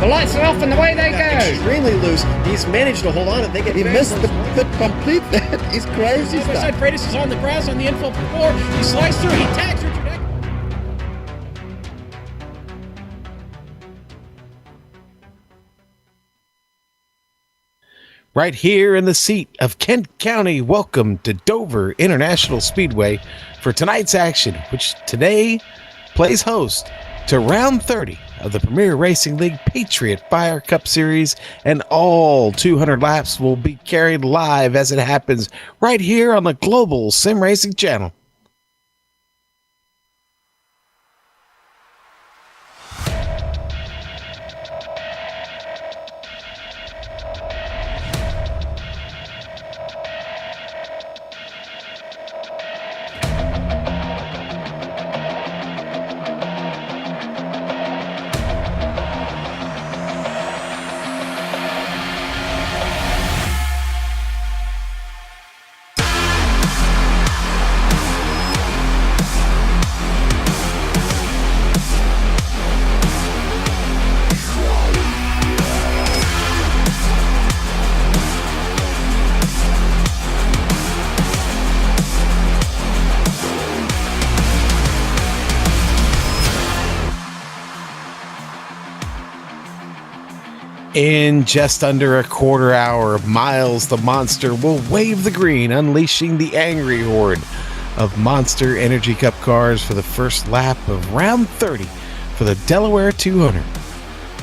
The lights are off and away they go. Extremely loose. He's managed to hold on and they get. He missed the complete that. He's crazy stuff. Side Freitas is on the grass on the infield floor. He slides through. He tags Richard Eck. Right here in the seat of Kent County, welcome to Dover International Speedway for tonight's action, which today plays host to round 30 of the Premier Racing League Patriot Fire Cup Series, and all 200 laps will be carried live as it happens right here on the Global Sim Racing channel. In just under a quarter hour, Miles the Monster will wave the green, unleashing the angry horde of Monster Energy Cup cars for the first lap of round 30 for the Delaware 200.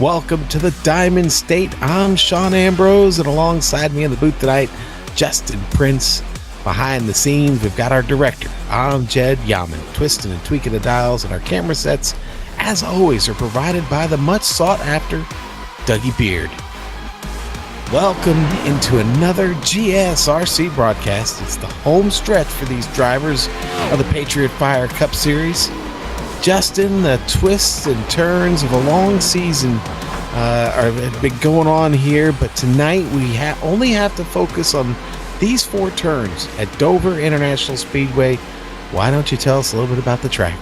Welcome to the Diamond State. I'm Sean Ambrose, and alongside me in the booth tonight, Justin Prince. Behind the scenes, we've got our director, I'm Jed Yaman, twisting and tweaking the dials, and our camera sets, as always, are provided by the much sought after Dougie Beard. Welcome into another GSRC broadcast. It's the home stretch for these drivers of the Patriot Fire Cup Series. Justin, the twists and turns of a long season have been going on here, but tonight we only have to focus on these 4 turns at Dover International Speedway. Why don't you tell us a little bit about the track?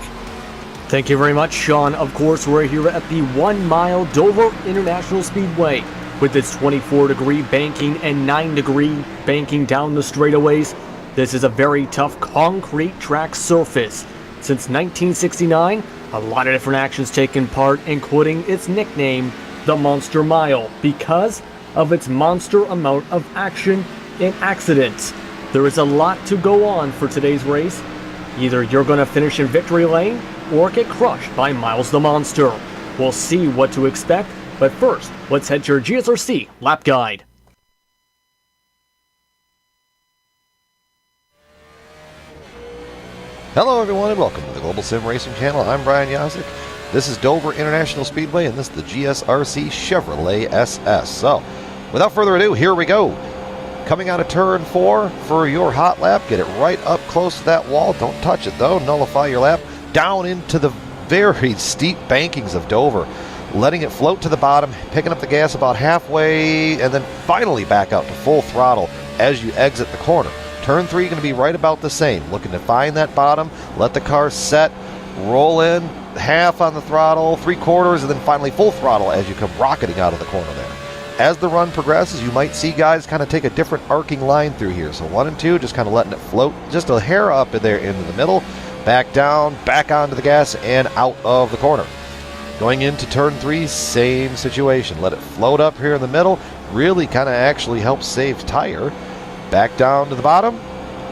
Thank you very much, Sean. Of course, we're here at the 1 mile Dover International Speedway with its 24-degree banking and 9-degree banking down the straightaways. This is a very tough concrete track surface. Since 1969, a lot of different actions taken part, including its nickname, the Monster Mile, because of its monster amount of action and accidents. There is a lot to go on for today's race. Either you're going to finish in victory lane or get crushed by Miles the Monster. We'll see what to expect, but first, let's head to your GSRC lap guide. Hello everyone and welcome to the Global Sim Racing channel. I'm Brian Yazik. This is Dover International Speedway and this is the GSRC Chevrolet SS. So, without further ado, here we go. Coming out of turn 4 for your hot lap. Get it right up close to that wall. Don't touch it though. Nullify your lap. Down into the very steep bankings of Dover. Letting it float to the bottom. Picking up the gas about halfway. And then finally back out to full throttle as you exit the corner. Turn 3 going to be right about the same. Looking to find that bottom. Let the car set. Roll in. Half on the throttle. 3/4. And then finally full throttle as you come rocketing out of the corner there. As the run progresses, you might see guys kind of take a different arcing line through here. So 1 and 2, just kind of letting it float just a hair up in there into the middle. Back down, back onto the gas, and out of the corner. Going into turn 3, same situation. Let it float up here in the middle. Really kind of actually helps save tire. Back down to the bottom,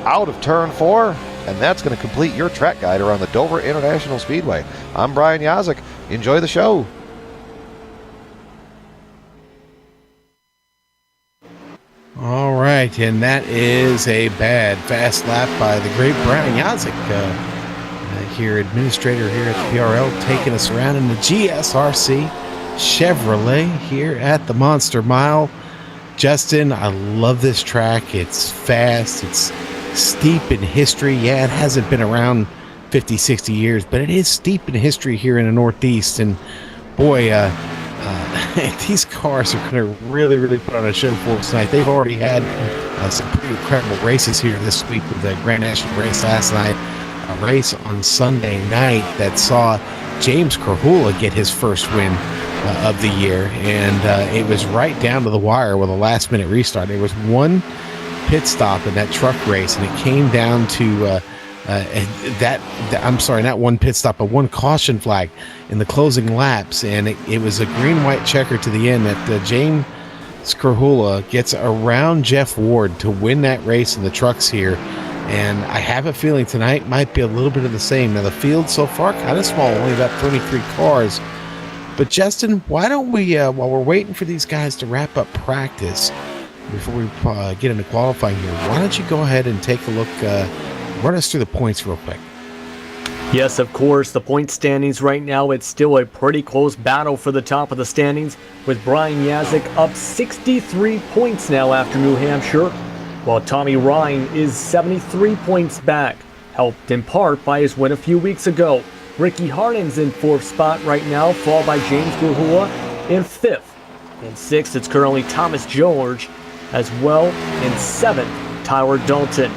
out of turn 4, and that's going to complete your track guide around the Dover International Speedway. I'm Brian Yazik. Enjoy the show. All right, and that is a bad fast lap by the great Brian Yazik, here, administrator here at the PRL, taking us around in the GSRC Chevrolet here at the Monster Mile. Justin, I love this track. It's fast. It's steep in history. Yeah, it hasn't been around 50, 60 years, but it is steep in history here in the Northeast. And boy, these cars are going to really, really put on a show for us tonight. They've already had some pretty incredible races here this week with the Grand National race last night, a race on Sunday night that saw James Krahula get his first win of the year, and it was right down to the wire with a last-minute restart. There was one pit stop in that truck race, and it came down to I'm sorry, not one pit stop, but one caution flag in the closing laps, and it was a green-white checker to the end that James Skrhula gets around Jeff Ward to win that race in the trucks here. And I have a feeling tonight might be a little bit of the same. Now, the field so far kind of small, only about 23 cars. But, Justin, why don't we, while we're waiting for these guys to wrap up practice, before we get into qualifying here, why don't you go ahead and take a look, run us through the points real quick. Yes, of course, the point standings right now, it's still a pretty close battle for the top of the standings, with Brian Yazik up 63 points now after New Hampshire, while Tommy Ryan is 73 points back, helped in part by his win a few weeks ago. Ricky Harden's in 4th spot right now, followed by James Skrhula in 5th. In 6th, it's currently Thomas George, as well in 7th, Tyler Dalton.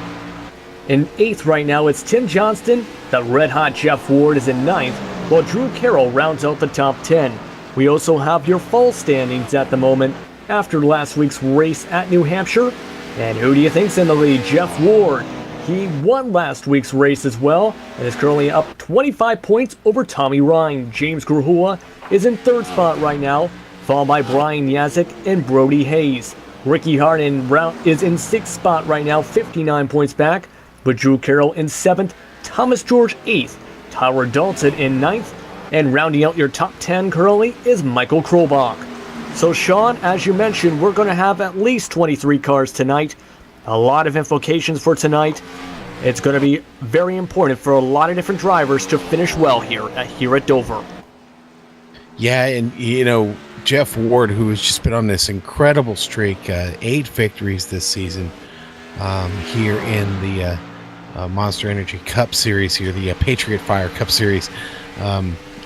In 8th right now, it's Tim Johnston. The red-hot Jeff Ward is in 9th, while Drew Carroll rounds out the top 10. We also have your fall standings at the moment after last week's race at New Hampshire. And who do you think's in the lead? Jeff Ward. He won last week's race as well and is currently up 25 points over Tommy Ryan. James Skrhula is in 3rd spot right now, followed by Brian Yazik and Brody Hayes. Ricky Harden is in 6th spot right now, 59 points back, but Drew Carroll in 7th, Thomas George 8th, Tyler Dalton in 9th, and rounding out your top 10 currently is Michael Krobach. So Sean, as you mentioned, we're going to have at least 23 cars tonight. A lot of implications for tonight. It's going to be very important for a lot of different drivers to finish well here at Dover. Yeah, and you know, Jeff Ward, who has just been on this incredible streak, 8 victories this season here in the Monster Energy Cup Series here, the Patriot Fire Cup Series.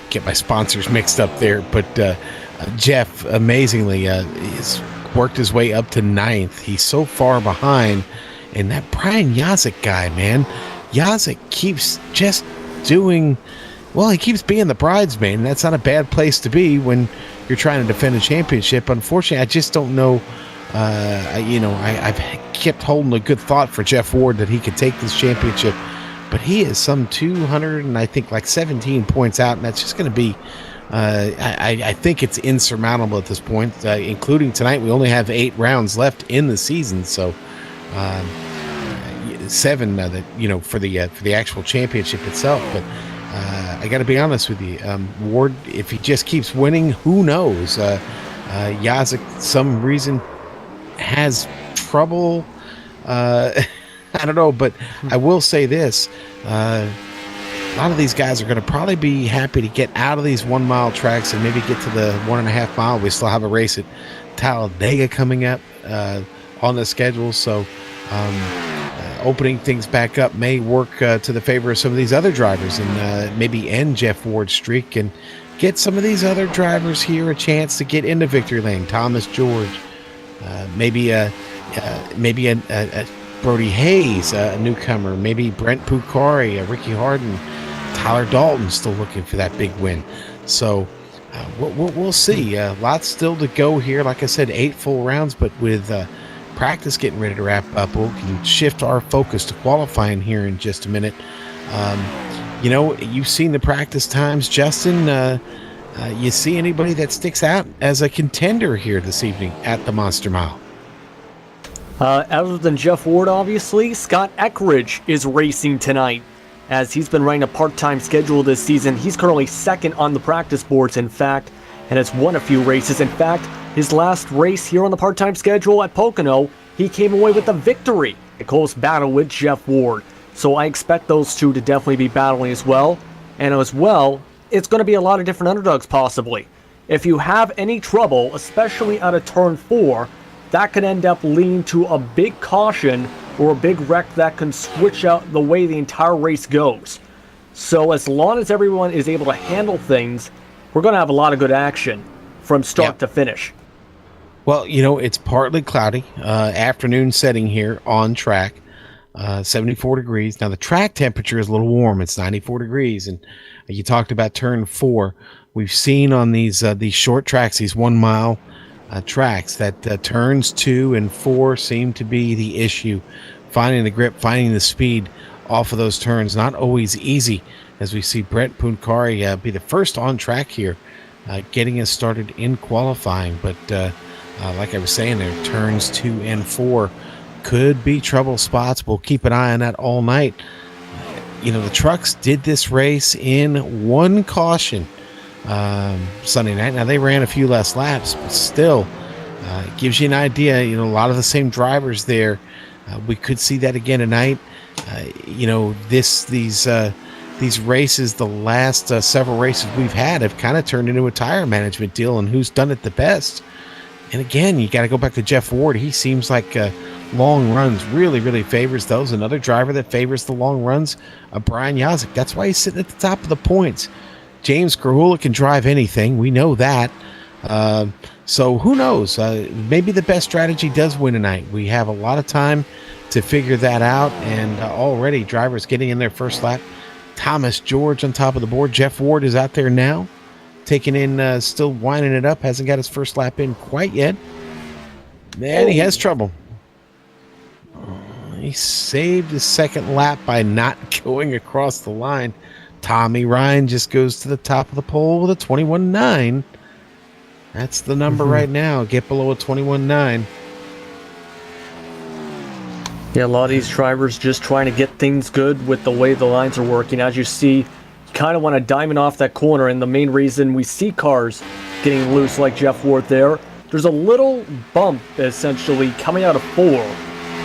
Get my sponsors mixed up there, but Jeff, amazingly, has worked his way up to 9th. He's so far behind, and that Brian Yazik guy, man, Yazik keeps just doing, well, he keeps being the bridesmaid, and that's not a bad place to be when you're trying to defend a championship. Unfortunately, I just don't know. I've kept holding a good thought for Jeff Ward that he could take this championship, but he is some 200 and I think like 17 points out, and that's just going to be I think it's insurmountable at this point, including tonight. We only have 8 rounds left in the season, so 7 for the actual championship itself. But I got to be honest with you, Ward, if he just keeps winning, who knows? Yazik, some reason, has trouble. I don't know, but I will say this. A lot of these guys are going to probably be happy to get out of these 1 mile tracks and maybe get to the 1.5 mile. We still have a race at Talladega coming up on the schedule. So opening things back up may work to the favor of some of these other drivers and maybe end Jeff Ward's streak and get some of these other drivers here a chance to get into victory lane. Thomas George, maybe a Brody Hayes, a newcomer, maybe Brent Pucari, Ricky Harden, Tyler Dalton still looking for that big win. So we'll see. Lots still to go here. Like I said, 8 full rounds, but with practice getting ready to wrap up, we can shift our focus to qualifying here in just a minute. You've seen the practice times, Justin. You see anybody that sticks out as a contender here this evening at the Monster Mile? Other than Jeff Ward, obviously, Scott Eckridge is racing tonight. As he's been running a part-time schedule this season, he's currently 2nd on the practice boards, in fact, and has won a few races. In fact, his last race here on the part-time schedule at Pocono, he came away with a victory. A close battle with Jeff Ward. So I expect those two to definitely be battling as well. And as well, it's going to be a lot of different underdogs possibly. If you have any trouble, especially out of turn 4, that could end up leading to a big caution or a big wreck that can switch out the way the entire race goes. So as long as everyone is able to handle things, we're going to have a lot of good action from start to finish. Well, it's partly cloudy, afternoon setting here on track. 74 degrees. Now the track temperature is a little warm. It's 94 degrees. And you talked about turn 4. We've seen on these short tracks, these 1 mile tracks, that turns 2 and 4 seem to be the issue. Finding the grip, finding the speed off of those turns, not always easy, as we see Brent Puncari be the first on track here, getting us started in qualifying. But like I was saying there, turns 2 and 4 could be trouble spots. We'll keep an eye on that all night. The trucks did this race in 1 caution Sunday night. Now they ran a few less laps, but still it gives you an idea. A lot of the same drivers there. We could see that again tonight. These races, the last several races we've had, have kind of turned into a tire management deal and who's done it the best. And again, you got to go back to Jeff Ward. He seems like long runs really favors those. Another driver that favors the long runs, Brian Yazik. That's why he's sitting at the top of the points. James Krahula can drive anything. We know that. So who knows? Maybe the best strategy does win tonight. We have a lot of time to figure that out. And already drivers getting in their first lap. Thomas George on top of the board. Jeff Ward is out there now, taking in, still winding it up. Hasn't got his first lap in quite yet. Man, he has trouble. He saved his second lap by not going across the line. Tommy Ryan just goes to the top of the pole with a 21.9. That's the number right now. Get below a 21.9. Yeah, a lot of these drivers just trying to get things good with the way the lines are working. As you see, you kind of want to diamond off that corner, and the main reason we see cars getting loose like Jeff Ward there's a little bump essentially coming out of 4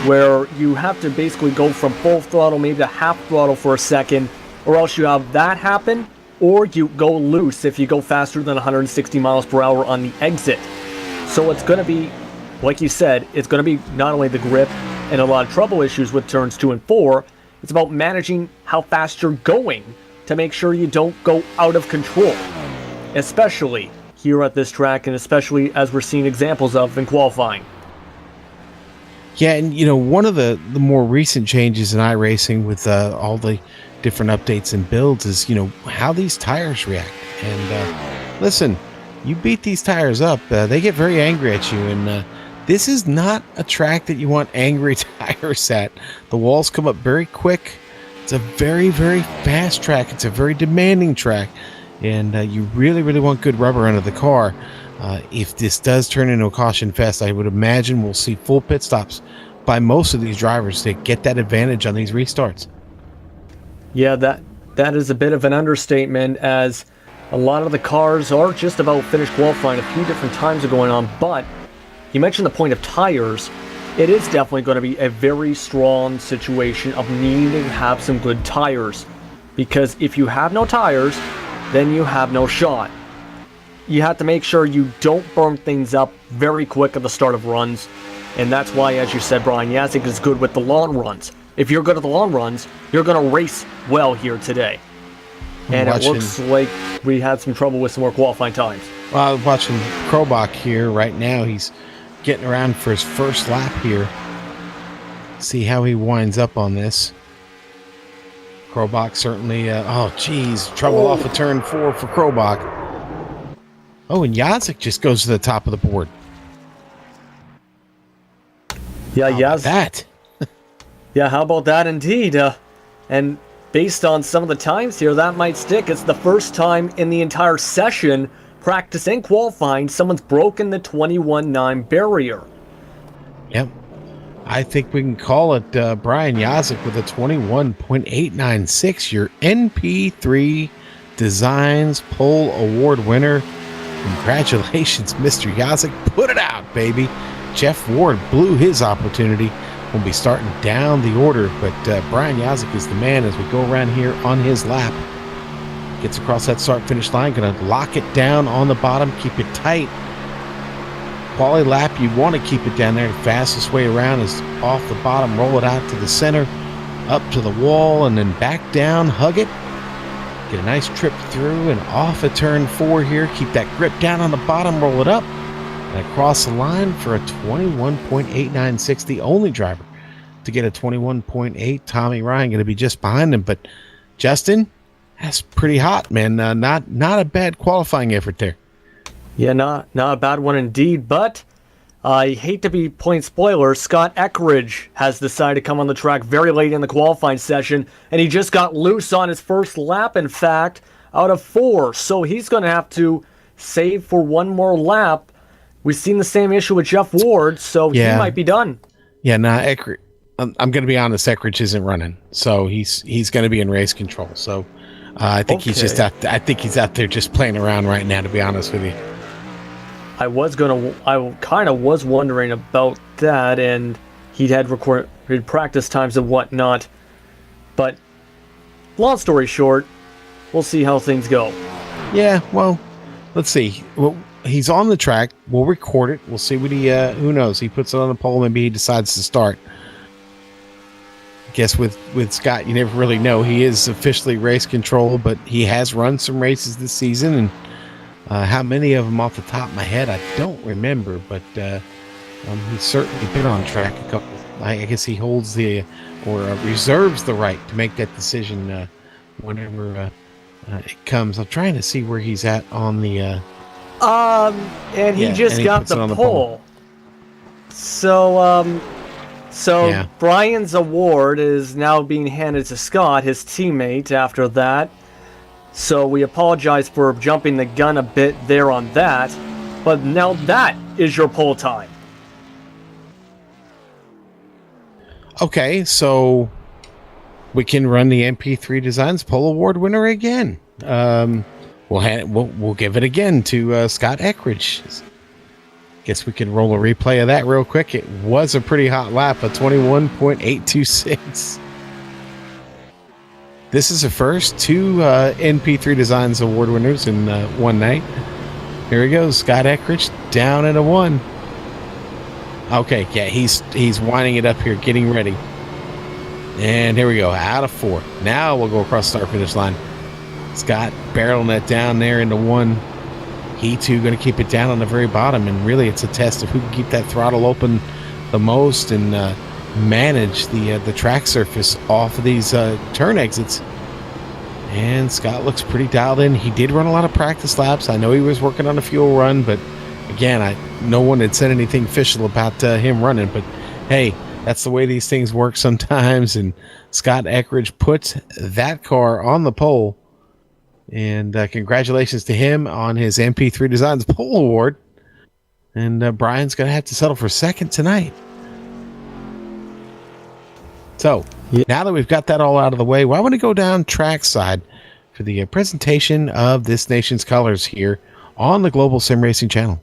where you have to basically go from full throttle maybe to half throttle for a second, or else you have that happen, or you go loose if you go faster than 160 miles per hour on the exit. So it's going to be, like you said, it's going to be not only the grip and a lot of trouble issues with turns 2 and 4, it's about managing how fast you're going to make sure you don't go out of control, especially here at this track, and especially as we're seeing examples of in qualifying. Yeah, and one of the more recent changes in iRacing with all the different updates and builds is how these tires react. And listen, you beat these tires up, they get very angry at you, and this is not a track that you want angry tires at. The walls come up very quick. It's a very fast track. It's a very demanding track, and you really want good rubber under the car. If this does turn into a caution fest, I would imagine we'll see full pit stops by most of these drivers to get that advantage on these restarts. Yeah, that is a bit of an understatement, as a lot of the cars are just about finished qualifying. A few different times are going on, but you mentioned the point of tires. It is definitely going to be a very strong situation of needing to have some good tires, because if you have no tires, then you have no shot. You have to make sure you don't burn things up very quick at the start of runs, and that's why, as you said, Brian Yazik is good with the long runs. If you're good at the long runs, you're going to race well here today. And it looks like we had some trouble with some more qualifying times. Well, I'm watching Krobach here right now. He's getting around for his first lap here. See how he winds up on this. Krobach certainly, trouble off of turn 4 for Krobach. Oh, and Yazik just goes to the top of the board. Yeah, Yazik. That. Yeah, how about that indeed? And based on some of the times here, that might stick. It's the first time in the entire session, practice and qualifying, someone's broken the 21.9 barrier. Yep. I think we can call it Brian Yazik with a 21.896, your NP3 Designs Pole Award winner. Congratulations, Mr. Yazik. Put it out, baby. Jeff Ward blew his opportunity. We'll be starting down the order, but Brian Yazik is the man as we go around here on his lap. Gets across that start-finish line, going to lock it down on the bottom, keep it tight. Quality lap, you want to keep it down there. The fastest way around is off the bottom, roll it out to the center, up to the wall, and then back down, hug it. Get a nice trip through and off of turn 4 here. Keep that grip down on the bottom, roll it up, and across the line for a 21.896, the only driver to get a 21.8. Tommy Ryan going to be just behind him. But Justin, that's pretty hot, man. Not a bad qualifying effort there. Yeah, not a bad one indeed, but I hate to be point spoiler. Scott Eckridge has decided to come on the track very late in the qualifying session, and he just got loose on his first lap, in fact, out of 4. So he's going to have to save for one more lap. We've seen the same issue with Jeff Ward, so he might be done. Yeah, Eckridge. I'm going to be honest. Eckridge isn't running, so he's going to be in race control. So I think he's just out. I think he's out there just playing around right now. To be honest with you. I kind of was wondering about that, and he had recorded practice times and whatnot. But long story short, we'll see how things go. Yeah, well, let's see. Well, he's on the track. We'll record it. We'll see what he. Who knows? He puts it on the pole. Maybe he decides to start. I guess with Scott, you never really know. He is officially race control, but he has run some races this season, and how many of them off the top of my head, I don't remember, but he's certainly been on track a couple. I guess he holds reserves the right to make that decision whenever it comes. I'm trying to see where he's at on the. And he just got the pole. So Brian's award is now being handed to Scott, his teammate, after that. So we apologize for jumping the gun a bit there on that. But now that is your pole time. Okay, so we can run the MP3 Designs Pole Award winner again. We'll give it again to Scott Eckridge. Guess we can roll a replay of that real quick. It was a pretty hot lap, a 21.826. This is the first 2 NP3 Designs Award winners in one night. Here he goes, Scott Eckridge down at a 1. Okay, yeah, he's winding it up here, getting ready. And here we go, out of 4. Now we'll go across the start finish line. Scott barreling that down there into 1. He too going to keep it down on the very bottom, and really it's a test of who can keep that throttle open the most and manage the track surface off of these turn exits. And Scott looks pretty dialed in. He did run a lot of practice laps. I know he was working on a fuel run, but again, no one had said anything official about him running. But hey, that's the way these things work sometimes. And Scott Eckridge puts that car on the pole. And congratulations to him on his MP3 Designs Pole Award. And Brian's going to have to settle for second tonight. So, now that we've got that all out of the way, well, I want to go down trackside for the presentation of this nation's colors here on the Global Sim Racing channel.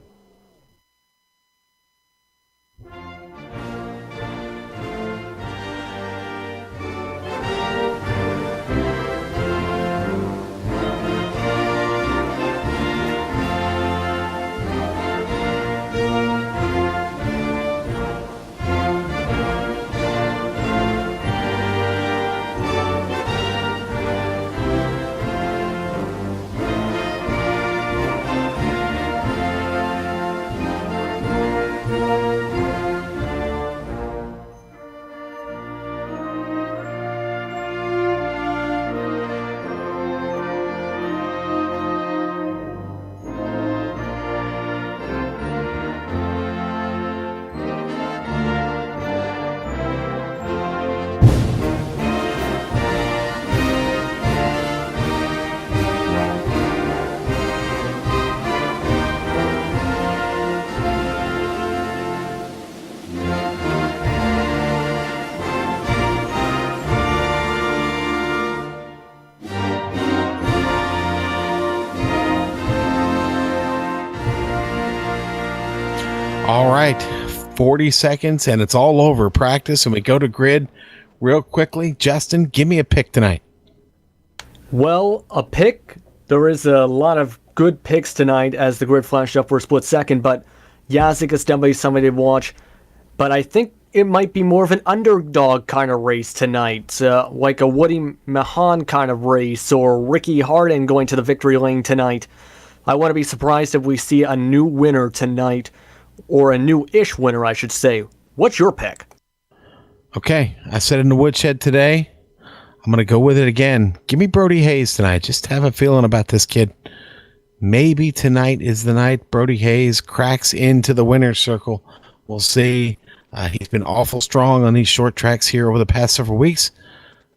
All right, 40 seconds and it's all over practice, and we go to grid real quickly. Justin, give me a pick tonight. Well, a pick. There is a lot of good picks tonight as the grid flashed up for a split second, but Yazik is definitely somebody to watch. But I think it might be more of an underdog kind of race tonight, like a Woody Mahan kind of race, or Ricky Harden going to the victory lane tonight. I want to be surprised if we see a new winner tonight, or a new-ish winner, I should say. What's your pick? Okay, I said in the woodshed today, I'm going to go with it again. Give me Brody Hayes tonight. Just have a feeling about this kid. Maybe tonight is the night Brody Hayes cracks into the winner's circle. We'll see. He's been awful strong on these short tracks here over the past several weeks,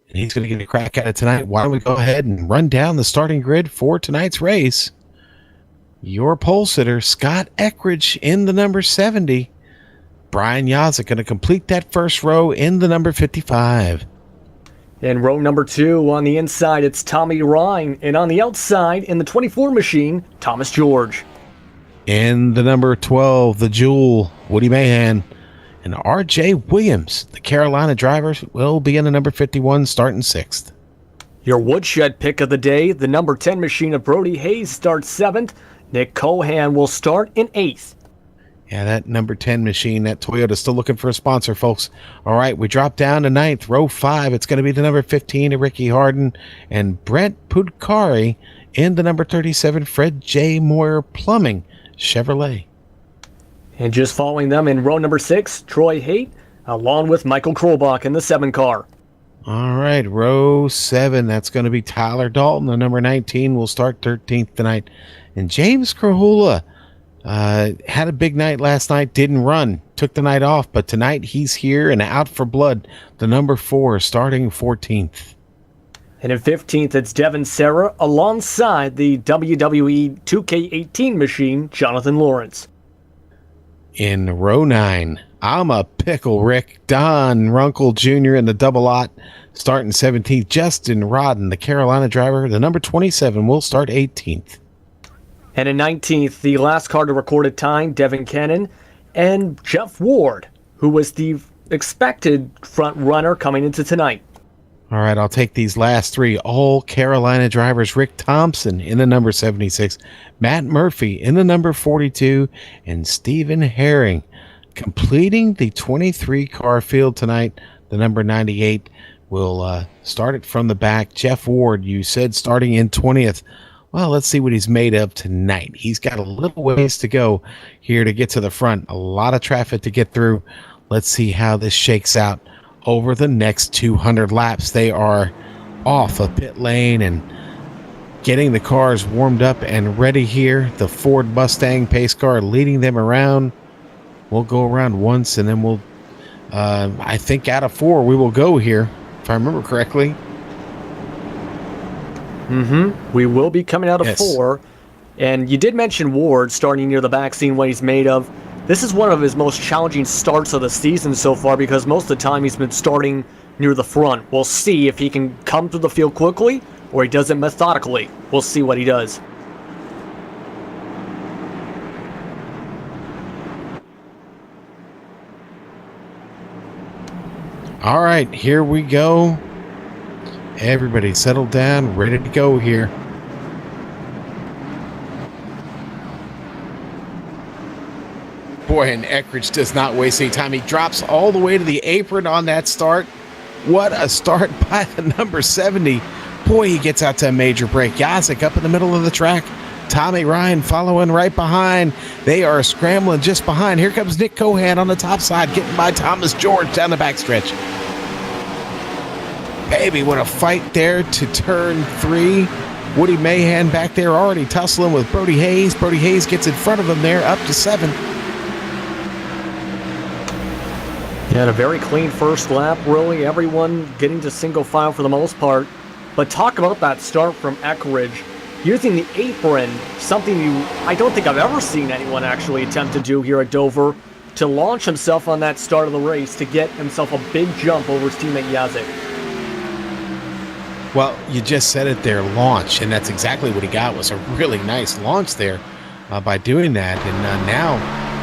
and he's going to get a crack at it tonight. Why don't we go ahead and run down the starting grid for tonight's race? Your pole sitter, Scott Eckridge, in the number 70. Brian Yazek going to complete that first row in the number 55. In row number 2, on the inside, it's Tommy Ryan. And on the outside, in the 24 machine, Thomas George. In the number 12, the Jewel, Woody Mahan. And R.J. Williams, the Carolina drivers, will be in the number 51, starting 6th. Your woodshed pick of the day, the number 10 machine of Brody Hayes starts 7th. Nick Cohan will start in 8th. Yeah, that number 10 machine, that Toyota, still looking for a sponsor, folks. All right, we drop down to 9th, row 5. It's going to be the number 15 of Ricky Harden and Brent Pudkari in the number 37, Fred J. Moyer Plumbing Chevrolet. And just following them in row number 6, Troy Haight, along with Michael Krolbach in the 7 car. All right, row 7, that's going to be Tyler Dalton. The number 19 will start 13th tonight. And James Krahula had a big night last night, didn't run, took the night off, but tonight he's here and out for blood. The number 4 starting 14th. And in 15th, it's Devin Serra alongside the WWE 2K18 machine, Jonathan Lawrence. In row 9, I'm a pickle Rick, Don Runkle Jr. in the double lot, starting 17th. Justin Rodden, the Carolina driver, the number 27, will start 18th. And in 19th, the last car to recorded time, Devin Cannon, and Jeff Ward, who was the expected front runner coming into tonight. All right, I'll take these last 3. All Carolina drivers. Rick Thompson in the number 76, Matt Murphy in the number 42, and Stephen Herring completing the 23-car field tonight. The number 98 will start it from the back. Jeff Ward, you said starting in 20th. Well, let's see what he's made of tonight. He's got a little ways to go here to get to the front. A lot of traffic to get through. Let's see how this shakes out over the next 200 laps. They are off of pit lane and getting the cars warmed up and ready here. The Ford Mustang pace car leading them around. We'll go around once and then we'll, I think out of 4 we will go here, if I remember correctly. We will be coming out of 4. And you did mention Ward starting near the back, seeing what he's made of. This is one of his most challenging starts of the season so far because most of the time he's been starting near the front. We'll see if he can come through the field quickly or he does it methodically. We'll see what he does. All right, here we go. Everybody settled down, ready to go here. Boy, and Eckridge does not waste any time. He drops all the way to the apron on that start. What a start by the number 70. Boy, he gets out to a major break. Yazek up in the middle of the track. Tommy Ryan following right behind. They are scrambling just behind. Here comes Nick Cohan on the top side, getting by Thomas George down the backstretch. Baby, what a fight there to turn 3. Woody Mahan back there already tussling with Brody Hayes. Brody Hayes gets in front of him there, up to 7. Yeah, and a very clean first lap, really. Everyone getting to single file for the most part. But talk about that start from Eckridge. Using the apron, something I don't think I've ever seen anyone actually attempt to do here at Dover, to launch himself on that start of the race to get himself a big jump over his teammate Yazek. Well, you just said it there, launch, and that's exactly what he got, was a really nice launch there by doing that. And now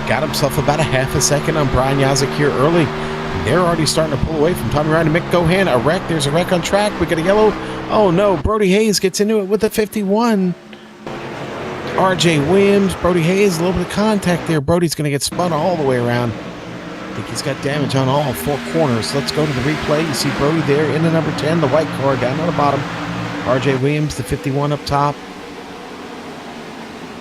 got himself about a half a second on Brian Yazek here early. And they're already starting to pull away from Tommy Ryan and Mick Cohan. A wreck, there's a wreck on track. We got a yellow. Oh no, Brody Hayes gets into it with the 51. R.J. Williams, Brody Hayes, a little bit of contact there. Brody's going to get spun all the way around. I think he's got damage on all 4 corners. Let's go to the replay. You see Brody there in the number 10, the white car down on the bottom. R.J. Williams, the 51 up top.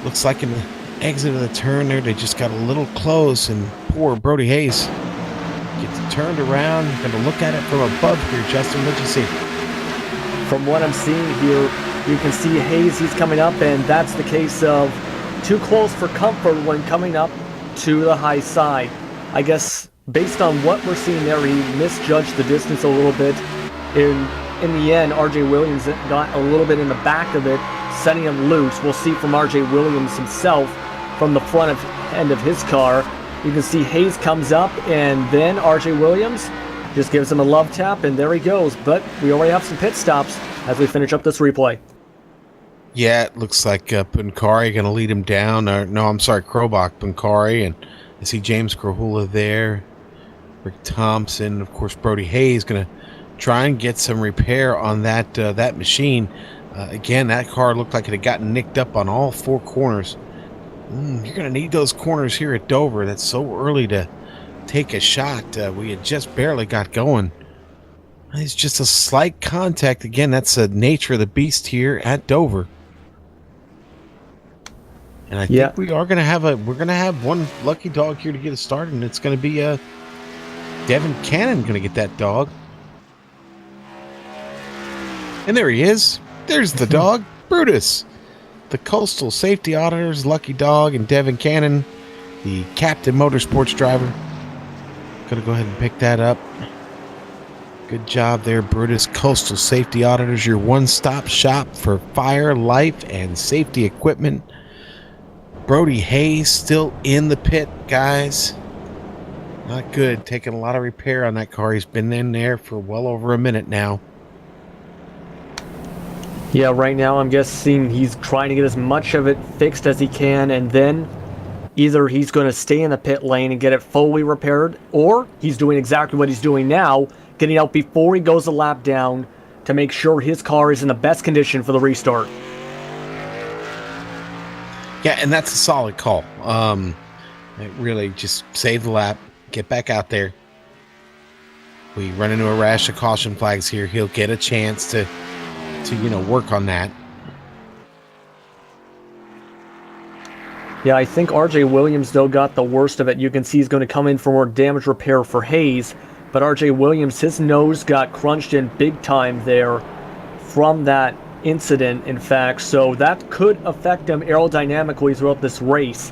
Looks like in the exit of the turn there, they just got a little close, and poor Brody Hayes Gets it turned around. Going to look at it from above here. Justin, what'd you see? From what I'm seeing here, you can see Hayes, he's coming up, and that's the case of too close for comfort when coming up to the high side. I guess based on what we're seeing there, he misjudged the distance a little bit. In the end, RJ Williams got a little bit in the back of it, setting him loose. We'll see from RJ Williams himself from the front end of his car. You can see Hayes comes up, and then RJ Williams just gives him a love tap, and there he goes. But we already have some pit stops as we finish up this replay. Yeah, it looks like Pancari going to lead him down. Krobach, Pancari, and I see James Krahula there. Rick Thompson, of course, Brody Hayes going to try and get some repair on that machine. Again, that car looked like it had gotten nicked up on all four corners. You're going to need those corners here at Dover. That's so early to take a shot. We had just barely got going. It's just a slight contact. Again, that's the nature of the beast here at Dover. And I think we're going to have one lucky dog here to get us started, and it's going to be Devin Cannon going to get that dog. And there he is. There's the dog, Brutus. The Coastal Safety Auditor's lucky dog, and Devin Cannon, the Captain Motorsports driver. Going to go ahead and pick that up. Good job there, Brutus. Coastal Safety Auditors, your one-stop shop for fire, life, and safety equipment. Brody Hayes still in the pit, guys. Not good. Taking a lot of repair on that car. He's been in there for well over a minute now. Yeah, right now I'm guessing he's trying to get as much of it fixed as he can, and then either he's going to stay in the pit lane and get it fully repaired, or he's doing exactly what he's doing now, getting out before he goes a lap down to make sure his car is in the best condition for the restart. Yeah, and that's a solid call. Really just save the lap, get back out there. We run into a rash of caution flags here. He'll get a chance to work on that. Yeah, I think RJ Williams, though, got the worst of it. You can see he's going to come in for more damage repair for Hayes, but RJ Williams, his nose got crunched in big time there from that incident, in fact, so that could affect him aerodynamically throughout this race,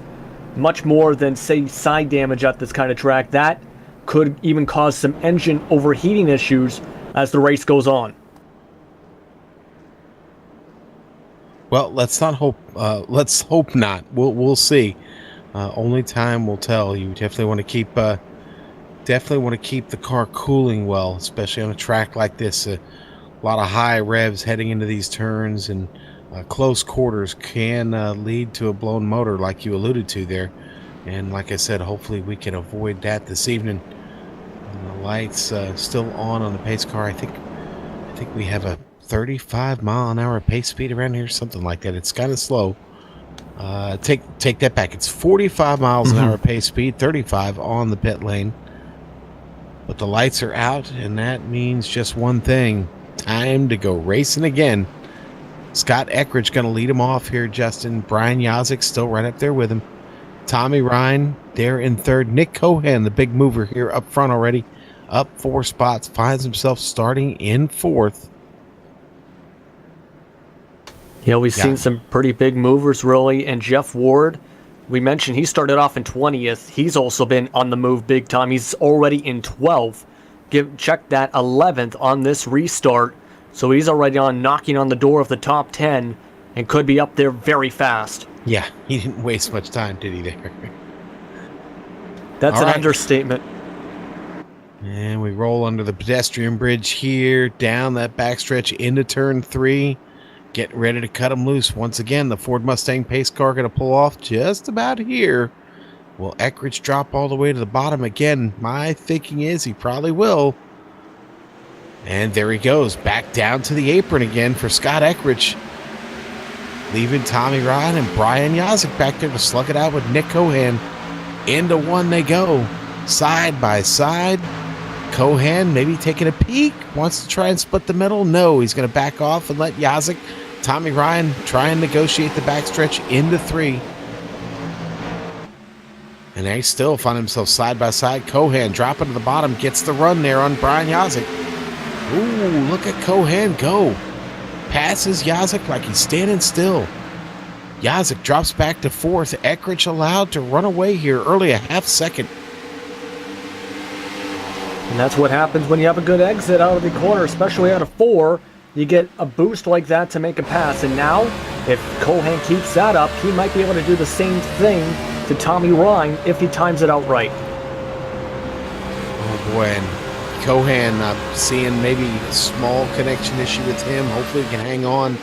much more than, say, side damage at this kind of track. That could even cause some engine overheating issues as the race goes on. Well, let's not hope. Let's hope not. We'll see. Only time will tell. You definitely want to keep the car cooling well, especially on a track like this. A lot of high revs heading into these turns, and close quarters can lead to a blown motor, like you alluded to there. And like I said, hopefully we can avoid that this evening. And the lights still on the pace car. I think we have a 35-mile-an-hour pace speed around here, something like that. It's kind of slow. Take that back. It's 45 miles an hour pace speed, 35 on the pit lane. But the lights are out, and that means just one thing: time to go racing again. Scott Eckridge going to lead him off here, Justin. Brian Yazik still right up there with him. Tommy Ryan there in third. Nick Cohan, the big mover here up front already, up 4 spots, finds himself starting in 4th. Yeah, we've seen some pretty big movers, really. And Jeff Ward, we mentioned he started off in 20th. He's also been on the move big time. He's already in 12th. Check that, 11th on this restart. So he's already knocking on the door of the top 10 and could be up there very fast. Yeah, he didn't waste much time, did he, there? That's an understatement. And we roll under the pedestrian bridge here, down that backstretch into turn 3. Getting ready to cut him loose. Once again, the Ford Mustang pace car going to pull off just about here. Will Eckridge drop all the way to the bottom again? My thinking is he probably will. And there he goes, back down to the apron again for Scott Eckridge. Leaving Tommy Ryan and Brian Yazik back there to slug it out with Nick Cohan. Into one they go, side by side. Cohan maybe taking a peek, wants to try and split the middle. No, he's going to back off and let Yazik, Tommy Ryan try and negotiate the backstretch into 3. And they still find himself side by side. Cohan dropping to the bottom, gets the run there on Brian Yazik. Ooh, look at Cohan go. Passes Yazik like he's standing still. Yazik drops back to fourth. Eckrich allowed to run away here early, a half second. And that's what happens when you have a good exit out of the corner, especially out of 4. You get a boost like that to make a pass. And now, if Cohan keeps that up, he might be able to do the same thing to Tommy Ryan if he times it out right. Oh boy, and Cohan seeing maybe a small connection issue with him. Hopefully he can hang on.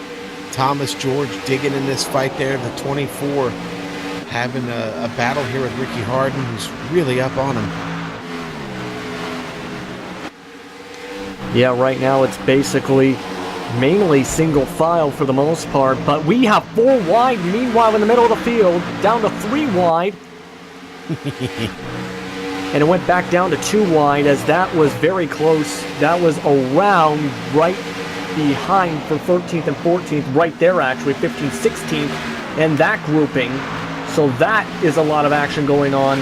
Thomas George digging in this fight there. The 24 having a battle here with Ricky Harden, who's really up on him. Yeah, right now it's basically mainly single file for the most part, but we have 4 wide. Meanwhile, in the middle of the field, down to 3 wide. And it went back down to 2 wide as that was very close. That was around right behind for 13th and 14th, right there actually, 15th, 16th, and that grouping. So that is a lot of action going on.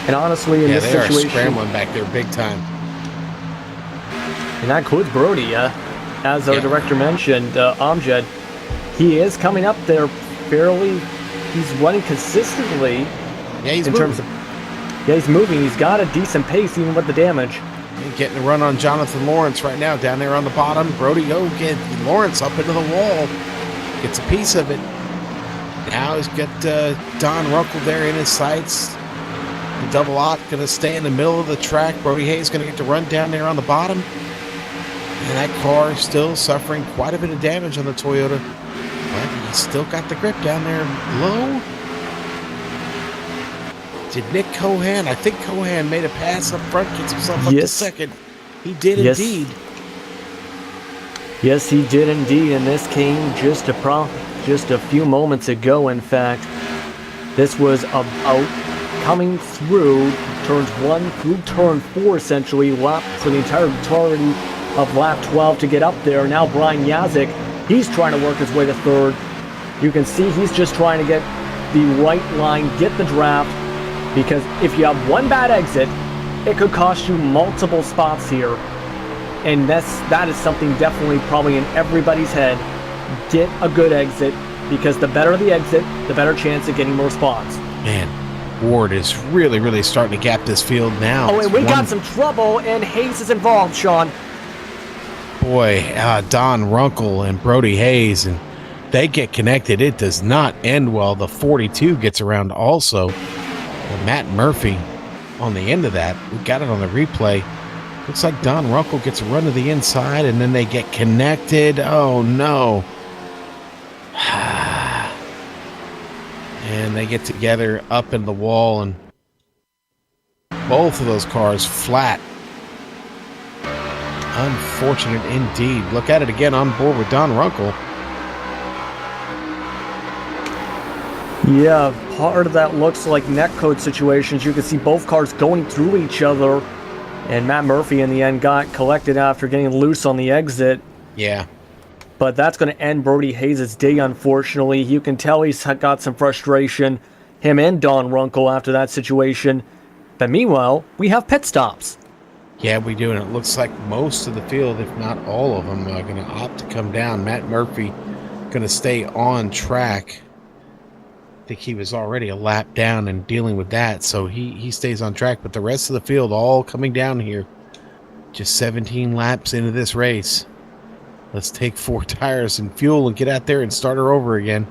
And honestly, in this situation, they are scrambling back there big time. And that includes Brody, as our director mentioned, Amjad. He is coming up there fairly. He's running consistently. Yeah, he's moving. He's got a decent pace even with the damage. Getting a run on Jonathan Lawrence right now down there on the bottom. Brody, get Lawrence up into the wall. Gets a piece of it. Now he's got Don Runkle there in his sights. The double out going to stay in the middle of the track. Brody Hayes going to get to run down there on the bottom. And that car is still suffering quite a bit of damage on the Toyota. But he's still got the grip down there low. Did Nick Cohan? I think Cohan made a pass up front, gets himself up to second. He did indeed. Yes, he did indeed. And this came just a few moments ago, in fact. This was about coming through turns 1 through turn 4, essentially, lap for the entirety of lap 12 to get up there. Now Brian Yazik, he's trying to work his way to 3rd. You can see he's just trying to get the right line, get the draft, because if you have one bad exit, it could cost you multiple spots here. And that is something definitely probably in everybody's head. Get a good exit, because the better the exit, the better chance of getting more spots. Man, Ward is really, really starting to gap this field now. Oh, and we got some trouble, and Hayes is involved, Sean. Boy, Don Runkle and Brody Hayes, and they get connected. It does not end well. The 42 gets around also. And Matt Murphy on the end of that. We got it on the replay. Looks like Don Runkle gets a run to the inside, and then they get connected. Oh, no. And they get together up in the wall, and both of those cars flat. Unfortunate indeed. Look at it again on board with Don Runkle. Yeah, part of that looks like netcode situations. You can see both cars going through each other, and Matt Murphy in the end got collected after getting loose on the exit. Yeah. But that's going to end Brody Hayes' day, unfortunately. You can tell he's got some frustration, him and Don Runkle, after that situation. But meanwhile, we have pit stops. Yeah, we do, and it looks like most of the field, if not all of them, are going to opt to come down. Matt Murphy going to stay on track. I think he was already a lap down and dealing with that, so he stays on track. But the rest of the field all coming down here. Just 17 laps into this race. Let's take 4 tires and fuel and get out there and start her over again.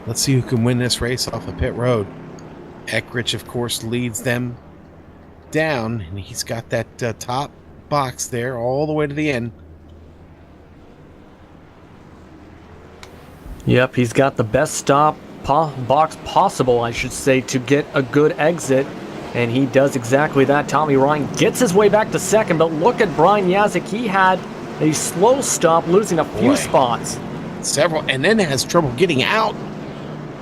Let's see who can win this race off of pit road. Eckrich, of course, leads them down, and he's got that top box there all the way to the end. Yep, he's got the best stop box possible, I should say, to get a good exit, and he does exactly that. Tommy Ryan gets his way back to second, but look at Brian Yazik. He had a slow stop, losing a few spots. Several, and then has trouble getting out.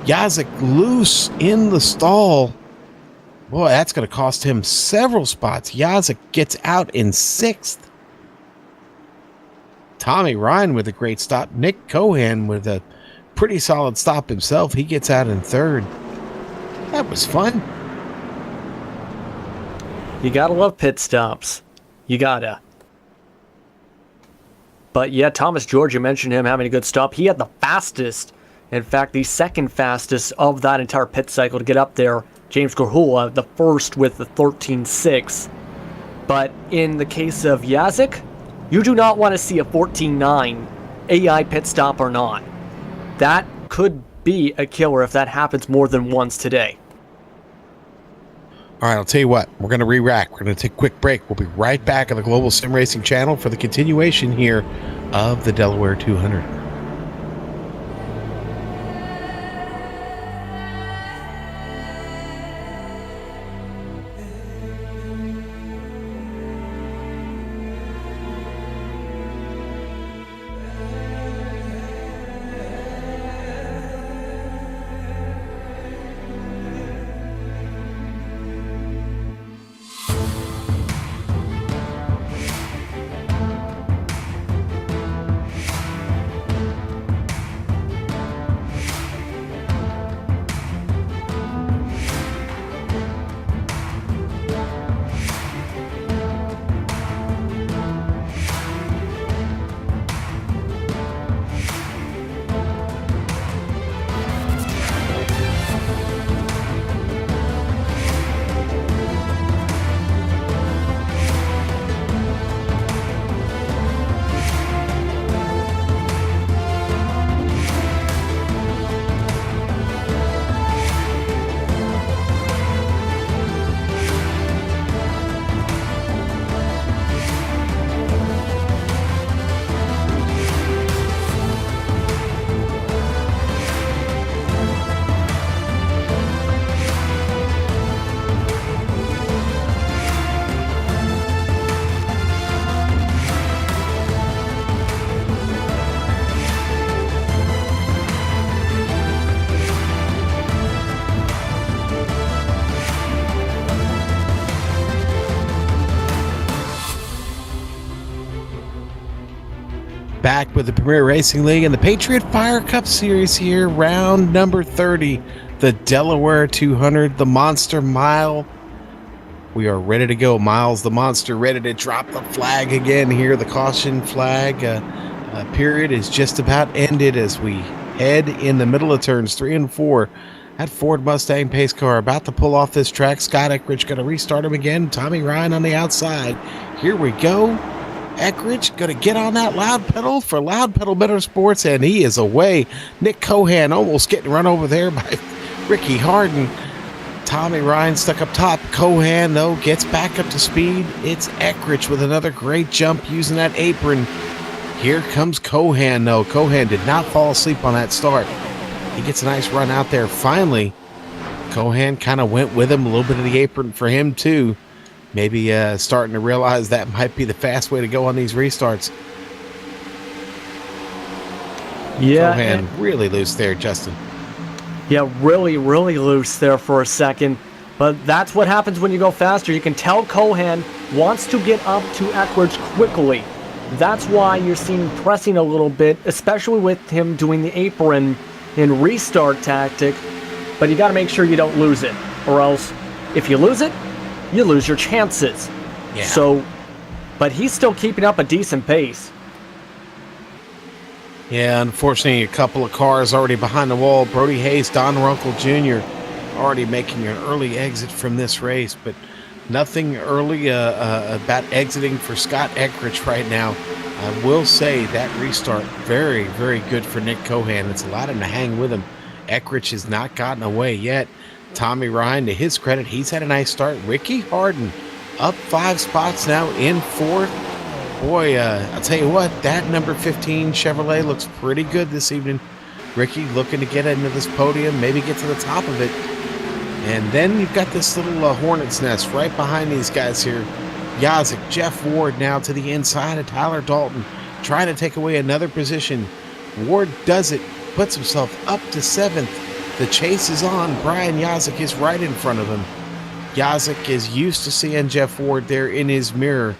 Yazik loose in the stall. Boy, that's going to cost him several spots. Yazik gets out in 6th. Tommy Ryan with a great stop. Nick Cohan with a pretty solid stop himself. He gets out in third. That was fun. You gotta love pit stops. You gotta. But yeah, Thomas George, you mentioned him having a good stop. He had the fastest, in fact, the second fastest of that entire pit cycle to get up there. James Corhula, the first with the 13.6. But in the case of Yazik, you do not want to see a 14.9 AI pit stop or not. That could be a killer if that happens more than once today. All right, I'll tell you what. We're going to re-rack. We're going to take a quick break. We'll be right back on the Global Sim Racing channel for the continuation here of the Delaware 200. Back with the Premier Racing League and the Patriot Fire Cup Series here, round number 30, the Delaware 200, the Monster Mile. We are ready to go. Miles the Monster ready to drop the flag again here. The caution flag period is just about ended as we head in the middle of turns 3 and 4. That Ford Mustang pace car about to pull off this track. Scott Eckridge going to restart him again. Tommy Ryan on the outside. Here we go. Eckridge going to get on that loud pedal for Loud Pedal Motorsports, and he is away. Nick Cohan almost getting run over there by Ricky Harden. Tommy Ryan stuck up top. Cohan, though, gets back up to speed. It's Eckridge with another great jump using that apron. Here comes Cohan, though. Cohan did not fall asleep on that start. He gets a nice run out there. Finally, Cohan kind of went with him. A little bit of the apron for him, too. Maybe starting to realize that might be the fast way to go on these restarts. Yeah. Cohan really loose there, Justin. Yeah, really, really loose there for a second. But that's what happens when you go faster. You can tell Cohan wants to get up to Eckridge quickly. That's why you're seeing pressing a little bit, especially with him doing the apron in restart tactic. But you got to make sure you don't lose it, or else if you lose it, you lose your chances. Yeah. So, but he's still keeping up a decent pace. Yeah, unfortunately, a couple of cars already behind the wall. Brody Hayes, Don Runkle Jr. already making an early exit from this race, but nothing early about exiting for Scott Eckridge right now. I will say that restart, very, very good for Nick Cohan. It's allowed him to hang with him. Eckridge has not gotten away yet. Tommy Ryan, to his credit, he's had a nice start. Ricky Harden up 5 spots now in 4th. Boy, I'll tell you what, that number 15 Chevrolet looks pretty good this evening. Ricky looking to get into this podium, maybe get to the top of it. And then you've got this little hornet's nest right behind these guys here. Yazik, Jeff Ward now to the inside of Tyler Dalton, trying to take away another position. Ward does it, puts himself up to 7th. The chase is on. Brian Yazik is right in front of him. Yazik is used to seeing Jeff Ward there in his mirror.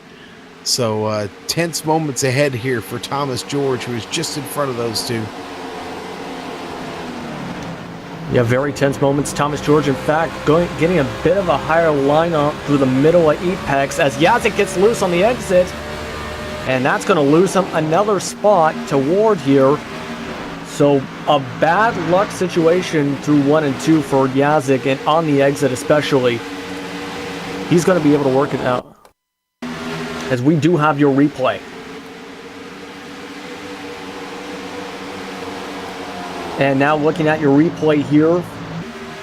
So tense moments ahead here for Thomas George, who is just in front of those two. Yeah, very tense moments. Thomas George, in fact, getting a bit of a higher lineup through the middle of Apex as Yazik gets loose on the exit. And that's going to lose him another spot to Ward here. So a bad luck situation through 1 and 2 for Yazik, and on the exit especially. He's going to be able to work it out. As we do have your replay. And now looking at your replay here,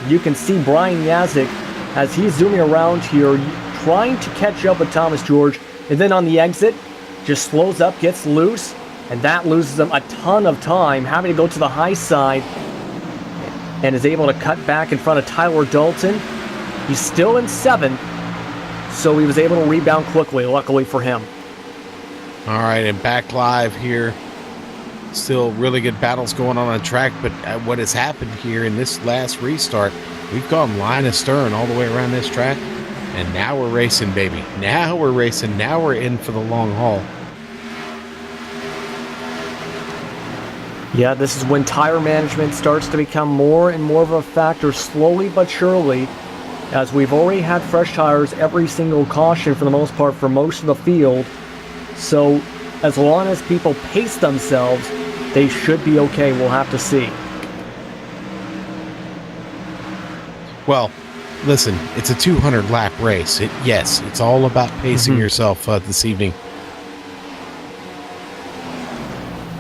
you can see Brian Yazik as he's zooming around here, trying to catch up with Thomas George, and then on the exit, just slows up, gets loose, and that loses him a ton of time, having to go to the high side, and is able to cut back in front of Tyler Dalton. He's still in 7th, so he was able to rebound quickly, luckily for him. All right, and back live here. Still really good battles going on the track, but what has happened here in this last restart, we've gone line astern all the way around this track, and now we're racing, baby. Now we're racing. Now we're in for the long haul. Yeah, this is when tire management starts to become more and more of a factor, slowly but surely, as we've already had fresh tires every single caution for the most part for most of the field. So as long as people pace themselves, they should be okay. We'll have to see. Well, listen, it's a 200-lap race. Yes, it's all about pacing yourself this evening.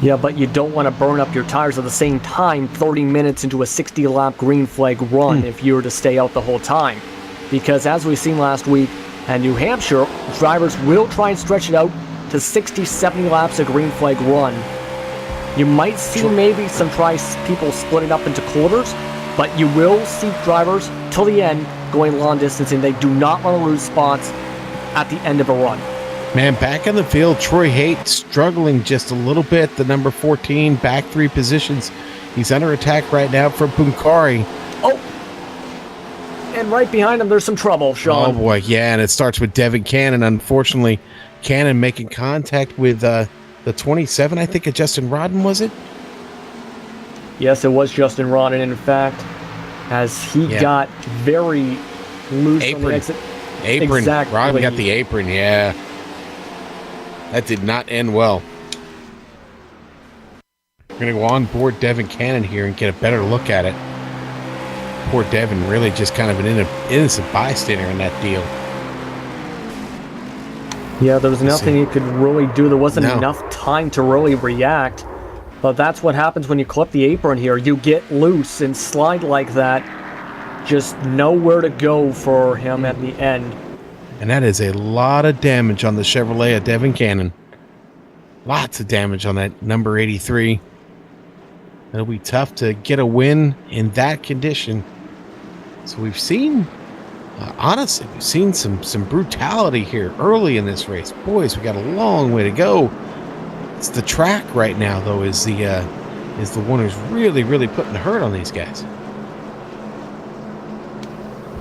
Yeah, but you don't want to burn up your tires at the same time 30 minutes into a 60-lap green flag run if you were to stay out the whole time. Because as we've seen last week at New Hampshire, drivers will try and stretch it out to 60, 70 laps of green flag run. You might see maybe some people split it up into quarters, but you will see drivers till the end going long distance, and they do not want to lose spots at the end of a run. Man, back in the field, Troy Haight struggling just a little bit. The number 14, back 3 positions. He's under attack right now from Punkari. Oh, and right behind him, there's some trouble, Sean. Oh, boy, yeah, and it starts with Devin Cannon. Unfortunately, Cannon making contact with the 27, I think, of Justin Rodden, was it? Yes, it was Justin Rodden, in fact, as he got very loose on the exit. Apron. Exactly. Rodden got the apron, yeah. That did not end well. We're going to go on board Devin Cannon here and get a better look at it. Poor Devin, really just kind of an innocent bystander in that deal. Yeah, there was nothing he could really do. There wasn't enough time to really react. But that's what happens when you clip the apron here. You get loose and slide like that. Just nowhere to go for him at the end. And that is a lot of damage on the Chevrolet of Devin Cannon. Lots of damage on that number 83. It'll be tough to get a win in that condition. So we've seen, honestly, we've seen some brutality here early in this race. Boys, we got a long way to go. It's the track right now, though, is the one who's really, really putting the hurt on these guys.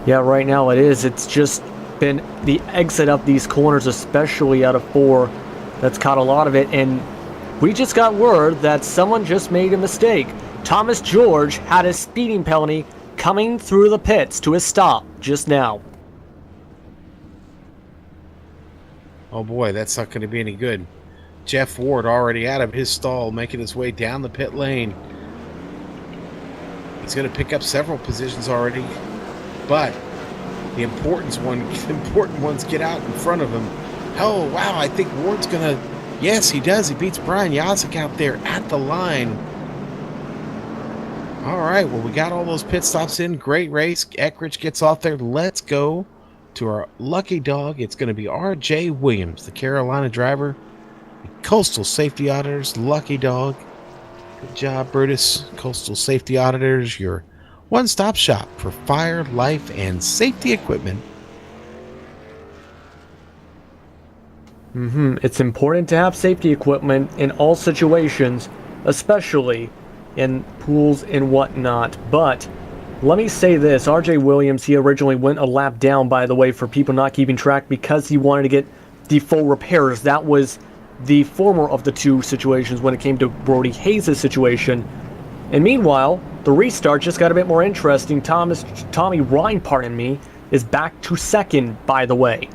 Yeah, right now it is. It's just been the exit of these corners, especially out of 4, that's caught a lot of it. And we just got word that someone just made a mistake. Thomas George had a speeding penalty coming through the pits to a stop just now. Oh boy, that's not going to be any good. Jeff Ward already out of his stall, making his way down the pit lane. He's going to pick up several positions already, but the important ones get out in front of him. Oh, wow, I think Ward's going to... Yes, he does. He beats Brian Yazik out there at the line. All right, well, we got all those pit stops in. Great race. Eckridge gets off there. Let's go to our lucky dog. It's going to be R.J. Williams, the Carolina driver. Coastal Safety Auditors, lucky dog. Good job, Brutus. Coastal Safety Auditors, your one-stop shop for fire, life, and safety equipment. It's important to have safety equipment in all situations, especially in pools and whatnot. But let me say this, RJ Williams, he originally went a lap down, by the way, for people not keeping track, because he wanted to get the full repairs. That was the former of the two situations when it came to Brody Hayes' situation. And meanwhile, the restart just got a bit more interesting. Tommy Ryan, pardon me, is back to second, by the way.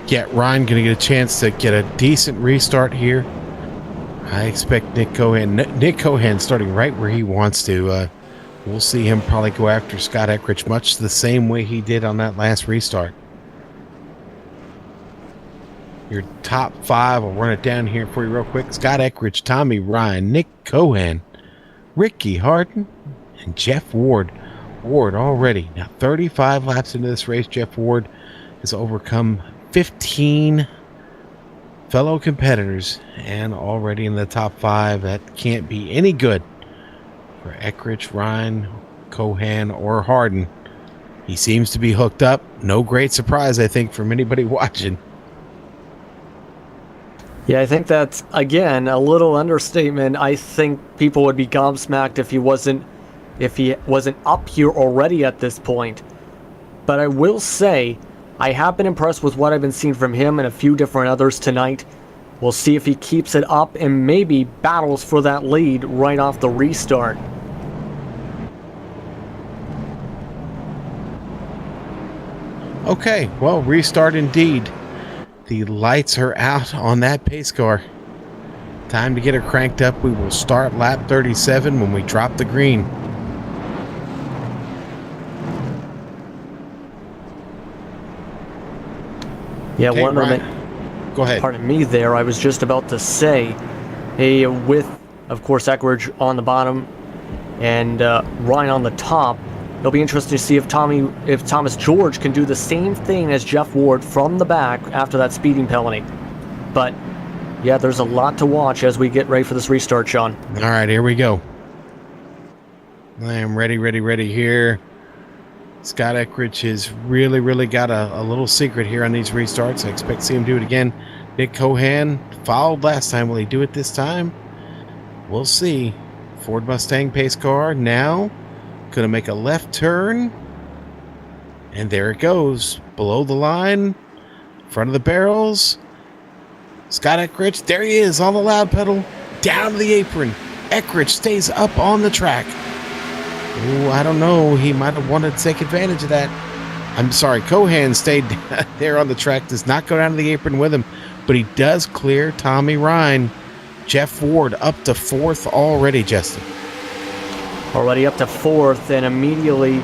Yeah, Ryan going to get a chance to get a decent restart here. I expect Nick Cohan starting right where he wants to. We'll see him probably go after Scott Eckrich much the same way he did on that last restart. Your top five, I'll run it down here for you real quick. Scott Eckrich, Tommy Ryan, Nick Cohan, Ricky Harden, and Jeff Ward. Ward already, now 35 laps into this race, Jeff Ward has overcome 15 fellow competitors and already in the top five. That can't be any good for Eckrich, Ryan, Cohan, or Harden. He seems to be hooked up. No great surprise, I think, from anybody watching. Yeah, I think that's, again, a little understatement. I think people would be gobsmacked if he wasn't up here already at this point. But I will say, I have been impressed with what I've been seeing from him and a few different others tonight. We'll see if he keeps it up and maybe battles for that lead right off the restart. Okay, well, restart indeed. The lights are out on that pace car. Time to get her cranked up. We will start lap 37 when we drop the green. Yeah, Okay, one moment. Go ahead. Pardon me there. I was just about to say, with, of course, Eckrich on the bottom and Ryan on the top, it'll be interesting to see if Thomas George can do the same thing as Jeff Ward from the back after that speeding penalty. But, yeah, there's a lot to watch as we get ready for this restart, Sean. All right, here we go. I am ready here. Scott Eckrich has really got a little secret here on these restarts. I expect to see him do it again. Nick Cohan fouled last time. Will he do it this time? We'll see. Ford Mustang pace car now going to make a left turn. And there it goes. Below the line. Front of the barrels. Scott Eckrich. There he is on the loud pedal. Down to the apron. Eckrich stays up on the track. Ooh, I don't know. He might have wanted to take advantage of that. I'm sorry. Cohan stayed there on the track. Does not go down to the apron with him. But he does clear Tommy Ryan. Jeff Ward up to fourth already, Justin. Already up to fourth and immediately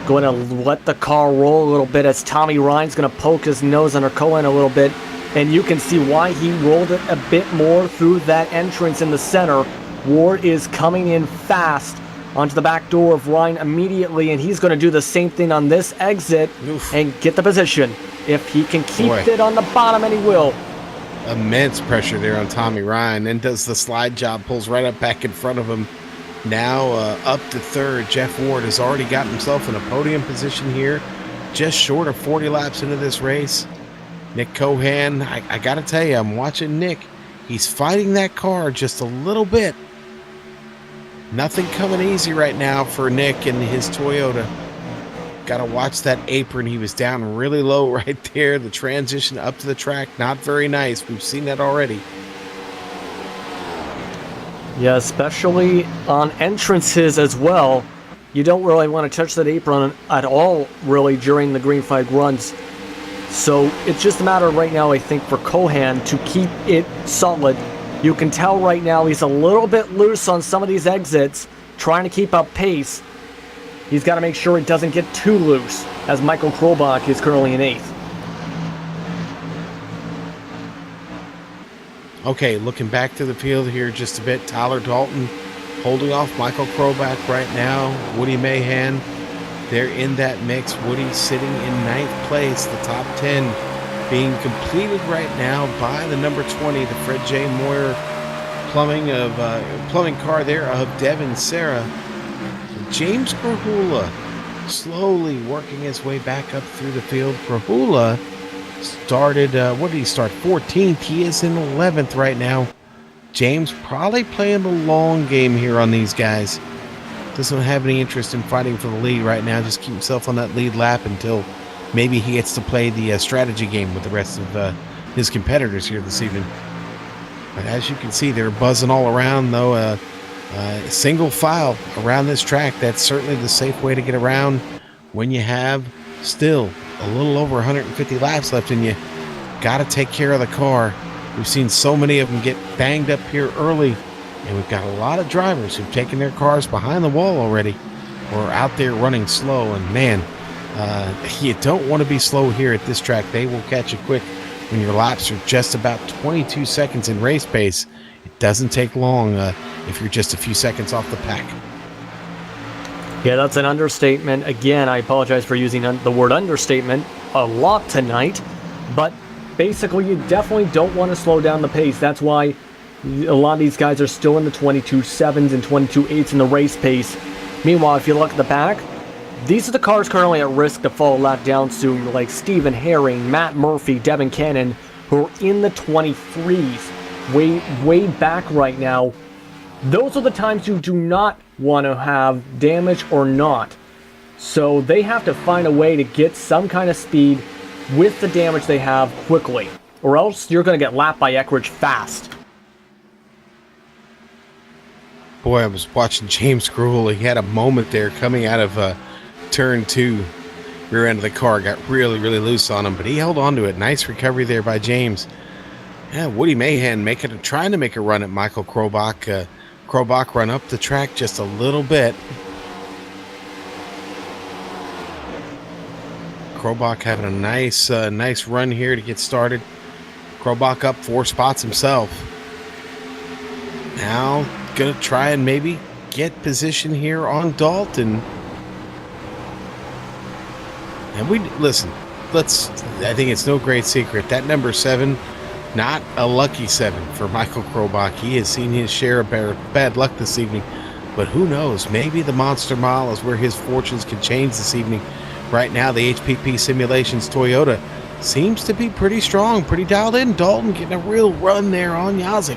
going to let the car roll a little bit as Tommy Ryan's going to poke his nose under Cohan a little bit. And you can see why he rolled it a bit more through that entrance in the center. Ward is coming in fast onto the back door of Ryan immediately, and he's going to do the same thing on this exit. Oof. And get the position. If he can keep it on the bottom, and he will. Immense pressure there on Tommy Ryan. Then does the slide job, pulls right up back in front of him. Now up to third. Jeff Ward has already gotten himself in a podium position here, just short of 40 laps into this race. Nick Cohan, I got to tell you, I'm watching Nick. He's fighting that car just a little bit. Nothing coming easy right now for Nick and his Toyota. Got to watch that apron. He was down really low right there. The transition up to the track, not very nice. We've seen that already. Yeah, especially on entrances as well. You don't really want to touch that apron at all, really, during the green flag runs. So it's just a matter right now, I think, for Cohan to keep it solid. You can tell right now he's a little bit loose on some of these exits, trying to keep up pace. He's got to make sure it doesn't get too loose, as Michael Krobach is currently in 8th. Okay, looking back to the field here just a bit. Tyler Dalton holding off Michael Krobach right now. Woody Mahan, they're in that mix. Woody sitting in 9th place, the top 10 being completed right now by the number 20, the Fred J. Moyer plumbing car there of Devin Serra. James Krahula slowly working his way back up through the field. Krahula started, what did he start? 14th. He is in 11th right now. James probably playing the long game here on these guys. Doesn't have any interest in fighting for the lead right now. Just keep himself on that lead lap until maybe he gets to play the strategy game with the rest of his competitors here this evening. But as you can see, they're buzzing all around, though. Single file around this track. That's certainly the safe way to get around when you have still a little over 150 laps left and you got to take care of the car. We've seen so many of them get banged up here early, and we've got a lot of drivers who've taken their cars behind the wall already or are out there running slow. And man, you don't want to be slow here at this track. They will catch you quick when your laps are just about 22 seconds in race pace. It doesn't take long if you're just a few seconds off the pack. Yeah, that's an understatement. Again, I apologize for using the word understatement a lot tonight, but basically you definitely don't want to slow down the pace. That's why a lot of these guys are still in the 22.7s and 22.8s in the race pace. Meanwhile, if you look at the back, these are the cars currently at risk to fall a lot down soon, like Stephen Herring, Matt Murphy, Devin Cannon, who are in the 23s, way back right now. Those are the times you do not want to have damage or not. So they have to find a way to get some kind of speed with the damage they have quickly, or else you're going to get lapped by Eckridge fast. Boy, I was watching James Gruel. He had a moment there coming out of turn 2. Rear end of the car got really loose on him, but he held on to it. Nice recovery there by James. Yeah, Woody Mahan trying to make a run at Michael Krobach. Krobach run up the track just a little bit. Krobach having a nice run here to get started. Krobach up 4 spots himself. Now gonna try and maybe get position here on Dalton. And I think it's no great secret that number 7, not a lucky 7 for Michael Krobach. He has seen his share of bad luck this evening, but who knows? Maybe the Monster Mile is where his fortunes can change this evening. Right now, the HPP Simulations Toyota seems to be pretty strong, pretty dialed in. Dalton getting a real run there on Yazik.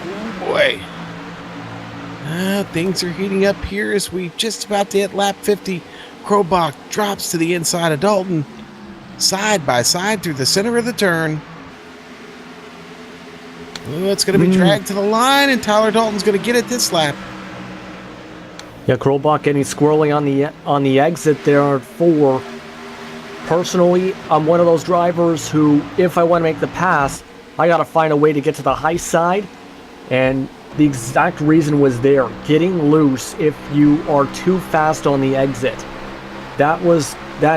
Oh boy. Things are heating up here as we just about to hit lap 50. Krobach drops to the inside of Dalton, side by side through the center of the turn. Ooh, it's going to be dragged to the line, and Tyler Dalton's going to get it this lap. Yeah, Krobach getting squirrely on the exit there at 4. Personally, I'm one of those drivers who, if I want to make the pass, I got to find a way to get to the high side, and the exact reason was there, getting loose if you are too fast on the exit. That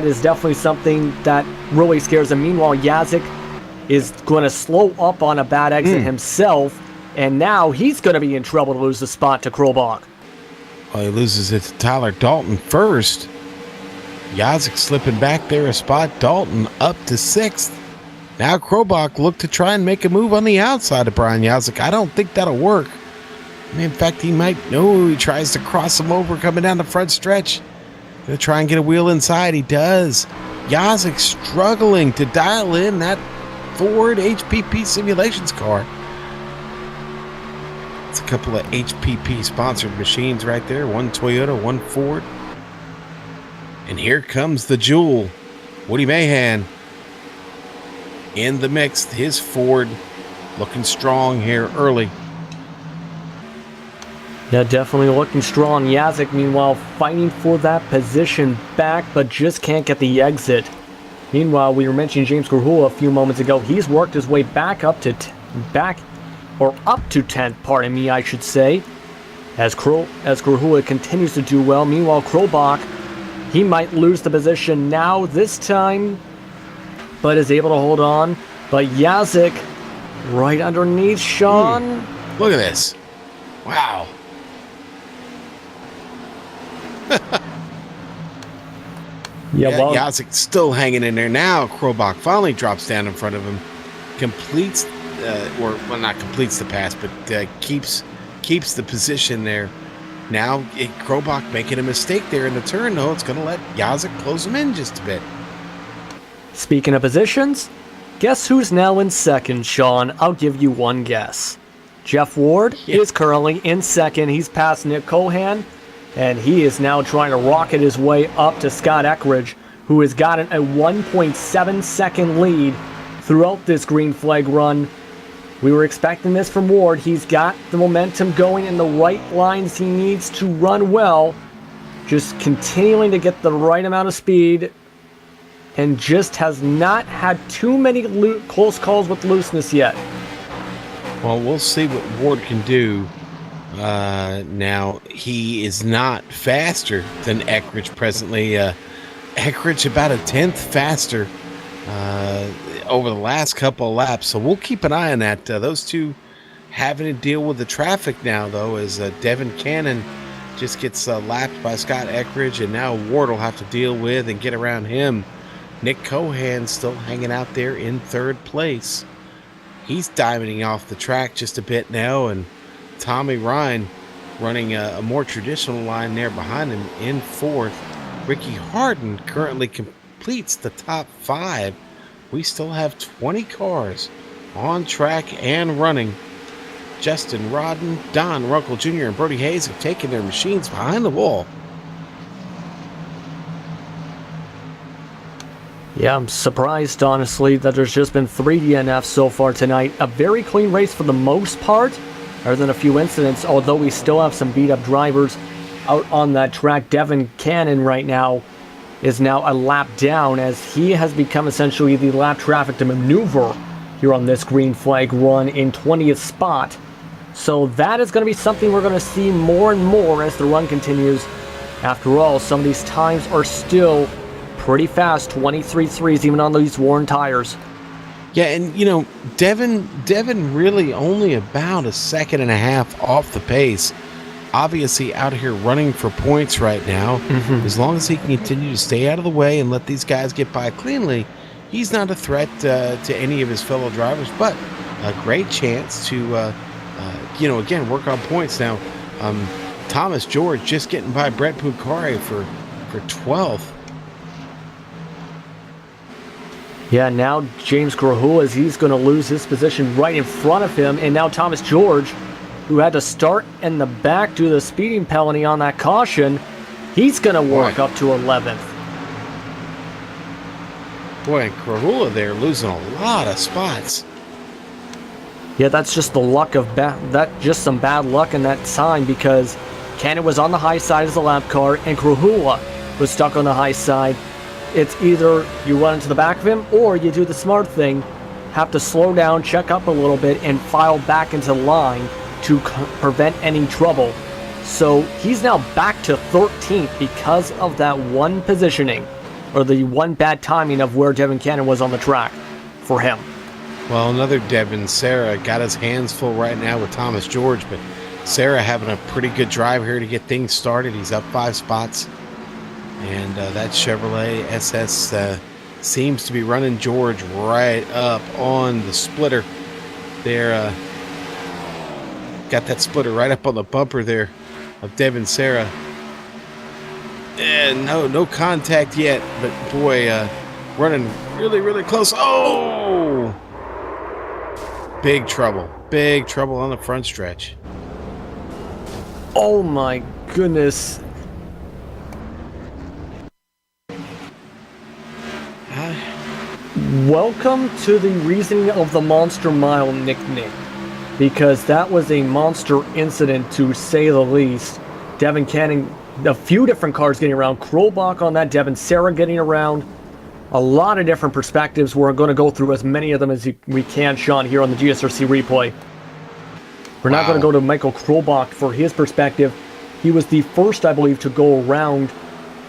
is definitely something that really scares him. Meanwhile, Yazik is going to slow up on a bad exit himself, and now he's going to be in trouble to lose the spot to Krobach. Well, he loses it to Tyler Dalton first. Yazik slipping back there a spot. Dalton up to 6th. Now Krobach look to try and make a move on the outside of Brian Yazik. I don't think that'll work. In fact, he might. No, he tries to cross him over coming down the front stretch. Gonna try and get a wheel inside. He does. Yazik struggling to dial in that Ford HPP Simulations car. It's a couple of HPP sponsored machines right there. One Toyota, one Ford. And here comes the Jewel. Woody Mahan in the mix. His Ford looking strong here early. Yeah, definitely looking strong. Yazik, meanwhile, fighting for that position back, but just can't get the exit. Meanwhile, we were mentioning James Grahula a few moments ago. He's worked his way back up to 10th, pardon me, I should say, as Grahula continues to do well. Meanwhile, Krobach, he might lose the position now this time, but is able to hold on. But Yazik, right underneath Sean. Look at this. Wow. Yazik still hanging in there. Now Krobach finally drops down in front of him, completes, not completes the pass, but keeps the position there. Now Krobach making a mistake there in the turn, though. It's going to let Yazik close him in just a bit. Speaking of positions, guess who's now in second, Sean? I'll give you one guess. Jeff Ward is currently in second. He's past Nick Cohan, and he is now trying to rocket his way up to Scott Eckridge, who has gotten a 1.7 second lead throughout this green flag run. We were expecting this from Ward. He's got the momentum going in the right lines he needs to run well. Just continuing to get the right amount of speed, and just has not had too many close calls with looseness yet. Well, we'll see what Ward can do. Now, he is not faster than Eckridge presently. Eckridge about a tenth faster over the last couple of laps, so we'll keep an eye on that. Those two having to deal with the traffic now, though, as Devin Cannon just gets lapped by Scott Eckridge, and now Ward will have to deal with and get around him. Nick Cohan still hanging out there in third place. He's diamonding off the track just a bit now, and Tommy Ryan running a more traditional line there behind him in fourth. Ricky Harden currently completes the top 5. We still have 20 cars on track and running. Justin Rodden, Don Runkle Jr., and Brody Hayes have taken their machines behind the wall. Yeah, I'm surprised, honestly, that there's just been 3 DNFs so far tonight. A very clean race for the most part, other than a few incidents, although we still have some beat-up drivers out on that track. Devin Cannon right now is now a lap down, as he has become essentially the lap traffic to maneuver here on this green flag run in 20th spot. So that is going to be something we're going to see more and more as the run continues. After all, some of these times are still pretty fast, 23.3s even on these worn tires. Yeah, and you know, Devin really only about a second and a half off the pace. Obviously out here running for points right now. As long as he can continue to stay out of the way and let these guys get by cleanly, he's not a threat to any of his fellow drivers, but a great chance to, again, work on points. Now, Thomas George just getting by Brett Pucari for 12th. Yeah, now James Grahula, he's going to lose his position right in front of him, and now Thomas George, who had to start in the back due to the speeding penalty on that caution, he's going to work up to 11th. Boy, and Grahula there losing a lot of spots. Yeah, that's just the luck of just some bad luck in that time, because Cannon was on the high side as a lap car, and Grahula was stuck on the high side. It's either you run into the back of him, or you do the smart thing, have to slow down, check up a little bit, and file back into line to prevent any trouble. So he's now back to 13th because of that one positioning, or the one bad timing of where Devin Cannon was on the track for him. Well, another Devin Serra got his hands full right now with Thomas George, but Serra having a pretty good drive here to get things started. He's up 5 spots. And that Chevrolet SS seems to be running George right up on the splitter. There, got that splitter right up on the bumper there of Devin Serra. And no contact yet, but boy, running really, really close. Oh! Big trouble on the front stretch. Oh my goodness. Welcome to the reasoning of the Monster Mile nickname, because that was a monster incident to say the least. Devin Cannon, a few different cars getting around, Krolbach on that, Devin Serra getting around, a lot of different perspectives. We're going to go through as many of them as we can, Sean, here on the GSRC replay. We're not going to go to Michael Krolbach for his perspective. He was the first, I believe, to go around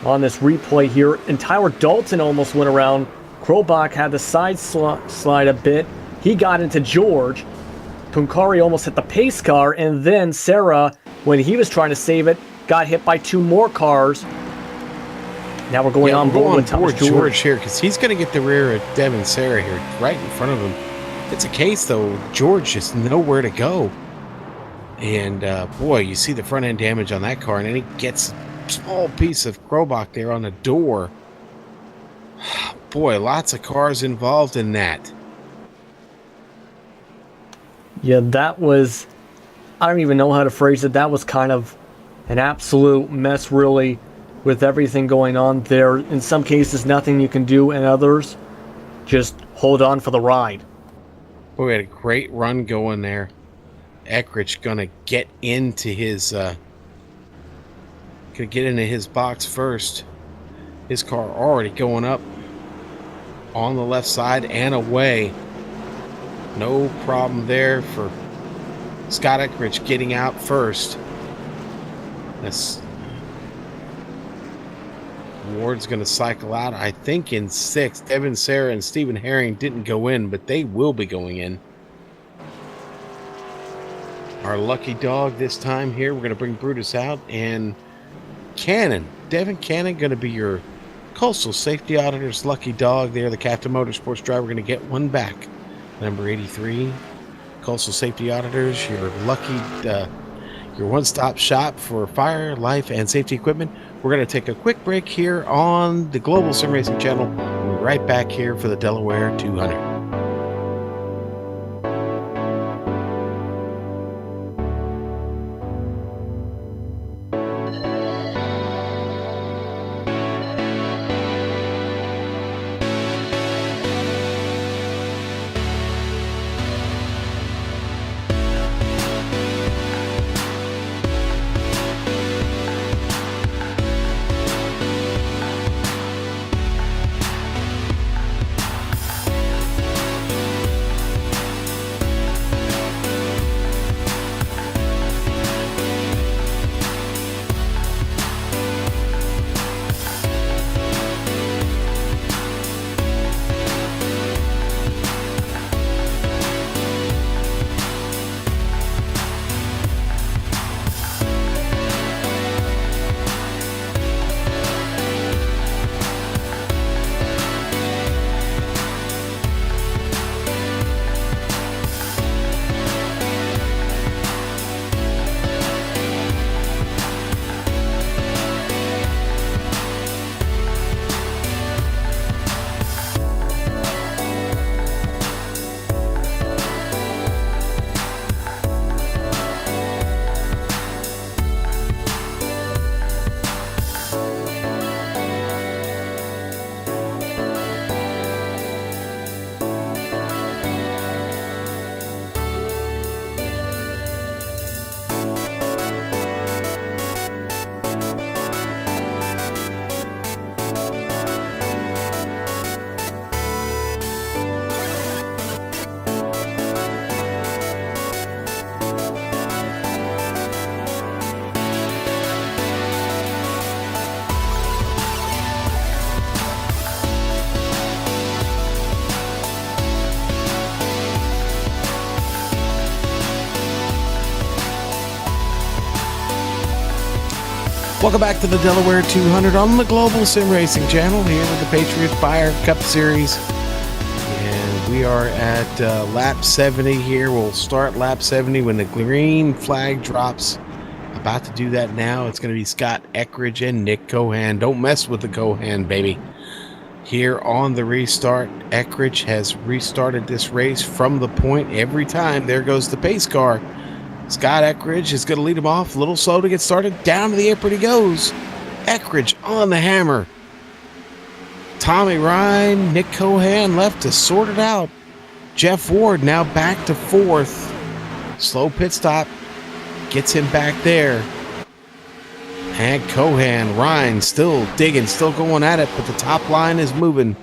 on this replay here, and Tyler Dalton almost went around. Krolbach had the side slide a bit. He got into George. Puncari almost hit the pace car, and then Serra, when he was trying to save it, got hit by 2 more cars. Now we're going on board with Thomas George here, because he's going to get the rear of Devin Serra here, right in front of him. It's a case, though, George just nowhere to go. And, boy, you see the front end damage on that car, and then he gets a small piece of Krolbach there on the door. Boy, lots of cars involved in that. Yeah, that was, I don't even know how to phrase it. That was kind of an absolute mess, really. with everything going on there. In some cases, nothing you can do, and others, just hold on for the ride. Boy, we had a great run going there. Eckrich gonna get into his box first. His car already going up on the left side and away. No problem there for Scott Eckrich getting out first. This Ward's going to cycle out, I think, in 6th. Evan Sarah and Stephen Herring didn't go in, but they will be going in. Our lucky dog this time here, we're going to bring Brutus out, and Cannon, Devin Cannon, going to be your Coastal Safety Auditor's lucky dog there. The Captain Motorsports driver going to get one back. Number 83, Coastal Safety Auditors, your lucky, your one-stop shop for fire, life, and safety equipment. We're going to take a quick break here on the Global Sim Racing Channel. We'll be right back here for the Delaware 200. Welcome back to the Delaware 200 on the Global Sim Racing Channel here with the Patriot Fire Cup Series. And we are at lap 70 here. We'll start lap 70 when the green flag drops. About to do that now. It's going to be Scott Eckrich and Nick Cohan. Don't mess with the Cohan, baby. Here on the restart, Eckrich has restarted this race from the point every time. There goes the pace car. Scott Eckrich is going to lead him off. A little slow to get started. Down to the apron he goes. Eckrich on the hammer. Tommy Ryan, Nick Cohan left to sort it out. Jeff Ward now back to 4th. Slow pit stop. Gets him back there. And Cohan, Ryan still digging, still going at it, but the top line is moving.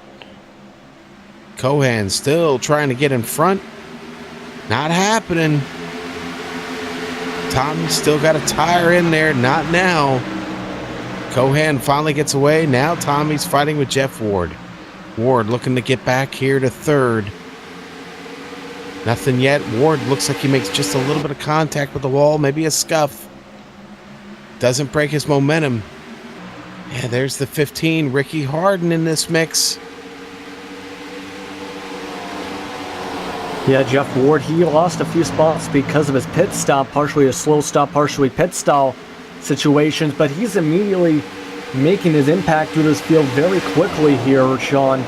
Cohan still trying to get in front. Not happening. Tommy still got a tire in there. Not now. Cohan finally gets away. Now Tommy's fighting with Jeff Ward. Ward looking to get back here to 3rd. Nothing yet. Ward looks like he makes just a little bit of contact with the wall. Maybe a scuff. Doesn't break his momentum. Yeah, there's the 15. Ricky Harden in this mix. Yeah, Jeff Ward, he lost a few spots because of his pit stop, partially a slow stop, partially pit stall situations, but he's immediately making his impact through this field very quickly here, Sean,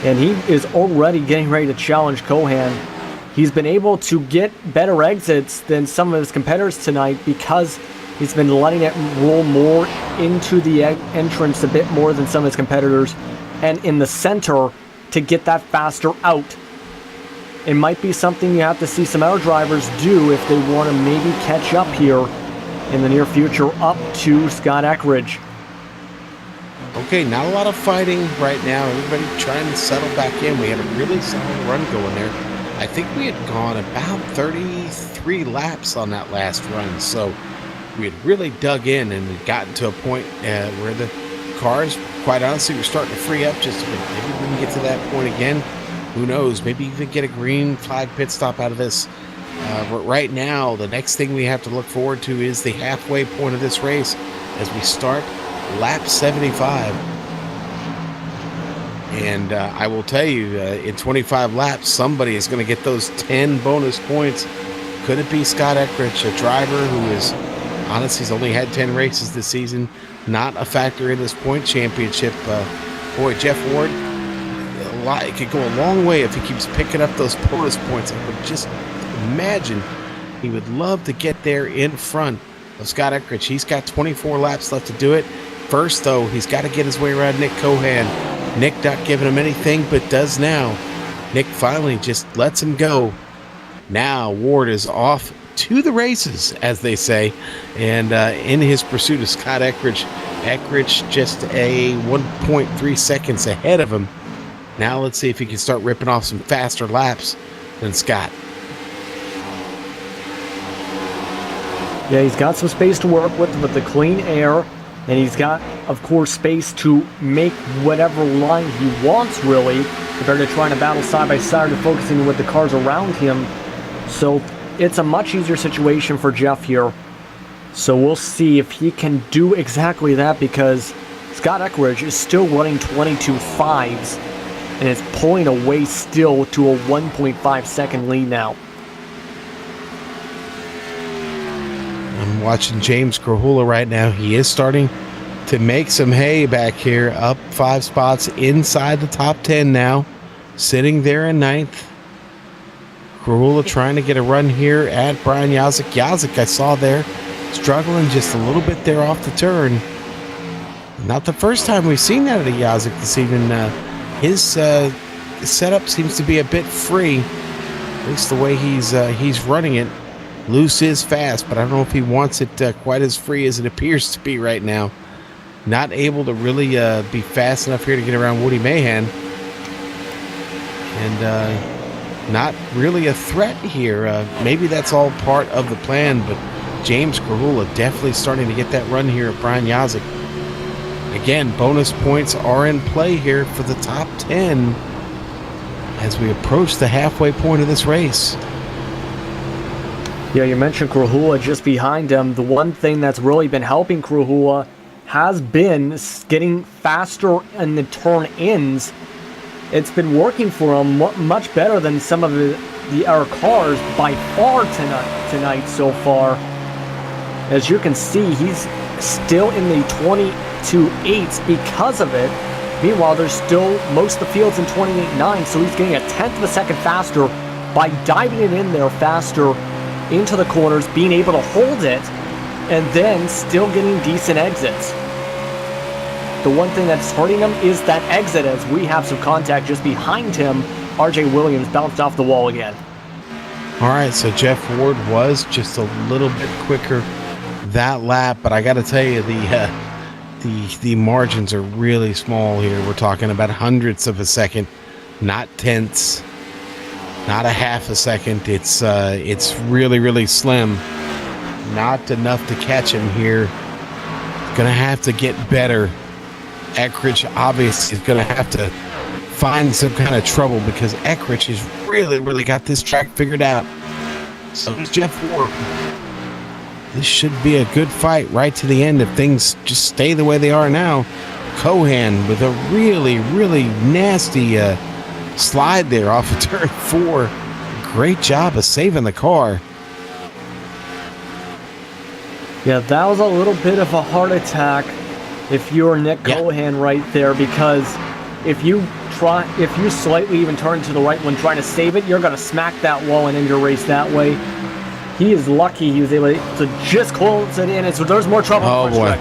and he is already getting ready to challenge Cohan. He's been able to get better exits than some of his competitors tonight because He's been letting it roll more into the entrance a bit more than some of his competitors, and in the center to get that faster out. It might be something you have to see some other drivers do if they want to maybe catch up here in the near future up to Scott Eckridge. Okay, not a lot of fighting right now. Everybody trying to settle back in. We had a really solid run going there. I think we had gone about 33 laps on that last run, so we had really dug in and had gotten to a point where the cars, quite honestly, were starting to free up just a bit. Maybe we can get to that point again. Who knows? Maybe even get a green flag pit stop out of this. But right now, the next thing we have to look forward to is the halfway point of this race as we start lap 75. And I will tell you, in 25 laps, somebody is going to get those 10 bonus points. Could it be Scott Eckridge, a driver who is, honestly, he's only had 10 races this season, not a factor in this point championship. Boy, Jeff Ward, it could go a long way if he keeps picking up those bonus points. I would just imagine he would love to get there in front of Scott Eckridge. He's got 24 laps left to do it. First, though, he's got to get his way around Nick Cohan. Nick not giving him anything, but does now. Nick finally just lets him go. Now Ward is off to the races, as they say, and in his pursuit of Scott Eckridge. Eckridge just a 1.3 seconds ahead of him. Now let's see if he can start ripping off some faster laps than Scott. Yeah, he's got some space to work with the clean air, and he's got, of course, space to make whatever line he wants, really, compared to trying to battle side by side or focusing with the cars around him. So it's a much easier situation for Jeff here. So we'll see if he can do exactly that, because Scott Eckridge is still running 22.5s, and it's pulling away still to a 1.5 second lead now. I'm watching James Krahula right now. He is starting to make some hay back here, up 5 spots inside the top 10 now, sitting there in 9th. Krahula trying to get a run here at Brian Yazik. Yazik, I saw there, struggling just a little bit there off the turn. Not the first time we've seen that at a Yazik this evening. His setup seems to be a bit free, at least the way he's running it. Loose is fast, but I don't know if he wants it quite as free as it appears to be right now. Not able to really be fast enough here to get around Woody Mahan. And not really a threat here. Maybe that's all part of the plan, but James Krahula definitely starting to get that run here at Brian Yazik. Again, bonus points are in play here for the top 10 as we approach the halfway point of this race. Yeah, you mentioned Krahula just behind him. The one thing that's really been helping Krahula has been getting faster in the turn-ins. It's been working for him much better than some of the other cars by far tonight so far. As you can see, he's still in the 22.8s because of it. Meanwhile, there's still most of the field's in 28.9, so he's getting a 1/10 of a second faster by diving it in there faster into the corners, being able to hold it, and then still getting decent exits. The one thing that's hurting him is that exit, as we have some contact just behind him. RJ Williams bounced off the wall again. All right, so Jeff Ward was just a little bit quicker that lap, but I got to tell you, the margins are really small here. We're talking about hundredths of a second, not tenths, not a half a second. It's really, really slim. Not enough to catch him here. Gonna have to get better. Eckridge obviously is gonna have to find some kind of trouble, because Eckridge has really, really got this track figured out. So does Jeff Ward. This should be a good fight right to the end if things just stay the way they are now. Cohan with a really, really nasty slide there off of turn 4. Great job of saving the car. Yeah, that was a little bit of a heart attack if you're Nick Cohan right there, because if you slightly even turn to the right when trying to save it, you're going to smack that wall and end your race that way. he is lucky he was able to just close it in, and so there's more trouble. Oh, boy.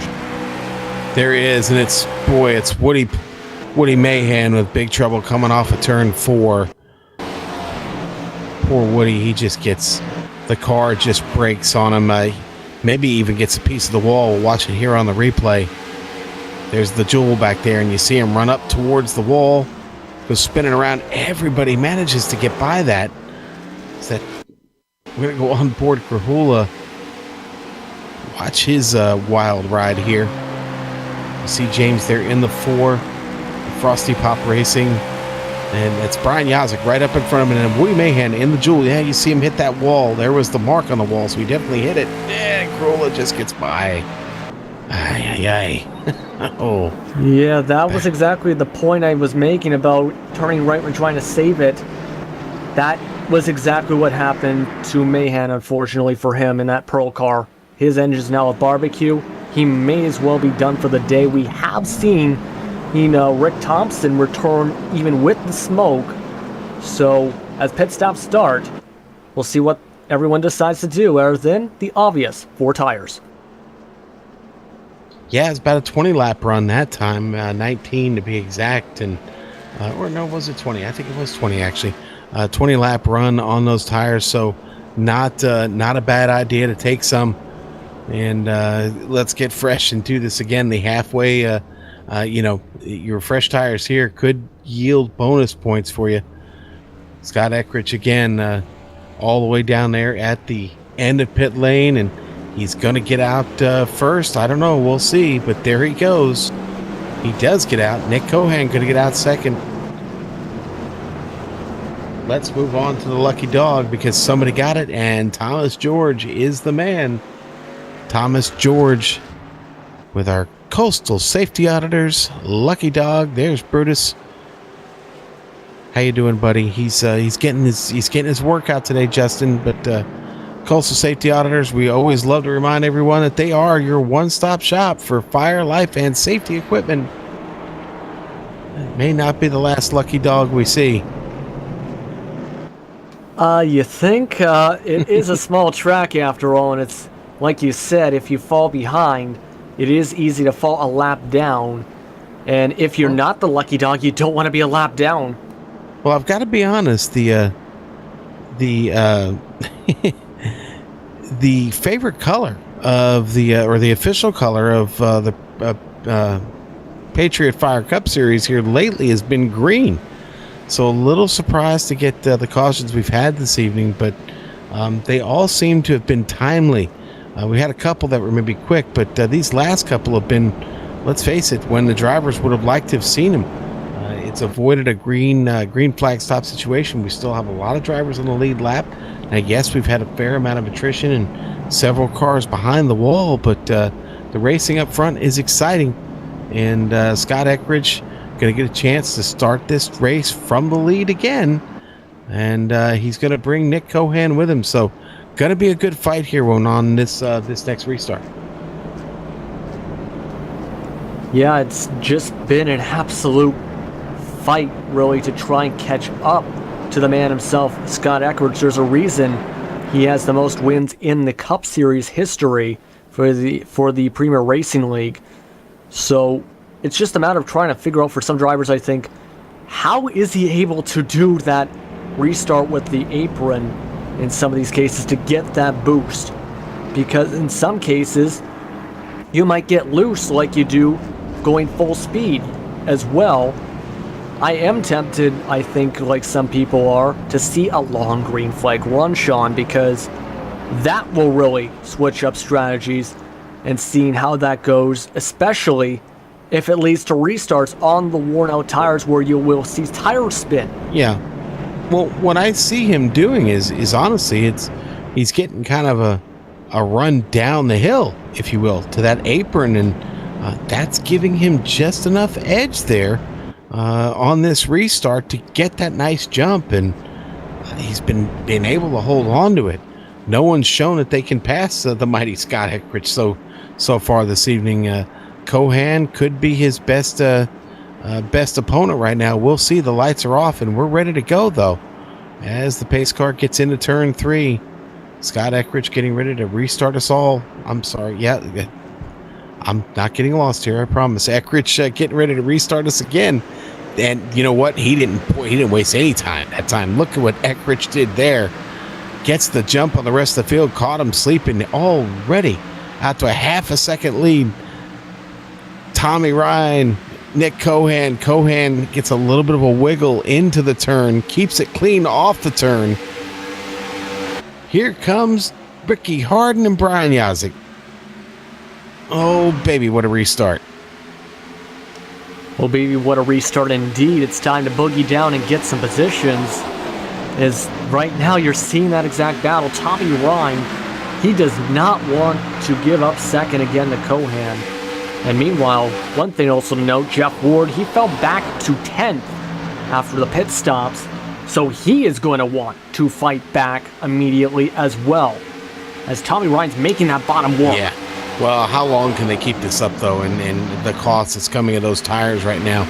There is, and it's Woody Mahan with big trouble coming off of turn 4. Poor Woody, he just gets, the car just breaks on him. Maybe even gets a piece of the wall. We'll watch it here on the replay. There's the jewel back there, and you see him run up towards the wall, goes spinning around. Everybody manages to get by that. So we're going to go on board Krahula. Watch his wild ride here. You see James there in the 4. Frosty Pop Racing. And it's Brian Yazik right up in front of him. And Woody Mahan in the jewel. Yeah, you see him hit that wall. There was the mark on the wall, so he definitely hit it. Yeah, Krahula just gets by. Ay. Oh. Yeah, that was exactly the point I was making about turning right when trying to save it. That was exactly what happened to Mahan, unfortunately for him, in that Pearl car. His engine's now a barbecue. He may as well be done for the day. We have seen, Rick Thompson return even with the smoke. So, as pit stops start, we'll see what everyone decides to do, other than the obvious 4 tires. Yeah, it's about a 20-lap run that time, 19 to be exact, and or no, was it 20? I think it was 20 actually. 20-lap run on those tires, so not a bad idea to take some, and let's get fresh and do this again. The halfway, your fresh tires here could yield bonus points for you. Scott Eckrich again, all the way down there at the end of pit lane, and he's going to get out first. I don't know. We'll see. But there he goes. He does get out. Nick Cohan going to get out second. Let's move on to the lucky dog because somebody got it, and Thomas George is the man. Thomas George with our Coastal Safety Auditors. Lucky dog. There's Brutus. How you doing, buddy? He's getting his workout today, Justin, but Coastal Safety Auditors, we always love to remind everyone that they are your one-stop shop for fire, life, and safety equipment. It may not be the last lucky dog we see. You think? It is a small track after all, and it's, like you said, if you fall behind, it is easy to fall a lap down. And if you're not the lucky dog, you don't want to be a lap down. Well, I've got to be honest, the favorite color of the official color of the Patriot Fire Cup Series here lately has been green. So a little surprised to get the cautions we've had this evening, but they all seem to have been timely. We had a couple that were maybe quick, but these last couple have been, let's face it, when the drivers would have liked to have seen them. It's avoided a green flag stop situation. We still have a lot of drivers on the lead lap. Now, yes, we've had a fair amount of attrition and several cars behind the wall, but the racing up front is exciting. And Scott Eckrich going to get a chance to start this race from the lead again. And he's going to bring Nick Cohan with him. So, going to be a good fight here on this next restart. Yeah, it's just been an absolute fight, really, to try and catch up to the man himself, Scott Eckrich. There's a reason he has the most wins in the Cup Series history for the Premier Racing League. So it's just a matter of trying to figure out for some drivers, I think, how is he able to do that restart with the apron in some of these cases to get that boost? Because in some cases, you might get loose like you do going full speed as well. I am tempted, I think, like some people are, to see a long green flag run, Sean, because that will really switch up strategies and seeing how that goes, especially if it leads to restarts on the worn-out tires where you will see tire spin. Yeah. Well, what I see him doing is honestly, he's getting kind of a run down the hill, if you will, to that apron, and that's giving him just enough edge there on this restart to get that nice jump, and he's been able to hold on to it. No one's shown that they can pass the mighty Scott Eckrich so far this evening. Cohan could be his best opponent right now. We'll see. The lights are off, and we're ready to go, though, as the pace car gets into turn 3. Scott Eckrich getting ready to restart us all. I'm sorry. Yeah, I'm not getting lost here. I promise. Eckrich getting ready to restart us again. And you know what? He didn't waste any time that time. Look at what Eckrich did there. Gets the jump on the rest of the field. Caught him sleeping already. Out to a half a second lead. Tommy Ryan, Nick Cohan. Cohan gets a little bit of a wiggle into the turn. Keeps it clean off the turn. Here comes Ricky Harden and Brian Yazik. Oh, baby, what a restart. Well, baby, what a restart indeed. It's time to boogie down and get some positions. As right now you're seeing that exact battle. Tommy Ryan, he does not want to give up second again to Cohan. And meanwhile, one thing also to note, Jeff Ward, he fell back to 10th after the pit stops. So he is going to want to fight back immediately as well, as Tommy Ryan's making that bottom one. Yeah. Well, how long can they keep this up, though, and the cost that's coming of those tires right now?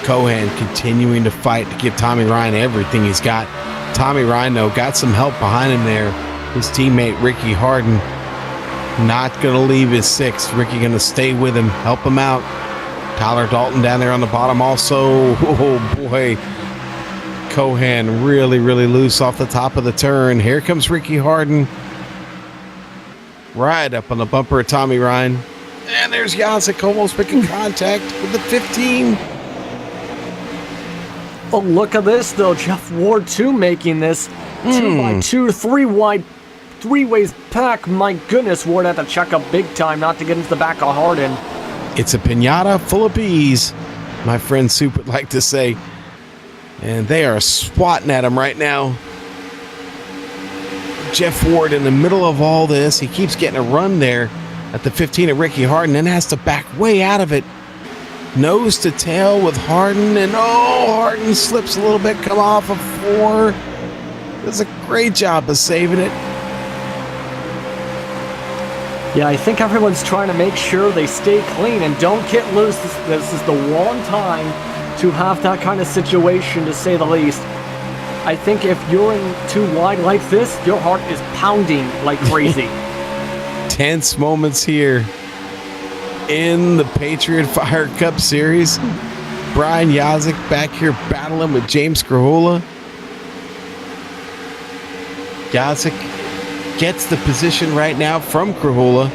Cohan continuing to fight to give Tommy Ryan everything he's got. Tommy Ryan, though, got some help behind him there. His teammate, Ricky Harden, not going to leave his sixth. Ricky going to stay with him, help him out. Tyler Dalton down there on the bottom also. Oh, boy. Cohan really, really loose off the top of the turn. Here comes Ricky Harden. Right up on the bumper of Tommy Ryan. And there's Yazik almost making contact with the 15. Oh, look at this, though. Jeff Ward, too, making this 2x2, 3-wide, 3-ways pack. My goodness, Ward had to check up big time not to get into the back of Harden. It's a piñata full of bees, my friend Soup would like to say. And they are swatting at him right now. Jeff Ward in the middle of all this. He keeps getting a run there at the 15 of Ricky Harden, then has to back way out of it. Nose to tail with Harden, and Harden slips a little bit, come off of 4. Does a great job of saving it. Yeah, I think everyone's trying to make sure they stay clean and don't get loose. This is the wrong time to have that kind of situation, to say the least. I think if you're in too wide like this, your heart is pounding like crazy. Tense moments here in the Patriot Fire Cup Series. Brian Yazik back here battling with James Krahula. Yazik gets the position right now from Krahula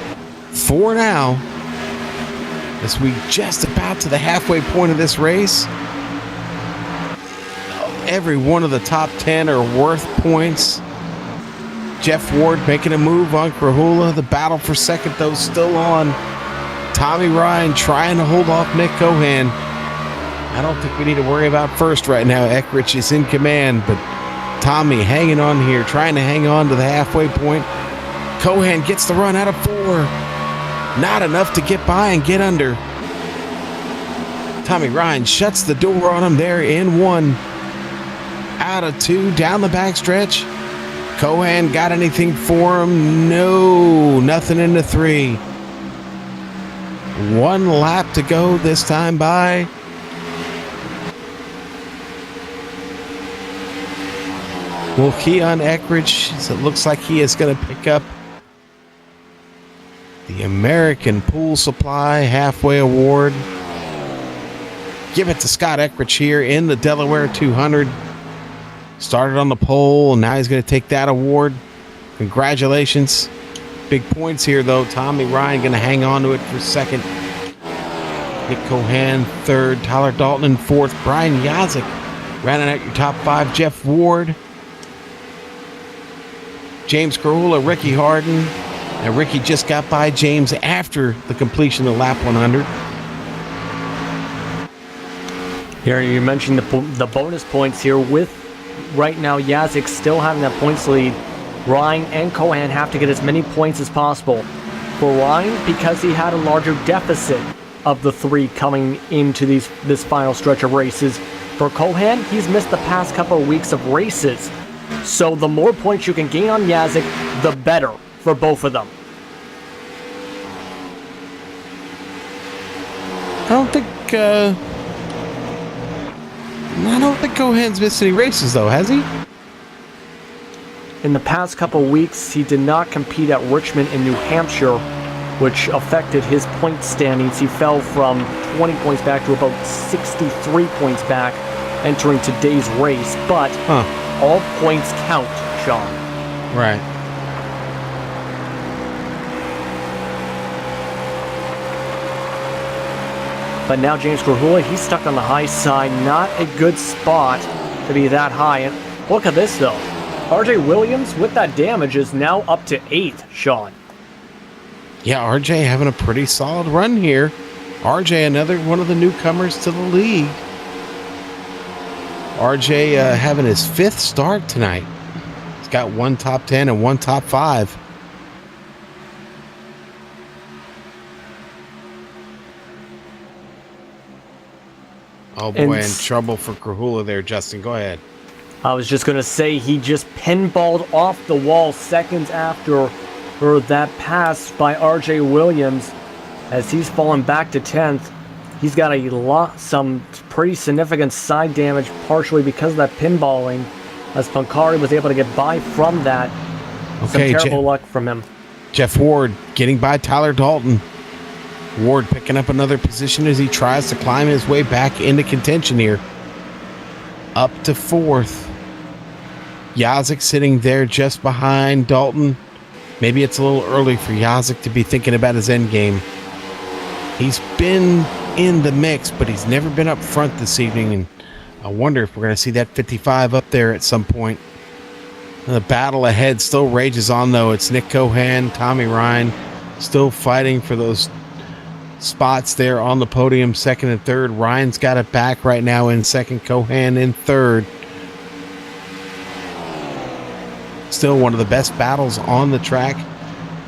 for now, as we just about to the halfway point of this race. Every one of the top 10 are worth points. Jeff Ward making a move on Krahula. The battle for second, though, still on. Tommy Ryan trying to hold off Nick Cohan. I don't think we need to worry about first right now. Eckrich is in command, but Tommy hanging on here, trying to hang on to the halfway point. Cohan gets the run out of 4. Not enough to get by and get under. Tommy Ryan shuts the door on him there in 1. Out of 2, down the backstretch. Cohan got anything for him? No, nothing into 3. 1 lap to go this time by. Will Keon Eckrich, it looks like he is going to pick up the American Pool Supply Halfway Award. Give it to Scott Eckrich here in the Delaware 200. Started on the pole, and now he's going to take that award. Congratulations. Big points here, though. Tommy Ryan going to hang on to it for second. Nick Cohan third. Tyler Dalton in fourth. Brian Yazik rounding out your top 5. Jeff Ward, James Krahula, Ricky Harden. And Ricky just got by James after the completion of lap 100. Here you mentioned the bonus points here with right now Yazik still having that points lead. Ryan and Cohan have to get as many points as possible. For Ryan, because he had a larger deficit of the 3 coming into this final stretch of races. For Cohan, he's missed the past couple of weeks of races. So the more points you can gain on Yazik, the better for both of them. I don't think Cohan's missed any races, though, has he? in the past couple weeks, he did not compete at Richmond in New Hampshire, which affected his point standings. He fell from 20 points back to about 63 points back entering today's race. But all points count, Sean. Right. But now James Krahula, he's stuck on the high side. Not a good spot to be that high. And look at this, though. RJ Williams, with that damage, is now up to 8th, Sean. Yeah, RJ having a pretty solid run here. RJ, another one of the newcomers to the league. RJ having his 5th start tonight. He's got 1 top 10 and 1 top 5. Oh boy, in trouble for Krahula there, Justin. Go ahead. I was just going to say he just pinballed off the wall seconds after that pass by RJ Williams as he's fallen back to 10th. He's got some pretty significant side damage, partially because of that pinballing, as Pancari was able to get by from that. Okay, some terrible luck from him. Jeff Ward getting by Tyler Dalton. Ward picking up another position as he tries to climb his way back into contention here. Up to 4th. Yazik sitting there just behind Dalton. Maybe it's a little early for Yazik to be thinking about his end game. He's been in the mix, but he's never been up front this evening, and I wonder if we're going to see that 55 up there at some point. The battle ahead still rages on, though. It's Nick Cohan, Tommy Ryan, still fighting for those spots there on the podium, 2nd and 3rd. Ryan's got it back right now in 2nd, Cohan in 3rd. Still one of the best battles on the track.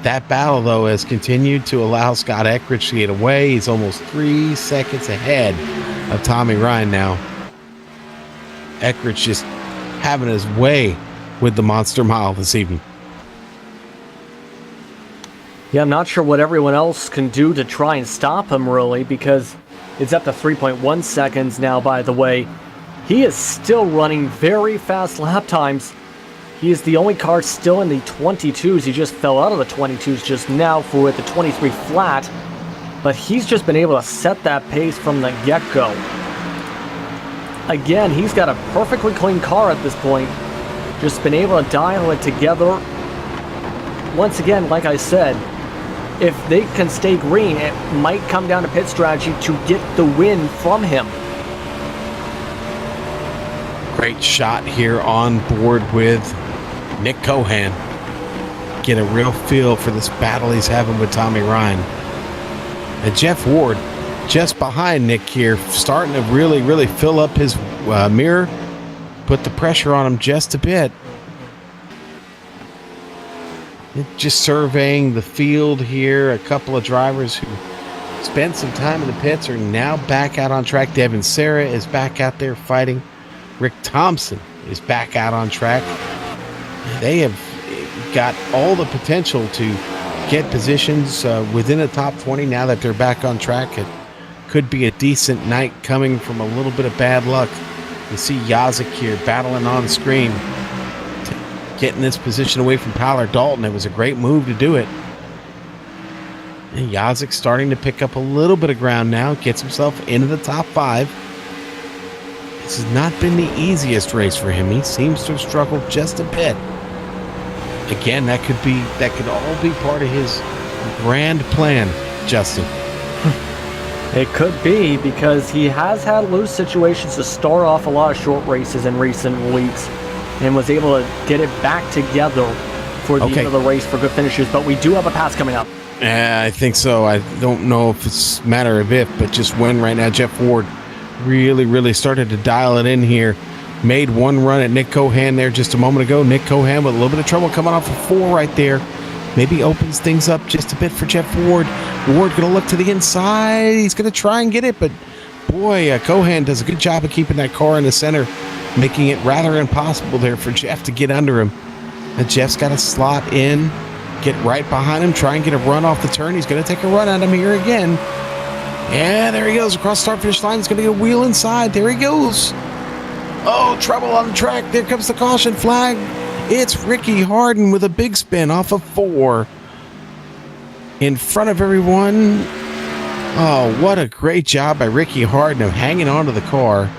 That battle, though, has continued to allow Scott Eckridge to get away. He's almost 3 seconds ahead of Tommy Ryan now. Eckridge just having his way with the Monster Mile this evening. Yeah, I'm not sure what everyone else can do to try and stop him, really, because it's up to 3.1 seconds now, by the way. He is still running very fast lap times. He is the only car still in the 22s. He just fell out of the 22s just now for the 23 flat. But he's just been able to set that pace from the get-go. Again, he's got a perfectly clean car at this point. Just been able to dial it together. Once again, like I said, if they can stay green, it might come down to pit strategy to get the win from him. Great shot here on board with Nick Cohan. Get a real feel for this battle he's having with Tommy Ryan. And Jeff Ward just behind Nick here, starting to really fill up his mirror, put the pressure on him just a bit. Just surveying the field here. A couple of drivers who spent some time in the pits are now back out on track. Devin Serra is back out there fighting. Rick Thompson is back out on track. They have got all the potential to get positions within the top 20 now that they're back on track. It could be a decent night coming from a little bit of bad luck. You see Yazik here battling on screen, getting this position away from Tyler Dalton. It was a great move to do it. And Yazik starting to pick up a little bit of ground now, gets himself into the top 5. This has not been the easiest race for him. He seems to have struggled just a bit. Again, that could all be part of his grand plan, Justin. It could be, because he has had loose situations to start off a lot of short races in recent weeks and was able to get it back together for the end of the race for good finishes. But we do have a pass coming up. I think so. I don't know if it's a matter of if, but just when right now. Jeff Ward really started to dial it in here. Made one run at Nick Cohan there just a moment ago. Nick Cohan with a little bit of trouble coming off of 4 right there. Maybe opens things up just a bit for Jeff Ward. Ward going to look to the inside. He's going to try and get it, but boy, Cohan does a good job of keeping that car in the center, making it rather impossible there for Jeff to get under him. And Jeff's got to slot in, get right behind him, try and get a run off the turn. He's going to take a run at him here again. Yeah, there he goes across the start-finish line. He's going to get a wheel inside. There he goes. Oh, trouble on the track. There comes the caution flag. It's Ricky Harden with a big spin off of 4. In front of everyone. Oh, what a great job by Ricky Harden of hanging onto the car.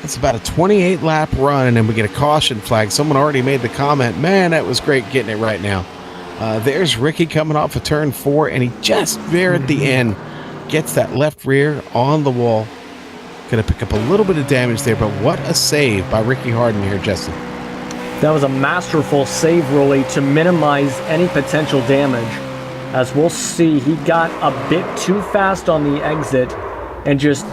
That's about a 28 lap run, and then we get a caution flag. Someone already made the comment, man, that was great getting it right now. There's Ricky coming off of turn 4, and he just there at the end gets that left rear on the wall. Going to pick up a little bit of damage there, but what a save by Ricky Harden here, Justin. That was a masterful save, really, to minimize any potential damage. As we'll see, he got a bit too fast on the exit and just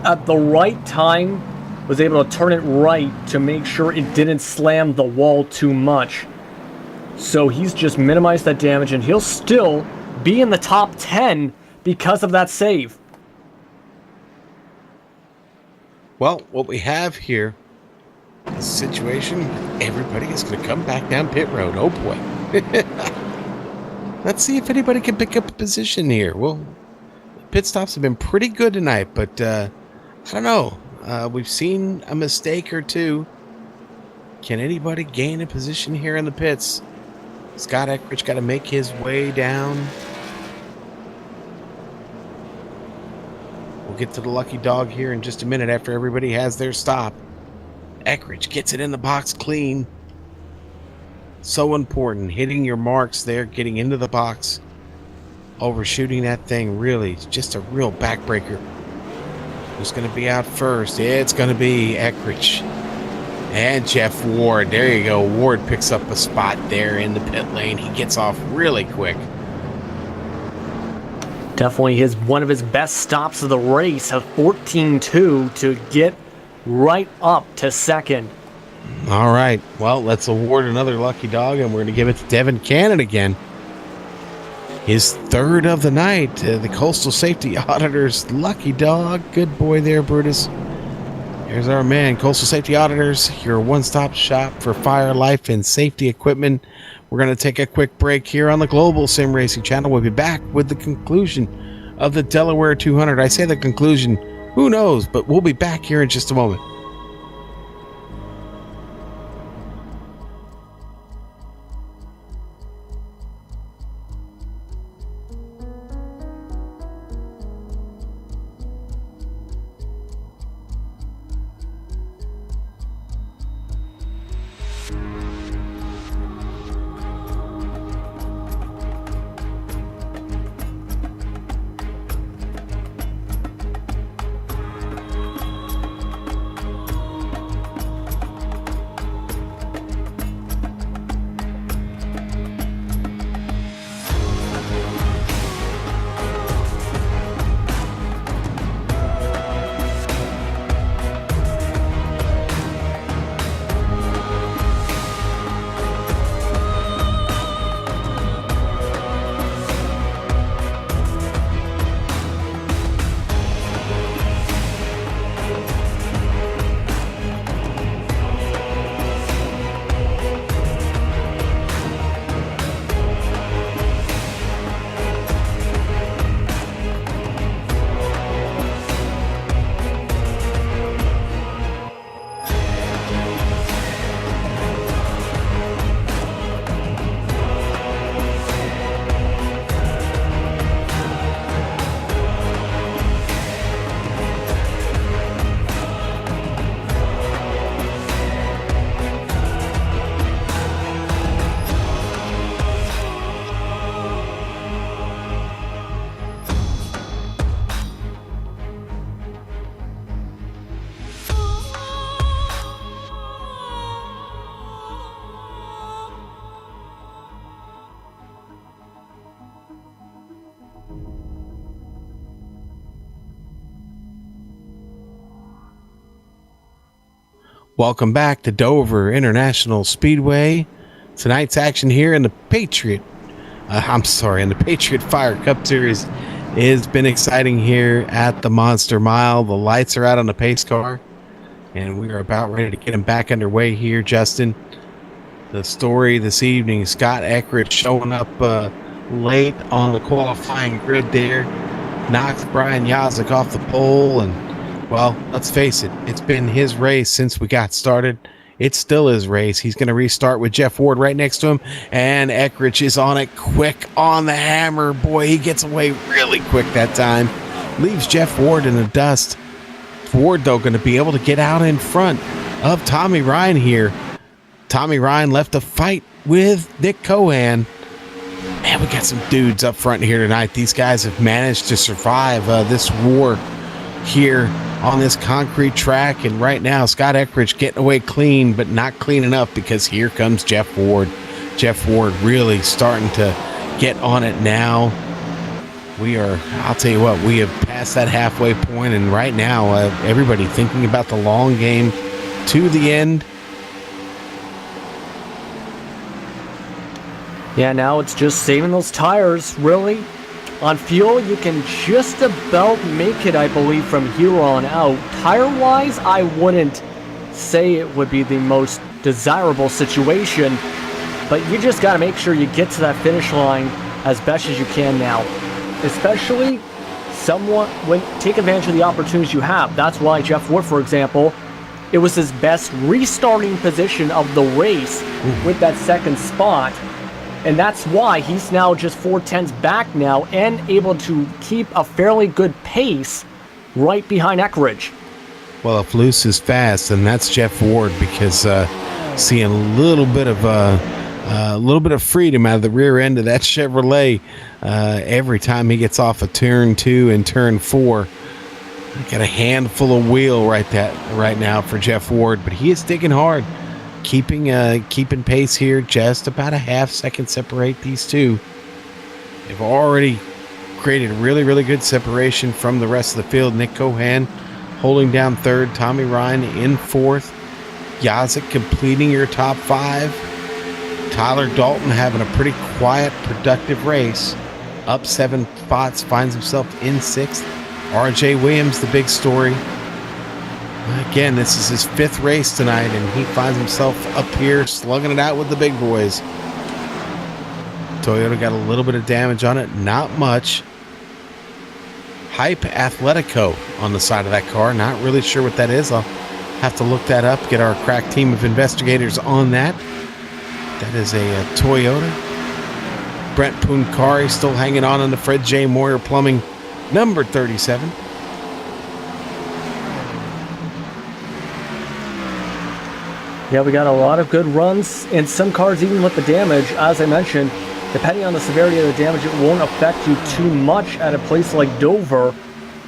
at the right time was able to turn it right to make sure it didn't slam the wall too much. So he's just minimized that damage, and he'll still be in the top 10 because of that save. Well, what we have here is a situation where everybody is going to come back down pit road. Oh, boy. Let's see if anybody can pick up a position here. Well, pit stops have been pretty good tonight, but I don't know. We've seen a mistake or two. Can anybody gain a position here in the pits? Scott Eckridge got to make his way down. We'll get to the lucky dog here in just a minute after everybody has their stop. Eckridge gets it in the box clean. So important. Hitting your marks there, getting into the box. Overshooting that thing, really. Just a real backbreaker. Who's going to be out first? It's going to be Eckridge. And Jeff Ward. There you go. Ward picks up a spot there in the pit lane. He gets off really quick. Definitely one of his best stops of the race, a 14-2 to get right up to second. All right. Well, let's award another lucky dog, and we're going to give it to Devin Cannon again. His third of the night. The Coastal Safety Auditors lucky dog. Good boy there, Brutus. Here's our man, Coastal Safety Auditors, your one-stop shop for fire, life, and safety equipment. We're going to take a quick break here on the Global Sim Racing channel. We'll be back with the conclusion of the Delaware 200. I say the conclusion, who knows, but we'll be back here in just a moment. Welcome back to Dover International Speedway. Tonight's action here in the Patriot, in the Patriot Fire Cup Series has been exciting here at the Monster Mile. The lights are out on the pace car, and we are about ready to get them back underway here, Justin. The story this evening, Scott Eckridge showing up late on the qualifying grid there, knocks Brian Yazik off the pole, and well, let's face it, it's been his race since we got started. It's still his race. He's going to restart with Jeff Ward right next to him, and Eckrich is on it quick on the hammer. Boy, he gets away really quick that time. Leaves Jeff Ward in the dust. Ward, though, going to be able to get out in front of Tommy Ryan here. Tommy Ryan left a fight with Nick Cohan. Man, we got some dudes up front here tonight. These guys have managed to survive this war here on this concrete track. And right now, Scott Eckrich getting away clean, but not clean enough because here comes Jeff Ward. Jeff Ward really starting to get on it now. I'll tell you what, we have passed that halfway point, and right now, everybody thinking about the long game to the end. Yeah, now it's just saving those tires, really. On fuel, you can just about make it, I believe, from here on out. Tire-wise, I wouldn't say it would be the most desirable situation, but you just got to make sure you get to that finish line as best as you can now. Especially take advantage of the opportunities you have. That's why Jeff Ward, for example, it was his best restarting position of the race with that second spot. And that's why he's now just 4/10 back now and able to keep a fairly good pace right behind Eckrich. Well, if loose is fast, then that's Jeff Ward, because seeing a little bit of freedom out of the rear end of that Chevrolet every time he gets off of turn 2 and turn 4. Got a handful of wheel right now for Jeff Ward, but he is digging hard. Keeping pace here, just about a half second separate these two. They've already created really, really good separation from the rest of the field. Nick Cohan holding down third, Tommy Ryan in fourth, Yazik completing your top 5. Tyler Dalton having a pretty quiet, productive race, up 7 spots, finds himself in 6th. RJ Williams, the big story. Again, this is his 5th race tonight, and he finds himself up here slugging it out with the big boys. Toyota got a little bit of damage on it, not much. Hype Athletico on the side of that car. Not really sure what that is. I'll have to look that up, get our crack team of investigators on that. That is a Toyota. Brent Puncari still hanging on the Fred J. Moyer Plumbing number 37. Yeah, we got a lot of good runs, and some cars, even with the damage, as I mentioned, depending on the severity of the damage, it won't affect you too much at a place like Dover.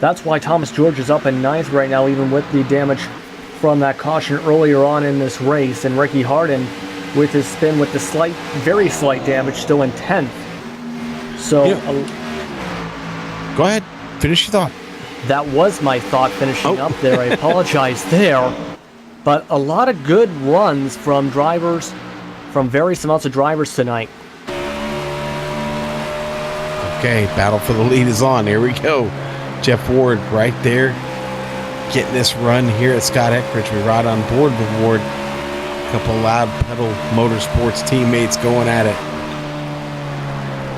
That's why Thomas George is up in 9th right now, even with the damage from that caution earlier on in this race. And Ricky Harden, with his spin with the very slight damage, still in 10th. So, go ahead, finish your thought. That was my thought finishing up there. I apologize there. But a lot of good runs from drivers, from various amounts of drivers tonight. Okay, battle for the lead is on. Here we go. Jeff Ward right there, getting this run here at Scott Eckrich. We ride on board with Ward. A couple loud pedal motorsports teammates going at it.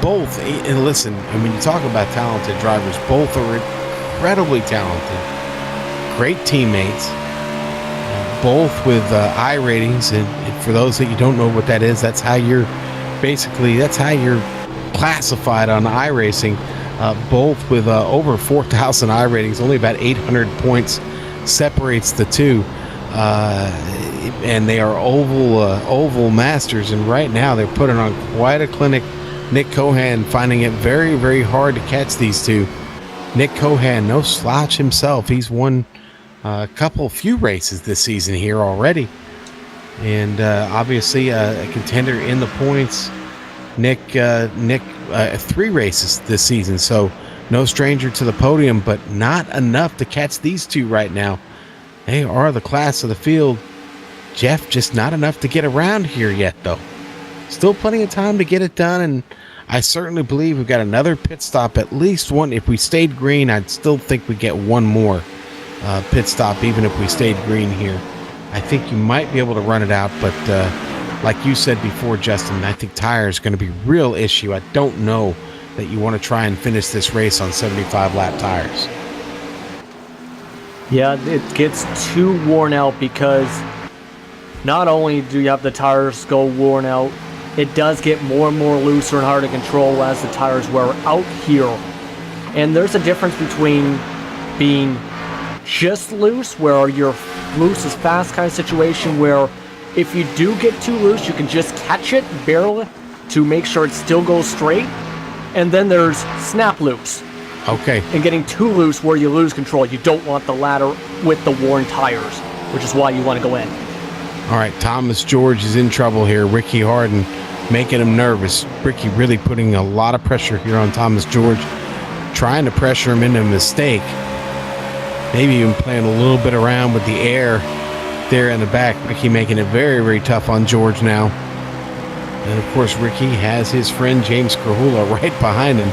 Both, and listen, and when you talk about talented drivers, both are incredibly talented. Great teammates. Both with I ratings, and for those that you don't know what that is, that's how you're classified on iRacing. Both with over 4,000 I ratings, only about 800 points separates the two, and they are oval masters. And right now they're putting on quite a clinic. Nick Cohan finding it very, very hard to catch these two. Nick Cohan, no slouch himself. He's won a few races this season here already, and obviously a contender in the points. Nick 3 races this season, so no stranger to the podium, but not enough to catch these two right now. They are the class of the field. Jeff, just not enough to get around here yet, though. Still plenty of time to get it done, and I certainly believe we've got another pit stop, at least one. If we stayed green, I'd still think we'd get one more pit stop, even if we stayed green here. I think you might be able to run it out, but like you said before, Justin, I think tires are going to be a real issue. I don't know that you want to try and finish this race on 75 lap tires. Yeah, it gets too worn out because not only do you have the tires go worn out, it does get more and more looser and hard to control as the tires wear out here. And there's a difference between being just loose, where you're loose as fast kind of situation, where if you do get too loose, you can just catch it, barrel it, to make sure it still goes straight. And then there's snap loose. Okay. And getting too loose where you lose control. You don't want the latter with the worn tires, which is why you want to go in. All right, Thomas George is in trouble here. Ricky Harden making him nervous. Ricky really putting a lot of pressure here on Thomas George, trying to pressure him into a mistake. Maybe even playing a little bit around with the air there in the back. Ricky making it very, very tough on George now. And of course, Ricky has his friend James Krahula right behind him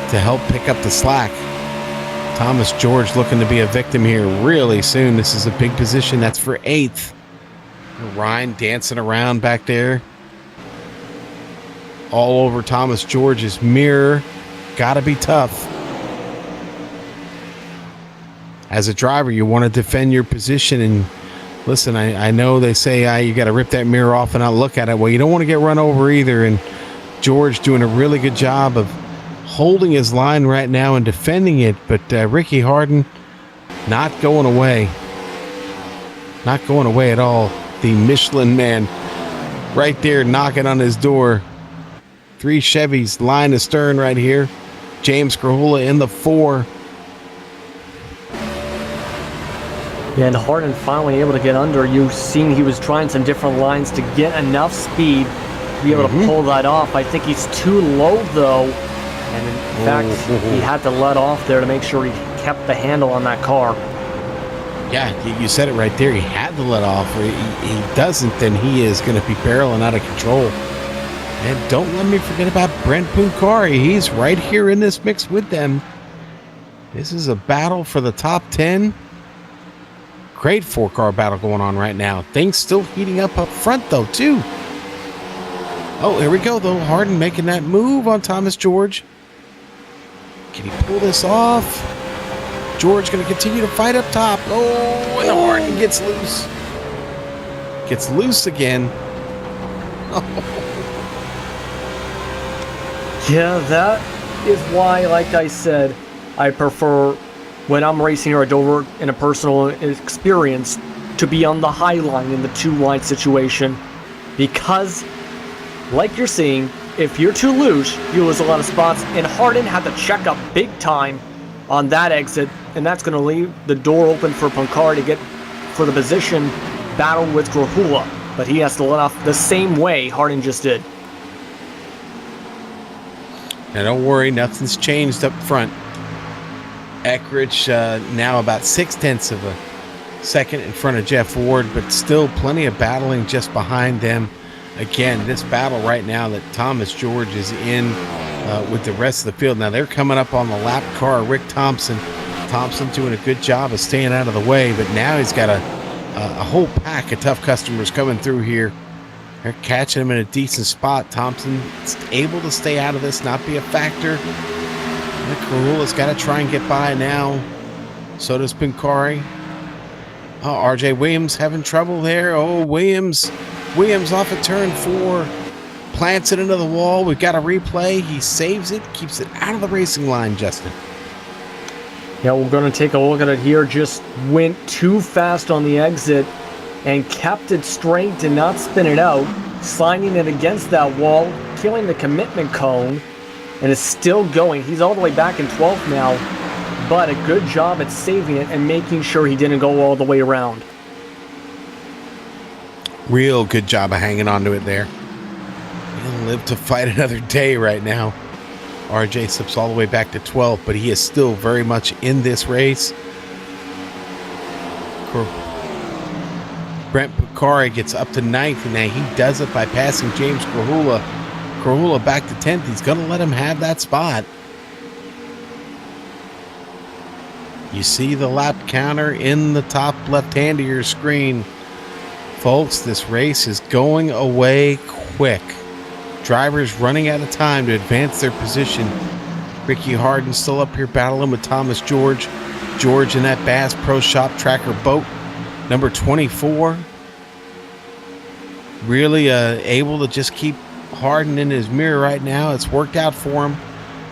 to help pick up the slack. Thomas George looking to be a victim here really soon. This is a big position. That's for 8th. Ryan dancing around back there. All over Thomas George's mirror. Gotta be tough. As a driver, you want to defend your position. And listen, I know they say you got to rip that mirror off and not look at it. Well, you don't want to get run over either. And George doing a really good job of holding his line right now and defending it. But Ricky Harden not going away. Not going away at all. The Michelin man right there knocking on his door. 3 Chevys line astern right here. James Krahula in the 4. Yeah, and Harden finally able to get under. You've seen he was trying some different lines to get enough speed to be able to pull that off. I think he's too low, though. And in fact, he had to let off there to make sure he kept the handle on that car. Yeah, you said it right there. He had to let off. He doesn't, then he is going to be barreling out of control. And don't let me forget about Brent Puncari. He's right here in this mix with them. This is a battle for the top 10. Great 4-car battle going on right now. Things still heating up front, though, too. Oh, here we go, though. Harden making that move on Thomas George. Can he pull this off? George going to continue to fight up top. Oh, and Harden gets loose. Gets loose again. Yeah, that is why, like I said, I prefer, when I'm racing here at Dover in a personal experience, to be on the high line in the 2-line situation. Because, like you're seeing, if you're too loose, you lose a lot of spots. And Harden had to check up big time on that exit, and that's going to leave the door open for Puncari to get for the position battle with Krahula. But he has to let off the same way Harden just did. Now don't worry, nothing's changed up front. Eckridge now about 0.6 of a second in front of Jeff Ward, but still plenty of battling just behind them. Again, this battle right now that Thomas George is in with the rest of the field. Now they're coming up on the lap car. Rick Thompson. Thompson doing a good job of staying out of the way, but now he's got a whole pack of tough customers coming through here. They're catching him in a decent spot. Thompson is able to stay out of this, not be a factor. Krahula's got to try and get by now. So does Puncari. Oh, RJ Williams having trouble there. Oh, Williams off at turn 4. Plants it into the wall. We've got a replay. He saves it, keeps it out of the racing line, Justin. Yeah, we're going to take a look at it here. Just went too fast on the exit and kept it straight, did not spin it out, sliding it against that wall, killing the commitment cone, and is still going. He's all the way back in 12th now, but a good job at saving it and making sure he didn't go all the way around. Real good job of hanging on to it there. He'll live to fight another day right now. RJ slips all the way back to 12th, but he is still very much in this race. Brent Puncari gets up to 9th, and now he does it by passing James Krahula. Krahula back to 10th. He's going to let him have that spot. You see the lap counter in the top left hand of your screen. Folks, this race is going away quick. Drivers running out of time to advance their position. Ricky Harden still up here battling with Thomas George. George in that Bass Pro Shop Tracker boat, number 24. really able to just keep hardening his mirror right now. It's worked out for him.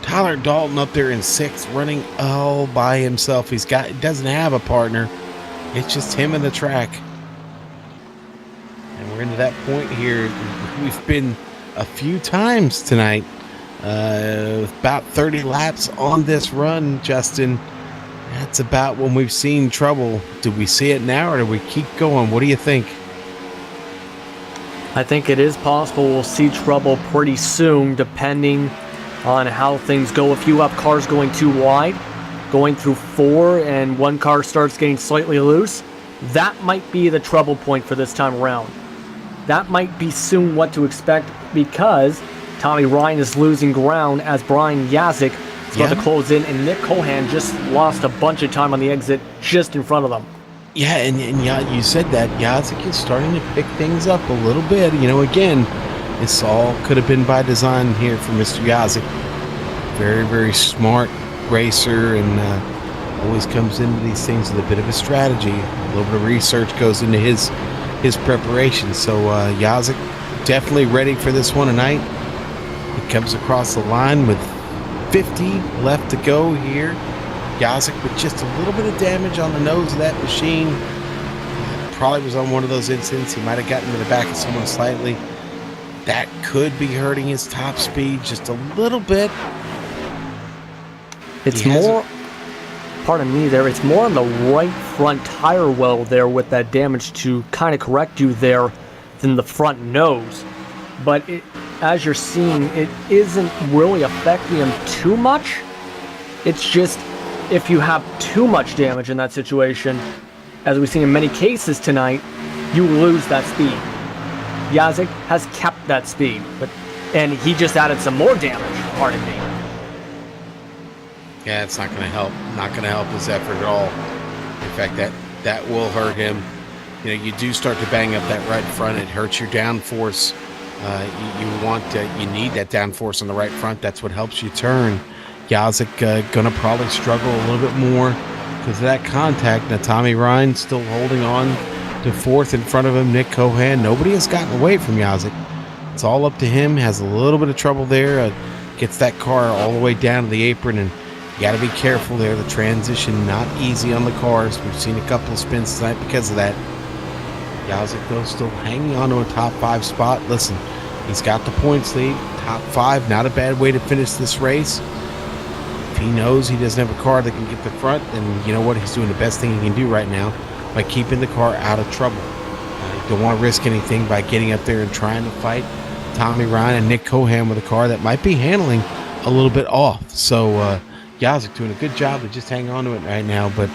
Tyler Dalton up there in 6th, running all by himself. He doesn't have a partner. It's just him and the track. And we're into that point here. We've been a few times tonight. About 30 laps on this run, Justin. That's about when we've seen trouble. Do we see it now, or do we keep going? What do you think? I think it is possible we'll see trouble pretty soon, depending on how things go. If you have cars going too wide, going through 4, and one car starts getting slightly loose, that might be the trouble point for this time around. That might be soon what to expect, because Tommy Ryan is losing ground as Brian Yazik is about to close in, and Nick Cohan just lost a bunch of time on the exit just in front of them. Yeah, and you said that Yazik is starting to pick things up a little bit. Again, this all could have been by design here for Mr. Yazik. Very, very smart racer, and always comes into these things with a bit of a strategy. A little bit of research goes into his preparation. So Yazik definitely ready for this one tonight. He comes across the line with 50 left to go here. Yazik with just a little bit of damage on the nose of that machine. Probably was on one of those incidents. He might have gotten to the back of someone slightly. That could be hurting his top speed just a little bit. It's more, pardon me there, it's more on the right front tire well there with that damage to kind of correct you there than the front nose. But as you're seeing, it isn't really affecting him too much. It's just if you have too much damage in that situation, as we've seen in many cases tonight, you lose that speed. Yazik has kept that speed, and he just added some more damage, pardon me. Yeah, it's not going to help. Not going to help his effort at all. In fact, that will hurt him. You do start to bang up that right front. It hurts your downforce. You need that downforce on the right front. That's what helps you turn. Yazik going to probably struggle a little bit more because of that contact. Now, Tommy Ryan still holding on to 4th in front of him. Nick Cohan. Nobody has gotten away from Yazik. It's all up to him. Has a little bit of trouble there. Gets that car all the way down to the apron, and you got to be careful there. The transition not easy on the cars. We've seen a couple of spins tonight because of that. Yazik, though, still hanging on to a top 5 spot. Listen, he's got the points lead. Top 5, not a bad way to finish this race. If he knows he doesn't have a car that can get the front, then you know what? He's doing the best thing he can do right now by keeping the car out of trouble. Don't want to risk anything by getting up there and trying to fight Tommy Ryan and Nick Cohan with a car that might be handling a little bit off. So Yazik doing a good job of just hanging on to it right now. But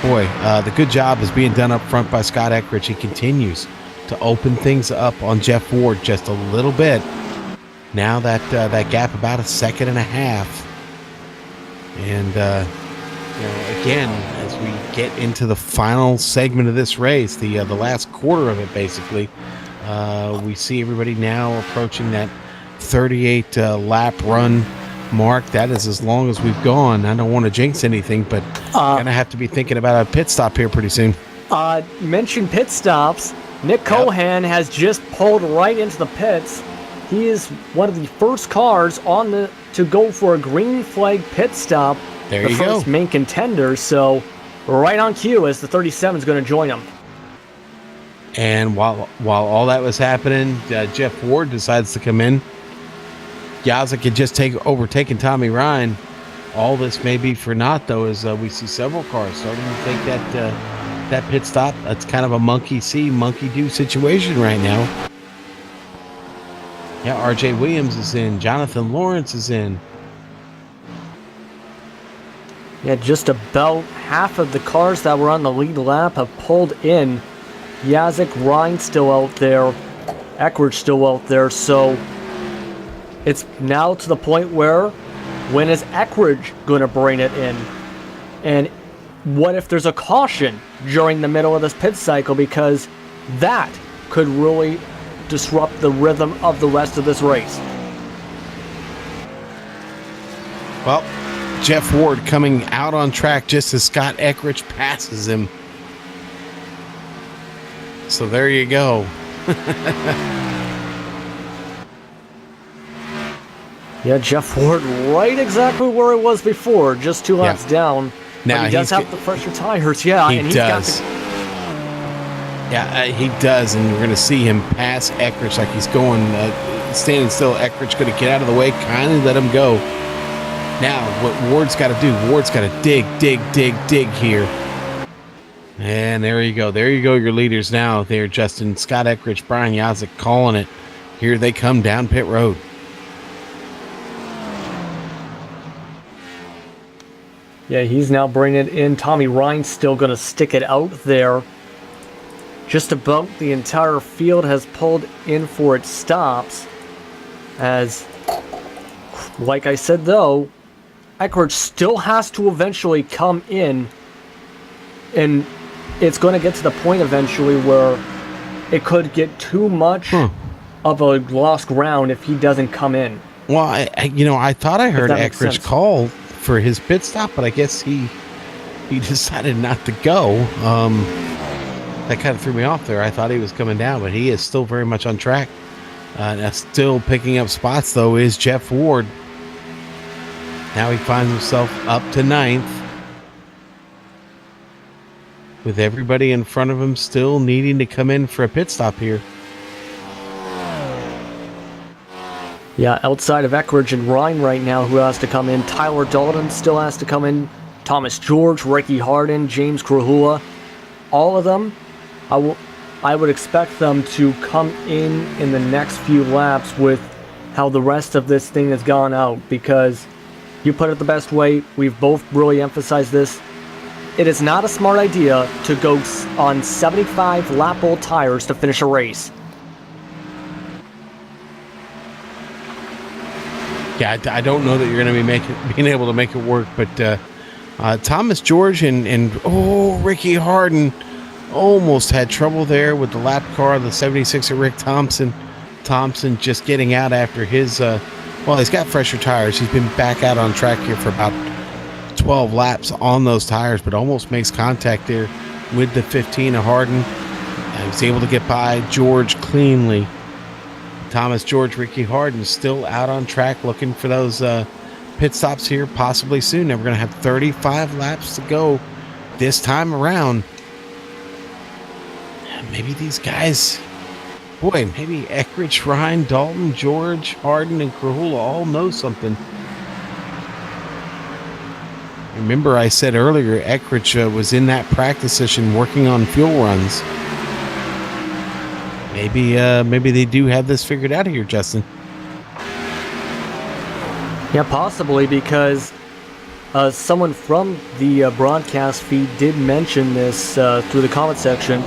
boy, the good job is being done up front by Scott Eckridge. He continues to open things up on Jeff Ward just a little bit. Now that gap about a second and a half. And again, as we get into the final segment of this race, the last quarter of it basically, we see everybody now approaching that 38 lap run mark. That is as long as we've gone. I don't want to jinx anything, but gonna have to be thinking about a pit stop here pretty soon. Mention pit stops. Nick Cohan has just pulled right into the pits. He is one of the first cars to go for a green flag pit stop. There you go. The first main contender, so right on cue as the 37 is going to join him. And while all that was happening, Jeff Ward decides to come in. Yazik had just overtaken Tommy Ryan. All this may be for naught, though, as we see several cars starting to take that pit stop. That's kind of a monkey see, monkey do situation right now. Yeah, R.J. Williams is in. Jonathan Lawrence is in. Yeah, just about half of the cars that were on the lead lap have pulled in. Yazik, Ryan still out there. Eckridge still out there. So it's now to the point where when is Eckridge going to bring it in? And what if there's a caution during the middle of this pit cycle? Because that could really disrupt the rhythm of the rest of this race. Well, Jeff Ward coming out on track just as Scott Eckridge passes him. So there you go. Yeah, Jeff Ward right exactly where he was before, just 2 laps down. Now but he does have the fresher tires, He and he's does. He does, and we're going to see him pass Eckrich like he's going, standing still. Eckrich going to get out of the way, kindly let him go. Now, what Ward's got to do, Ward's got to dig here. And there you go. There you go, your leaders now there, Justin. Scott Eckrich, Brian Yazik calling it. Here they come down pit road. Yeah, he's now bringing it in. Tommy Ryan's still going to stick it out there. Just about the entire field has pulled in for its stops. As, like I said though, Eckrich still has to eventually come in. And it's going to get to the point eventually where it could get too much of a lost ground if he doesn't come in. Well, I thought I heard Eckrich call for his pit stop, but I guess he decided not to go. That kind of threw me off there. I thought he was coming down, but he is still very much on track. Now still picking up spots, though, is Jeff Ward. Now he finds himself up to 9th. With everybody in front of him still needing to come in for a pit stop here. Yeah, outside of Eckrich and Ryan right now, who has to come in? Tyler Dalton still has to come in. Thomas George, Ricky Harden, James Krahula. All of them, I would expect them to come in the next few laps with how the rest of this thing has gone out. Because you put it the best way, we've both really emphasized this. It is not a smart idea to go on 75 lap old tires to finish a race. Yeah, I don't know that you're going to be being able to make it work, but Thomas George and Ricky Harden almost had trouble there with the lap car, the 76 of Rick Thompson. Thompson just getting out after his, he's got fresher tires. He's been back out on track here for about 12 laps on those tires, but almost makes contact there with the 15 of Harden. He was able to get by George cleanly. Thomas George, Ricky Harden still out on track looking for those pit stops here possibly soon. Now we're going to have 35 laps to go this time around. Maybe these guys, maybe Eckrich, Ryan, Dalton, George, Harden, and Krahula all know something. Remember I said earlier Eckrich was in that practice session working on fuel runs. Maybe they do have this figured out here, Justin. Yeah, possibly, because someone from the broadcast feed did mention this through the comment section.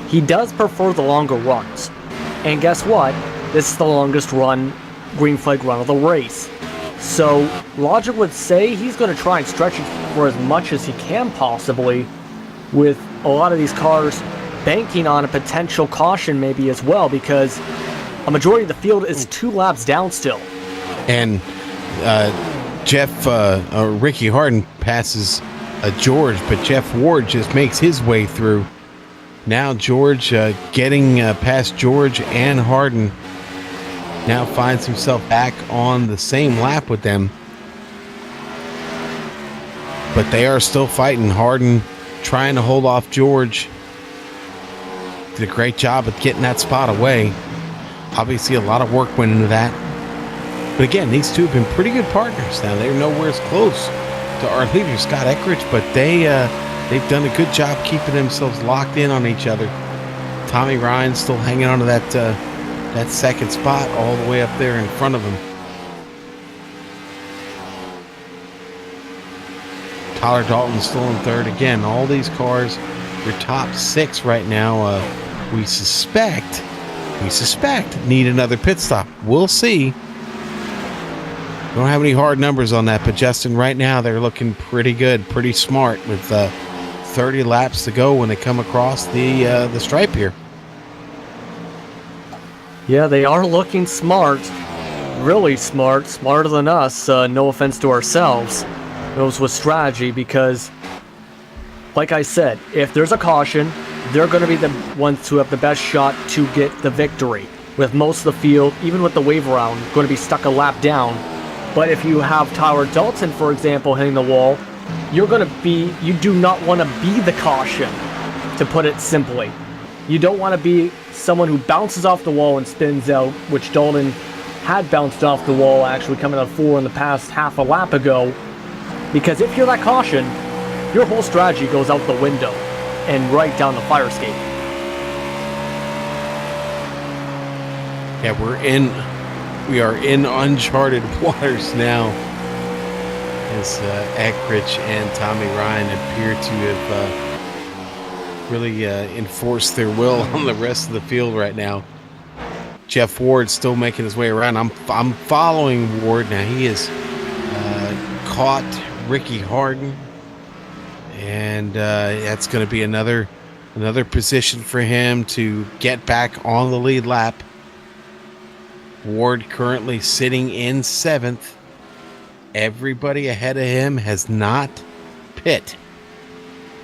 He does prefer the longer runs. And guess what? This is the longest green flag run of the race. So logic would say he's going to try and stretch it for as much as he can possibly, with a lot of these cars banking on a potential caution maybe as well, because a majority of the field is 2 laps down still. And Ricky Harden passes George, but Jeff Ward just makes his way through. Now George getting past George and Harden now finds himself back on the same lap with them. But they are still fighting. Harden trying to hold off George. Did a great job of getting that spot away. Obviously a lot of work went into that. But again, these two have been pretty good partners. Now they're nowhere as close to our leader, Scott Eckrich, but they've done a good job keeping themselves locked in on each other. Tommy Ryan still hanging on to that second spot all the way up there in front of him. Tyler Dalton still in third. Again, all these cars, your top 6 right now, we suspect need another pit stop. We'll see. Don't have any hard numbers on that, but Justin, right now they're looking pretty good, pretty smart with 30 laps to go when they come across the stripe here. Yeah, they are looking smart, really smart, smarter than us. No offense to ourselves. Those with strategy, because, like I said, if there's a caution, they're going to be the ones who have the best shot to get the victory. With most of the field, even with the wave around, going to be stuck a lap down. But if you have Tyler Dalton, for example, hitting the wall, you do not want to be the caution, to put it simply. You don't want to be someone who bounces off the wall and spins out, which Dalton had bounced off the wall actually coming out 4 in the past half a lap ago. Because if you're that caution, your whole strategy goes out the window and right down the fire escape. Yeah, we are in uncharted waters now, as Eckrich and Tommy Ryan appear to have really enforced their will on the rest of the field right now. Jeff Ward still making his way around. I'm following Ward now. He has caught Ricky Harden, and that's going to be another position for him to get back on the lead lap. Ward currently sitting in 7th. Everybody ahead of him has not pit.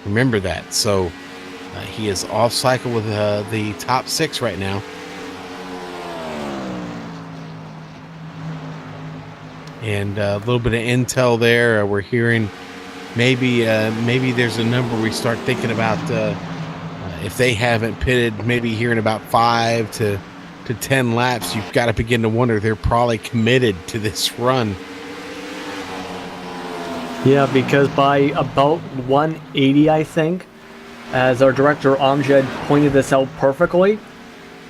Remember that. So he is off cycle with the top 6 right now. And a little bit of intel there. We're hearing maybe there's a number we start thinking about if they haven't pitted, maybe hearing about 5 to 10 laps. You've got to begin to wonder they're probably committed to this run. Yeah, because by about 180, I think, as our director Amjad pointed this out perfectly,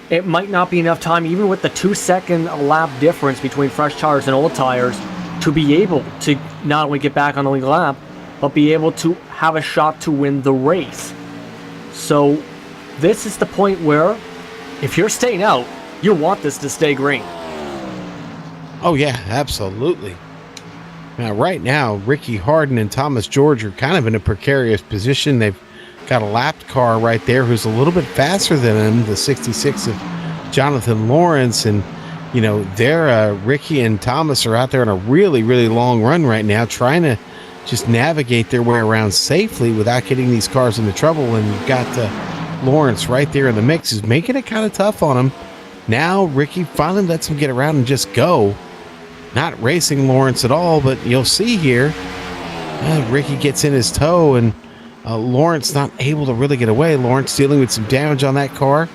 it might not be enough time, even with the 2-second lap difference between fresh tires and old tires, to be able to not only get back on the lead lap, but be able to have a shot to win the race. So this is the point where, if you're staying out, you want this to stay green. Oh yeah, absolutely. Now, right now, Ricky Harden and Thomas George are kind of in a precarious position. They've got a lapped car right there who's a little bit faster than him, the 66 of Jonathan Lawrence. And, you know, Ricky and Thomas are out there on a really, really long run right now, trying to just navigate their way around safely without getting these cars into trouble. And you've got Lawrence right there in the mix, is making it kind of tough on him. Now, Ricky finally lets him get around and just go. Not racing Lawrence at all, but you'll see here, Ricky gets in his toe, and Lawrence not able to really get away. Lawrence dealing with some damage on that car.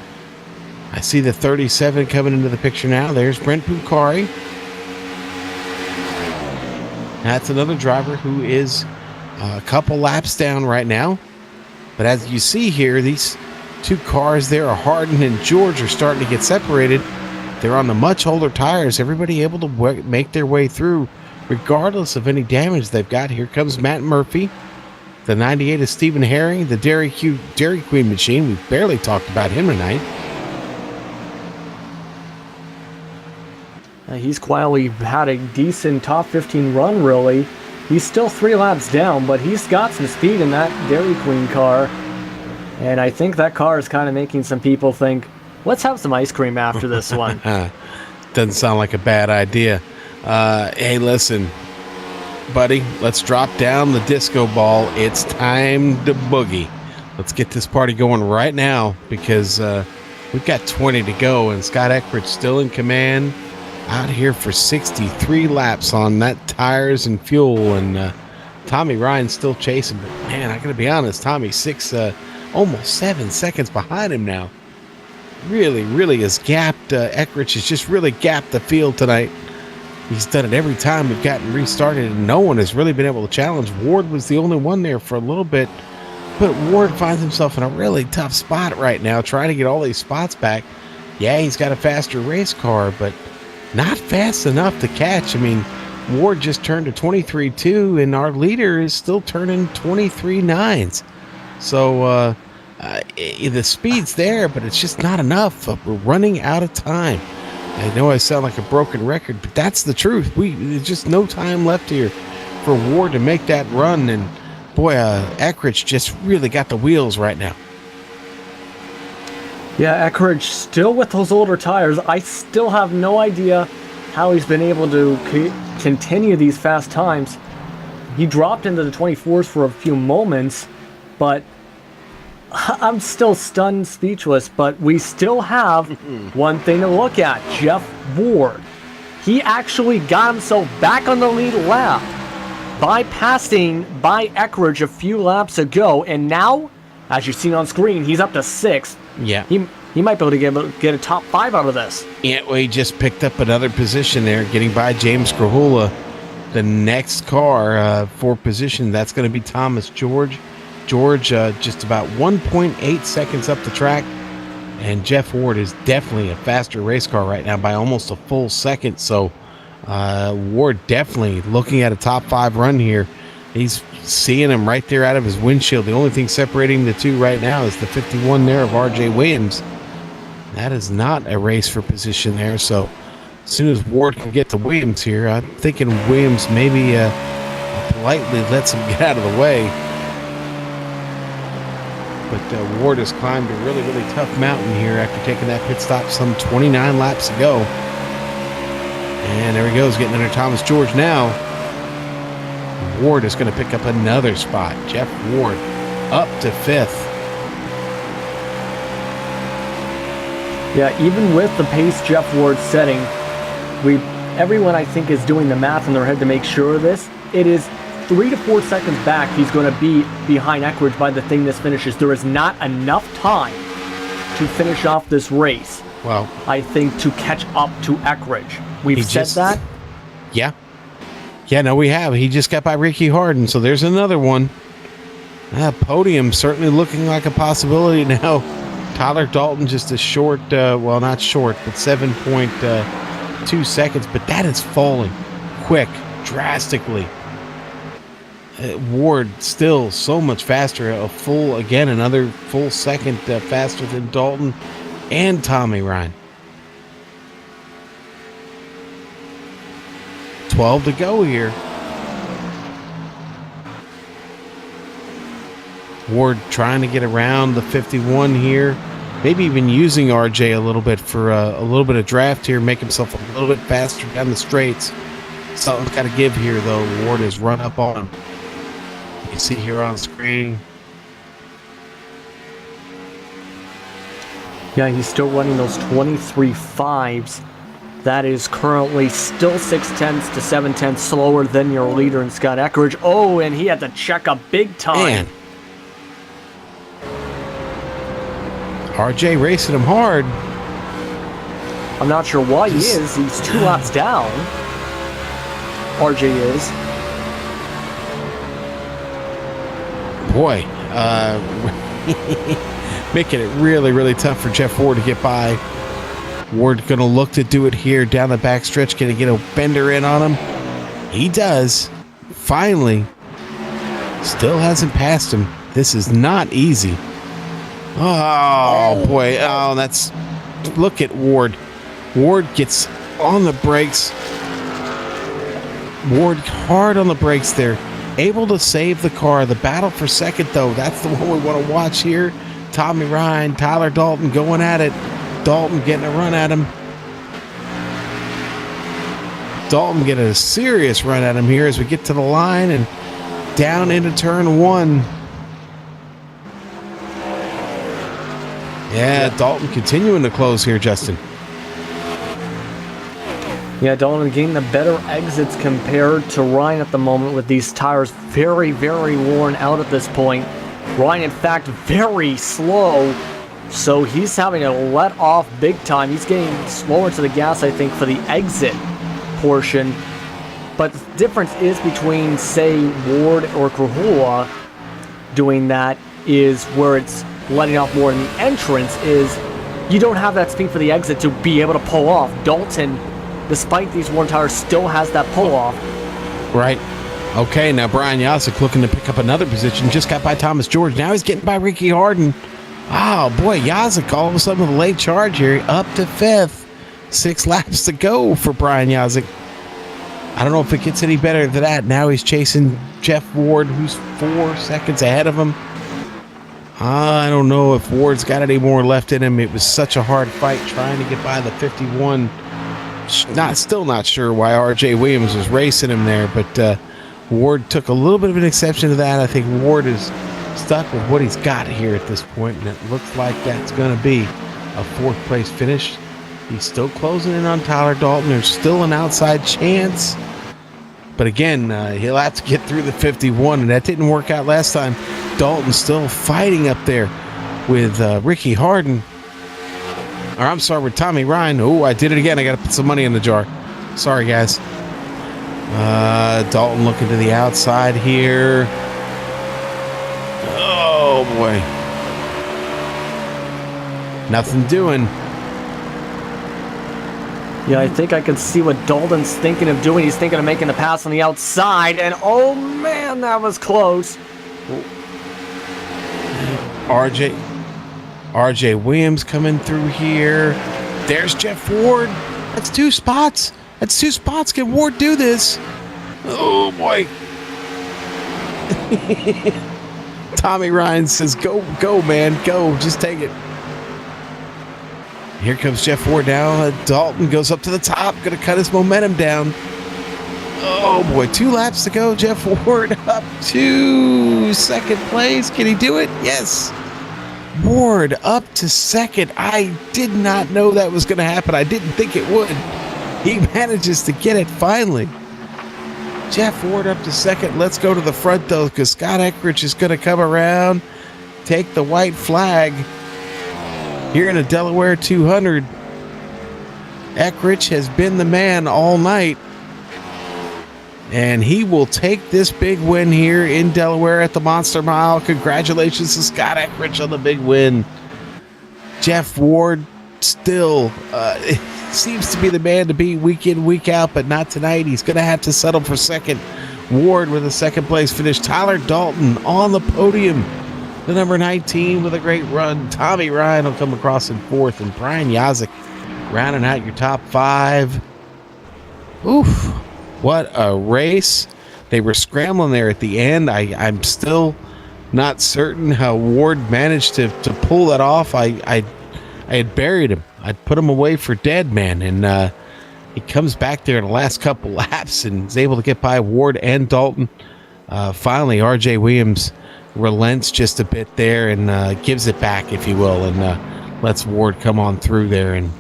I see the 37 coming into the picture now. There's Brent Pucari. That's another driver who is a couple laps down right now. But as you see here, these two cars there, Harden and George, are starting to get separated. They're on the much older tires. Everybody able to make their way through regardless of any damage they've got. Here comes Matt Murphy. The 98 is Stephen Herring, the Dairy Queen machine. We've barely talked about him tonight. He's quietly had a decent top 15 run, really. He's still 3 laps down, but he's got some speed in that Dairy Queen car. And I think that car is kind of making some people think, let's have some ice cream after this one. Doesn't sound like a bad idea. Hey, listen, buddy, let's drop down the disco ball. It's time to boogie. Let's get this party going right now, because we've got 20 to go, and Scott Eckrich still in command out here for 63 laps on that tires and fuel, and Tommy Ryan's still chasing. But man, I gotta be honest, Tommy's almost 7 seconds behind him now. Really has gapped. Eckrich has just really gapped the field tonight. He's done it every time we've gotten restarted, and no one has really been able to challenge. Ward was the only one there for a little bit, but Ward finds himself in a really tough spot right now, trying to get all these spots back. Yeah, he's got a faster race car, but not fast enough to catch. I mean, Ward just turned to 23.2, and our leader is still turning 23.9s. So the speed's there, but it's just not enough. We're running out of time. I know I sound like a broken record, but that's the truth. There's just no time left here for Ward to make that run. And boy, Eckrich just really got the wheels right now. Yeah, Eckrich still with those older tires. I still have no idea how he's been able to continue these fast times. He dropped into the 24s for a few moments, but I'm still stunned, speechless. But we still have one thing to look at. Jeff Ward he actually got himself back on the lead lap by passing by Eckridge a few laps ago, and now, as you've seen on screen, he's up to 6th. Yeah. He might be able to get a top 5 out of this. Yeah, well, he just picked up another position there, getting by James Krahula. The next car for position, that's going to be Thomas George. George just about 1.8 seconds up the track. And Jeff Ward is definitely a faster race car right now by almost a full second. So Ward definitely looking at a top 5 run here. He's seeing him right there out of his windshield. The only thing separating the two right now is the 51 there of RJ Williams. That is not a race for position there. So as soon as Ward can get to Williams here, I'm thinking Williams maybe politely lets him get out of the way. But Ward has climbed a really, really tough mountain here after taking that pit stop some 29 laps ago. And there he goes, getting under Thomas George now. Ward is going to pick up another spot. Jeff Ward up to 5th. Yeah, even with the pace Jeff Ward's setting, everyone I think is doing the math in their head to make sure of this. It is 3 to 4 seconds back he's going to be behind Eckridge by the thing this finishes. There is not enough time to finish off this race. Well, I think to catch up to Eckridge. We've said that. Yeah. Yeah, no, we have. He just got by Ricky Harden, so there's another one. Podium certainly looking like a possibility now. Tyler Dalton just a short, well, not short, but 7.2 seconds, but that is falling quick, drastically. Ward still so much faster, another full second faster than Dalton and Tommy Ryan. 12 to go here. Ward trying to get around the 51 here. Maybe even using RJ a little bit for a little bit of draft here, make himself a little bit faster down the straights. Something's got to give here, though. Ward has run up on him. You see here on screen. Yeah, he's still running those 23.5s. That is currently still 0.6 to 0.7 slower than your leader in Scott Eckridge. Oh, and he had to check up big time. Man. RJ racing him hard. I'm not sure why he is. He's 2 laps down. RJ is. Boy, making it really, really tough for Jeff Ward to get by. Ward going to look to do it here down the back stretch. Going to get a bender in on him. He does. Finally. Still hasn't passed him. This is not easy. Oh, boy. Oh, that's... Look at Ward. Ward gets on the brakes. Ward hard on the brakes there. Able to save the car. The battle for second, though. That's the one we want to watch here. Tommy Ryan, Tyler Dalton going at it. Dalton getting a run at him. Dalton getting a serious run at him here as we get to the line and down into turn 1. Yeah, Dalton continuing to close here, Justin. Yeah, Dalton getting the better exits compared to Ryan at the moment with these tires very, very worn out at this point. Ryan, in fact, very slow. So he's having to let off big time. He's getting slower to the gas, I think, for the exit portion. But the difference is between, say, Ward or Krahula doing that is where it's letting off more in the entrance is you don't have that speed for the exit to be able to pull off. Dalton, despite these worn tires, still has that pull off. Right. Okay, now Brian Yasek looking to pick up another position. Just got by Thomas George. Now he's getting by Ricky Harden. Oh, boy, Yasek all of a sudden with a late charge here, up to 5th. 6 laps to go for Brian Yasek. I don't know if it gets any better than that. Now he's chasing Jeff Ward, who's 4 seconds ahead of him. I don't know if Ward's got any more left in him. It was such a hard fight trying to get by the 51. Still not sure why RJ Williams was racing him there, but Ward took a little bit of an exception to that. I think Ward is stuck with what he's got here at this point, and it looks like that's going to be a 4th place finish. He's still closing in on Tyler Dalton. There's still an outside chance. But again, he'll have to get through the 51, and that didn't work out last time. Dalton's still fighting up there with Ricky Harden. Or I'm sorry, with Tommy Ryan. Oh, I did it again. I got to put some money in the jar. Sorry, guys. Dalton looking to the outside here. Oh, boy. Nothing doing. Yeah, I think I can see what Dalton's thinking of doing. He's thinking of making the pass on the outside, and oh man, that was close. RJ Williams coming through here. There's Jeff Ward. That's 2 spots. Can Ward do this? Oh boy. Tommy Ryan says, go, man, go. Just take it. Here comes Jeff Ward now. Dalton goes up to the top. Going to cut his momentum down. Oh, boy. 2 laps to go. Jeff Ward up to second place. Can he do it? Yes. Ward up to second. I did not know that was going to happen. I didn't think it would. He manages to get it finally. Jeff Ward up to second. Let's go to the front, though, because Scott Eckrich is going to come around, take the white flag. Here in a Delaware 200, Eckrich has been the man all night, and he will take this big win here in Delaware at the Monster Mile. Congratulations to Scott Eckrich on the big win. Jeff Ward still seems to be the man to beat week in, week out, but not tonight. He's going to have to settle for second. Ward with a second place finish. Tyler Dalton on the podium. The number 19 with a great run. Tommy Ryan will come across in fourth, and Brian Yazik rounding out your top 5. Oof. What a race. They were scrambling there at the end. I'm still not certain how Ward managed to pull that off. I had buried him. I'd put him away for dead, man. And he comes back there in the last couple laps and is able to get by Ward and Dalton. Finally, RJ Williams relents just a bit there and gives it back, if you will, and lets Ward come on through there. And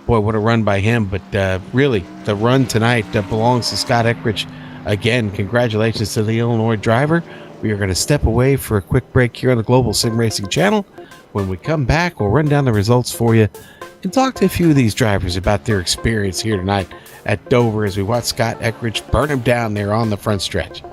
boy, what a run by him. But really, the run tonight belongs to Scott Eckrich. Again, congratulations to the Illinois driver. We are going to step away for a quick break here on the Global Sim Racing channel. When we come back, we'll run down the results for you and talk to a few of these drivers about their experience here tonight at Dover as we watch Scott Eckrich burn him down there on the front stretch.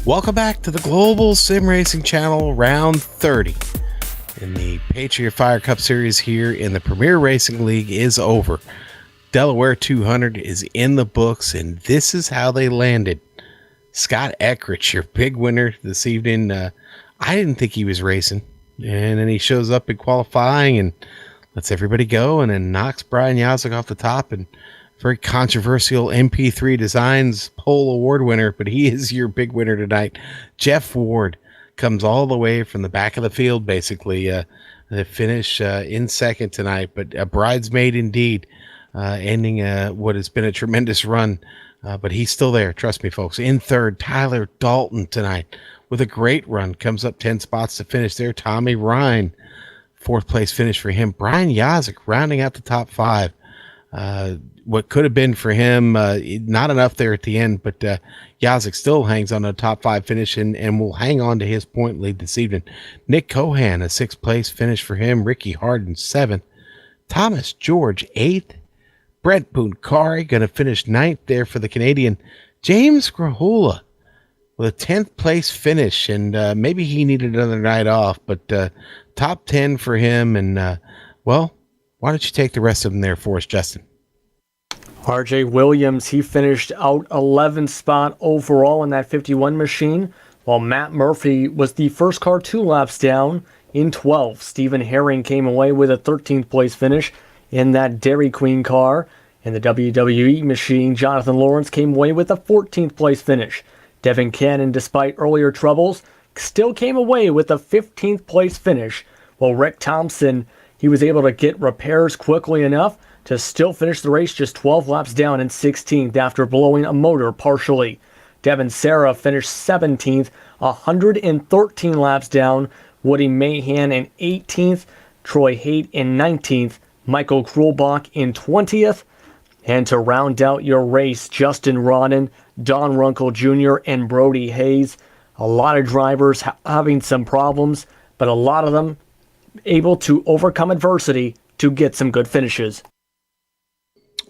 Welcome back to the Global Sim Racing Channel, round 30. And the Patriot Fire Cup Series here in the Premier Racing League is over. Delaware 200 is in the books, and this is how they landed. Scott Eckrich, your big winner this evening. I didn't think he was racing. And then he shows up in qualifying and lets everybody go, and then knocks Brian Yazek off the top. And very controversial MP3 Designs Pole Award winner, but he is your big winner tonight. Jeff Ward comes all the way from the back of the field, basically, to finish in second tonight. But a bridesmaid indeed, ending what has been a tremendous run. But he's still there. Trust me, folks. In third, Tyler Dalton tonight with a great run. Comes up 10 spots to finish there. Tommy Ryan, fourth place finish for him. Brian Yazek rounding out the top five. What could have been for him, not enough there at the end, but Yazek still hangs on a top five finish and will hang on to his point lead this evening. Nick Cohan, a sixth place finish for him. Ricky Harden, seventh. Thomas George, eighth. Brett Bunkari going to finish ninth there for the Canadian. James Grahula with a 10th place finish, and maybe he needed another night off, but top 10 for him. And, well, why don't you take the rest of them there for us, Justin? RJ Williams, he finished out 11th spot overall in that 51 machine, while Matt Murphy was the first car 2 laps down in 12th. Stephen Herring came away with a 13th place finish in that Dairy Queen car. In the WWE machine, Jonathan Lawrence came away with a 14th place finish. Devin Cannon, despite earlier troubles, still came away with a 15th place finish, while Rick Thompson, he was able to get repairs quickly enough to still finish the race just 12 laps down in 16th after blowing a motor partially. Devin Serra finished 17th, 113 laps down. Woody Mahan in 18th, Troy Haight in 19th, Michael Krulbach in 20th. And to round out your race, Justin Rodden, Don Runkle Jr., and Brody Hayes. A lot of drivers having some problems, but a lot of them able to overcome adversity to get some good finishes.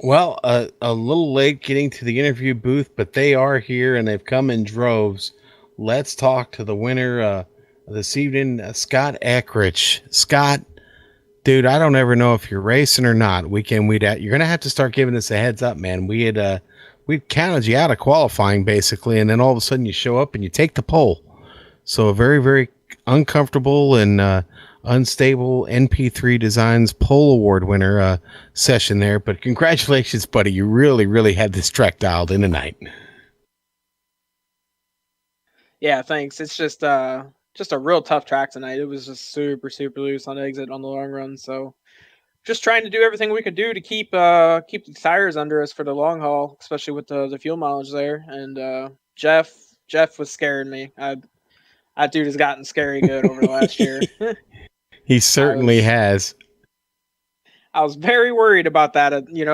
Well, a little late getting to the interview booth, but they are here and they've come in droves. Let's talk to the winner this evening, Scott Eckrich. Scott, dude, I don't ever know if you're racing or not. You're going to have to start giving us a heads up, man. We'd counted you out of qualifying basically, and then all of a sudden you show up and you take the pole. So a very, very uncomfortable and unstable NP3 Designs Pole Award winner session there. But congratulations, buddy. You really, really had this track dialed in tonight. Yeah, thanks. It's just a real tough track tonight. It was just super, super loose on exit on the long run. So just trying to do everything we could do to keep the tires under us for the long haul, especially with the fuel mileage there. And Jeff was scaring me. That dude has gotten scary good over the last year. He certainly has. I was very worried about that, and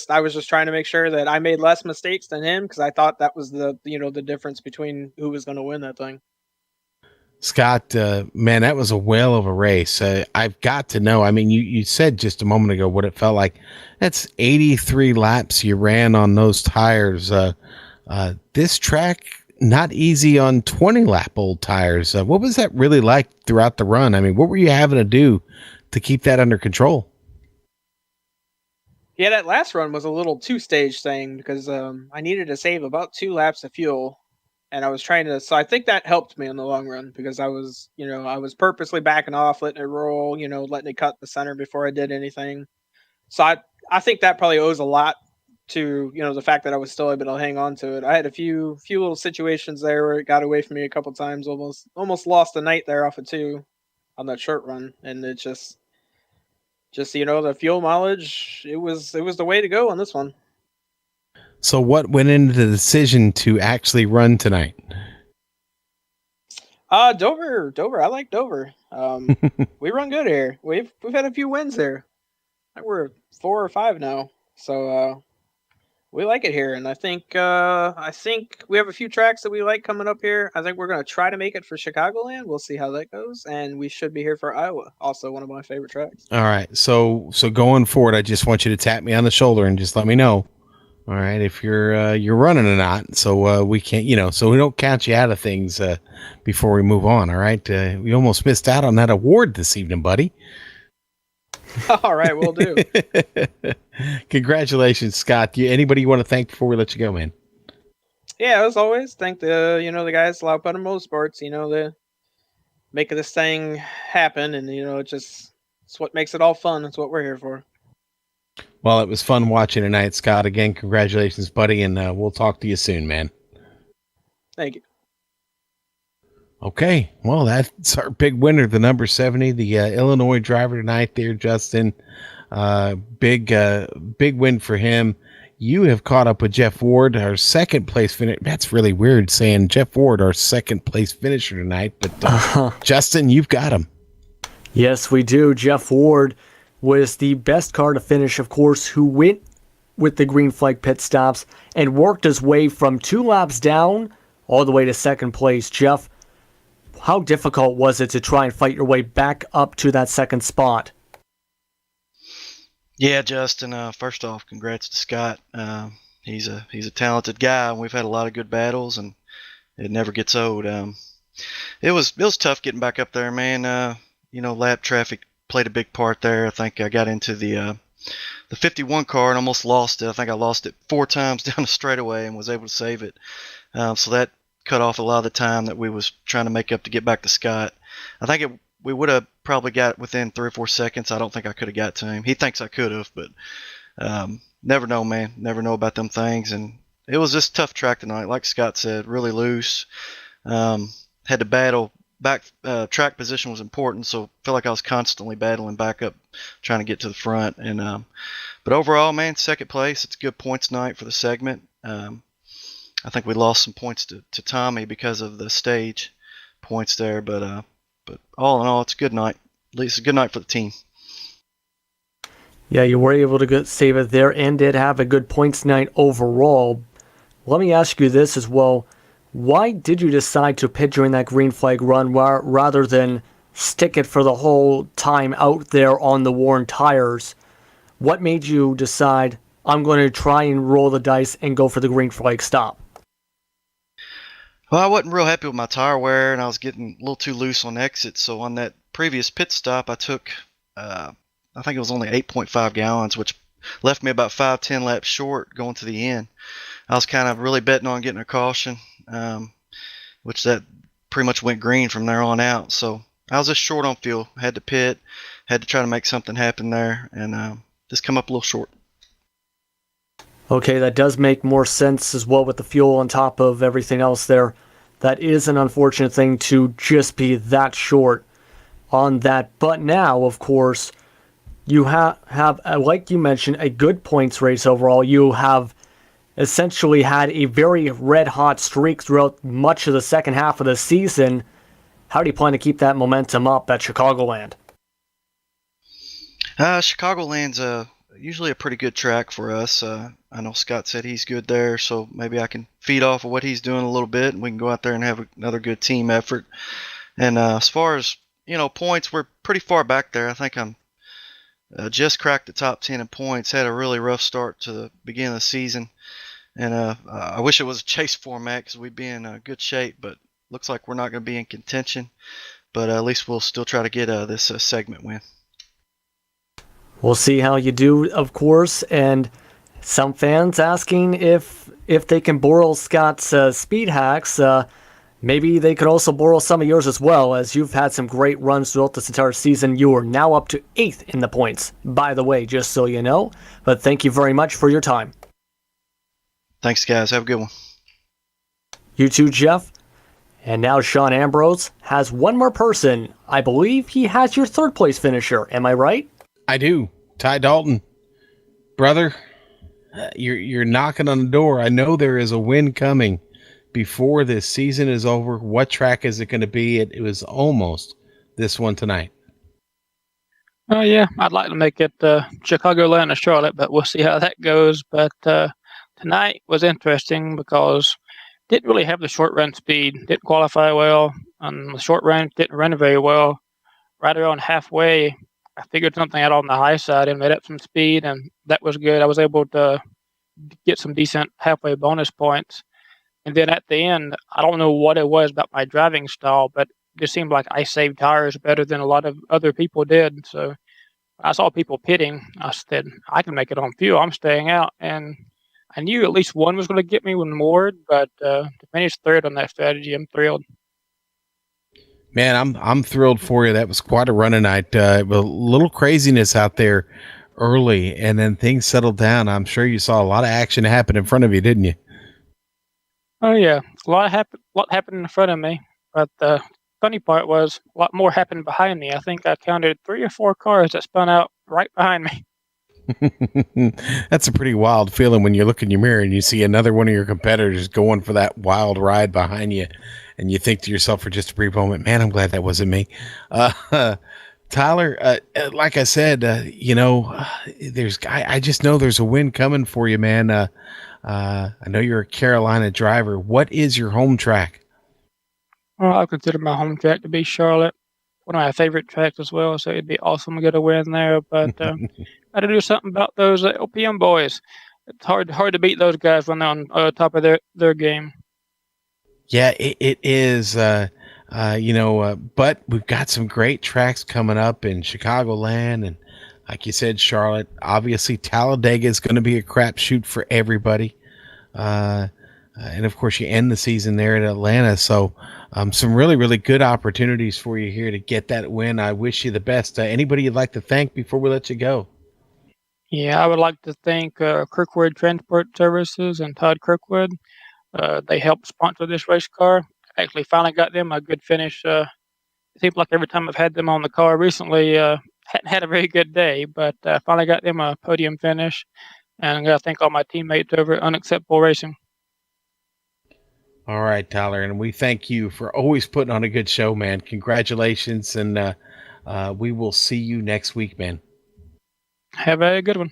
I was just trying to make sure that I made less mistakes than him, because I thought that was the difference between who was going to win that thing. Scott, man, that was a whale of a race. I've got to know. I mean, you said just a moment ago what it felt like. That's 83 laps you ran on those tires. This track, not easy on 20-lap old tires. What was that really like throughout the run? I mean, what were you having to do to keep that under control? Yeah, that last run was a little two-stage thing because I needed to save about 2 laps of fuel, and I was trying to. So I think that helped me in the long run because I was purposely backing off, letting it roll, letting it cut the center before I did anything. So I think that probably owes a lot to the fact that I was still able to hang on to it. I had a few little situations there where it got away from me a couple times, almost lost a night there off of 2 on that short run, and it just the fuel mileage, it was the way to go on this one. So what went into the decision to actually run tonight? Dover. I like Dover. We run good here. We've had a few wins there. I think we're 4 or 5 now. So we like it here, and I think we have a few tracks that we like coming up here. I think we're going to try to make it for Chicagoland. We'll see how that goes, and we should be here for Iowa, also one of my favorite tracks. All right, so going forward, I just want you to tap me on the shoulder and just let me know All right, if you're running or not, so we can't, so we don't count you out of things before we move on. All right, we almost missed out on that award this evening, buddy. All right, we'll do. Congratulations, Scott. Anybody you want to thank before we let you go, man? Yeah, as always, thank the guys at Loud Butter Motorsports. They're making this thing happen, and it's what makes it all fun. It's what we're here for. Well, it was fun watching tonight, Scott. Again, congratulations, buddy, and we'll talk to you soon, man. Thank you. Okay, well, that's our big winner, the number 70, the Illinois driver tonight there, Justin. Big win for him. You have caught up with Jeff Ward, our second place finisher. That's really weird saying Jeff Ward, our second place finisher tonight, but Justin, you've got him. Yes, we do. Jeff Ward was the best car to finish, of course, who went with the green flag pit stops and worked his way from 2 laps down all the way to second place. Jeff, how difficult was it to try and fight your way back up to that second spot? Yeah, Justin, first off, congrats to Scott. He's a talented guy, and we've had a lot of good battles, and it never gets old. It was tough getting back up there, man. Lap traffic played a big part there. I think I got into the 51 car and almost lost it. I think I lost it 4 times down the straightaway and was able to save it. So that cut off a lot of the time that we was trying to make up to get back to Scott. I think we would have probably got within 3 or 4 seconds. I don't think I could have got to him. He thinks I could have, but never know, man. Never know about them things. And it was just a tough track tonight. Like Scott said, really loose. Had to battle. Back track position was important, so I feel like I was constantly battling back up, trying to get to the front. And but overall, man, second place. It's a good points night for the segment. I think we lost some points to Tommy because of the stage points there, but all in all, it's a good night. At least a good night for the team. Yeah, you were able to save it there and did have a good points night overall. Let me ask you this as well. Why did you decide to pit during that green flag run rather than stick it for the whole time out there on the worn tires? What made you decide, I'm going to try and roll the dice and go for the green flag stop? Well, I wasn't real happy with my tire wear, and I was getting a little too loose on exit. So on that previous pit stop, I took, I think it was only 8.5 gallons, which left me about 5-10 laps short going to the end. I was kind of really betting on getting a caution, which that pretty much went green from there on out. So I was just short on fuel. Had to pit, had to try to make something happen there, and just come up a little short. Okay, that does make more sense as well with the fuel on top of everything else there. That is an unfortunate thing to just be that short on that. But now, of course, you have like you mentioned, a good points race overall. You have essentially had a very red-hot streak throughout much of the second half of the season. How do you plan to keep that momentum up at Chicagoland? Chicagoland's usually a pretty good track for us. I know Scott said he's good there, so maybe I can feed off of what he's doing a little bit, and we can go out there and have another good team effort. And as far as points, we're pretty far back there. I think I'm just cracked the top 10 in points. Had a really rough start to the beginning of the season, and I wish it was a chase format because we'd be in good shape. But looks like we're not going to be in contention. But at least we'll still try to get this segment win. We'll see how you do, of course, and some fans asking if they can borrow Scott's speed hacks. Maybe they could also borrow some of yours as well, as you've had some great runs throughout this entire season. You are now up to 8th in the points, by the way, just so you know. But thank you very much for your time. Thanks, guys. Have a good one. You too, Jeff. And now Sean Ambrose has one more person. I believe he has your 3rd place finisher. Am I right? I do. Ty Dalton. Brother, you're knocking on the door. I know there is a win coming before this season is over. What track is it going to be? It was almost this one tonight. Oh, yeah. I'd like to make it Chicagoland or Charlotte, but we'll see how that goes. But tonight was interesting because didn't really have the short run speed. Didn't qualify well. On the short run, didn't run very well. Right around halfway, I figured something out on the high side and made up some speed, and that was good. I was able to get some decent halfway bonus points. And then at the end, I don't know what it was about my driving style, but it just seemed like I saved tires better than a lot of other people did. So I saw people pitting. I said, I can make it on fuel. I'm staying out. And I knew at least one was going to get me when moored, but to finish third on that strategy, I'm thrilled. Man, I'm thrilled for you. That was quite a run tonight. A little craziness out there early, and then things settled down. I'm sure you saw a lot of action happen in front of you, didn't you? Oh yeah, a lot happened in front of me, but the funny part was a lot more happened behind me. I think I counted 3 or 4 cars that spun out right behind me. That's a pretty wild feeling when you look in your mirror and you see another one of your competitors going for that wild ride behind you, and you think to yourself for just a brief moment, man, I'm glad that wasn't me. Tyler, like I said, I just know there's a win coming for you, man. I know you're a Carolina driver. What is your home track? Well, I consider my home track to be Charlotte, one of my favorite tracks as well, so it'd be awesome to get a win there. But got to do something about those LPM boys. It's hard to beat those guys when they're on top of their game. Yeah, it is. But we've got some great tracks coming up in Chicagoland, and like you said, Charlotte. Obviously, Talladega is going to be a crapshoot for everybody. And of course, you end the season there at Atlanta. So some really, really good opportunities for you here to get that win. I wish you the best. Anybody you'd like to thank before we let you go? Yeah, I would like to thank Kirkwood Transport Services and Todd Kirkwood. They helped sponsor this race car. Actually, finally got them a good finish. It seems like every time I've had them on the car recently, hadn't had a very good day, but finally got them a podium finish. And I'm going to thank all my teammates over at Unacceptable Racing. All right, Tyler, and we thank you for always putting on a good show, man. Congratulations, and we will see you next week, man. Have a good one.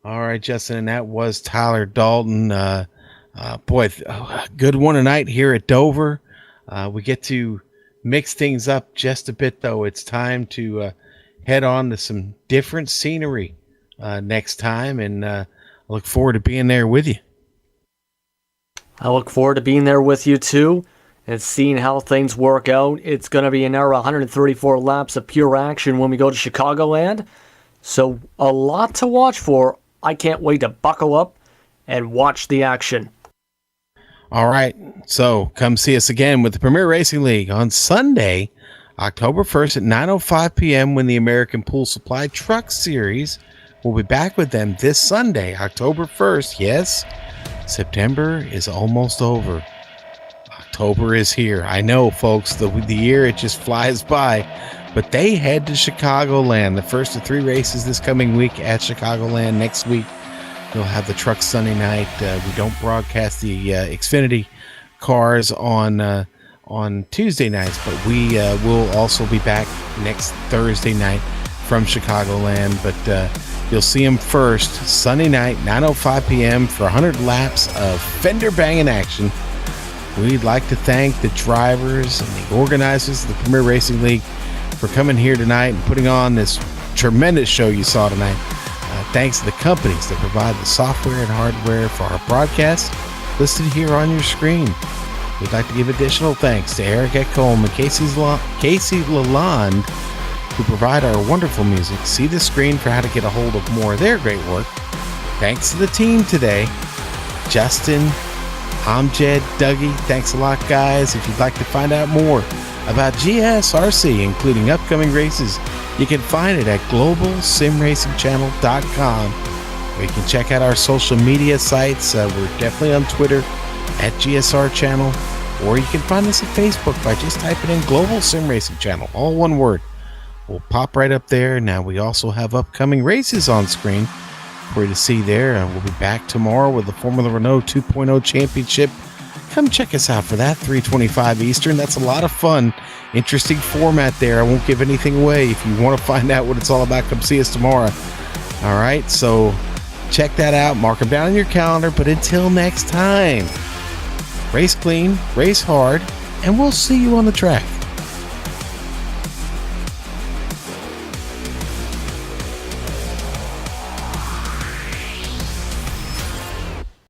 All right, Justin, and that was Tyler Dalton. Good one tonight here at Dover. We get to mix things up just a bit, though. It's time to head on to some different scenery next time, and I look forward to being there with you. I look forward to being there with you too and seeing how things work out. It's going to be another 134 laps of pure action when we go to Chicagoland. So a lot to watch for. I can't wait to buckle up and watch the action. All right, so come see us again with the Premier Racing League on Sunday, October 1st at 9:05 p.m. when the American Pool Supply Truck Series will be back with them this Sunday, October 1st. Yes, September is almost over. October is here. I know, folks, the year, it just flies by. But they head to Chicagoland, the first of 3 races this coming week at Chicagoland. Next week, you'll have the truck Sunday night. We don't broadcast the Xfinity cars on Tuesday nights, but we will also be back next Thursday night from Chicagoland. But you'll see them first Sunday night, 9:05 p.m. for 100 laps of fender banging action. We'd like to thank the drivers and the organizers of the Premier Racing League for coming here tonight and putting on this tremendous show you saw tonight. Thanks to the companies that provide the software and hardware for our broadcast listed here on your screen. We'd like to give additional thanks to Eric Ekholm and Casey Lalonde, who provide our wonderful music. See the screen for how to get a hold of more of their great work. Thanks to the team today, Justin, Amjad, Dougie. Thanks a lot, guys. If you'd like to find out more about GSRC, including upcoming races, you can find it at globalsimracingchannel.com, or you can check out our social media sites. We're definitely on Twitter at GSR Channel, or you can find us at Facebook by just typing in Global Sim Racing Channel, all one word. We'll pop right up there. Now we also have upcoming races on screen for you to see there. We'll be back tomorrow with the Formula Renault 2.0 Championship. Come check us out for that, 3:25 Eastern. That's a lot of fun. Interesting format there. I won't give anything away. If you want to find out what it's all about, come see us tomorrow. All right, so check that out. Mark them down in your calendar. But until next time, race clean, race hard, and we'll see you on the track.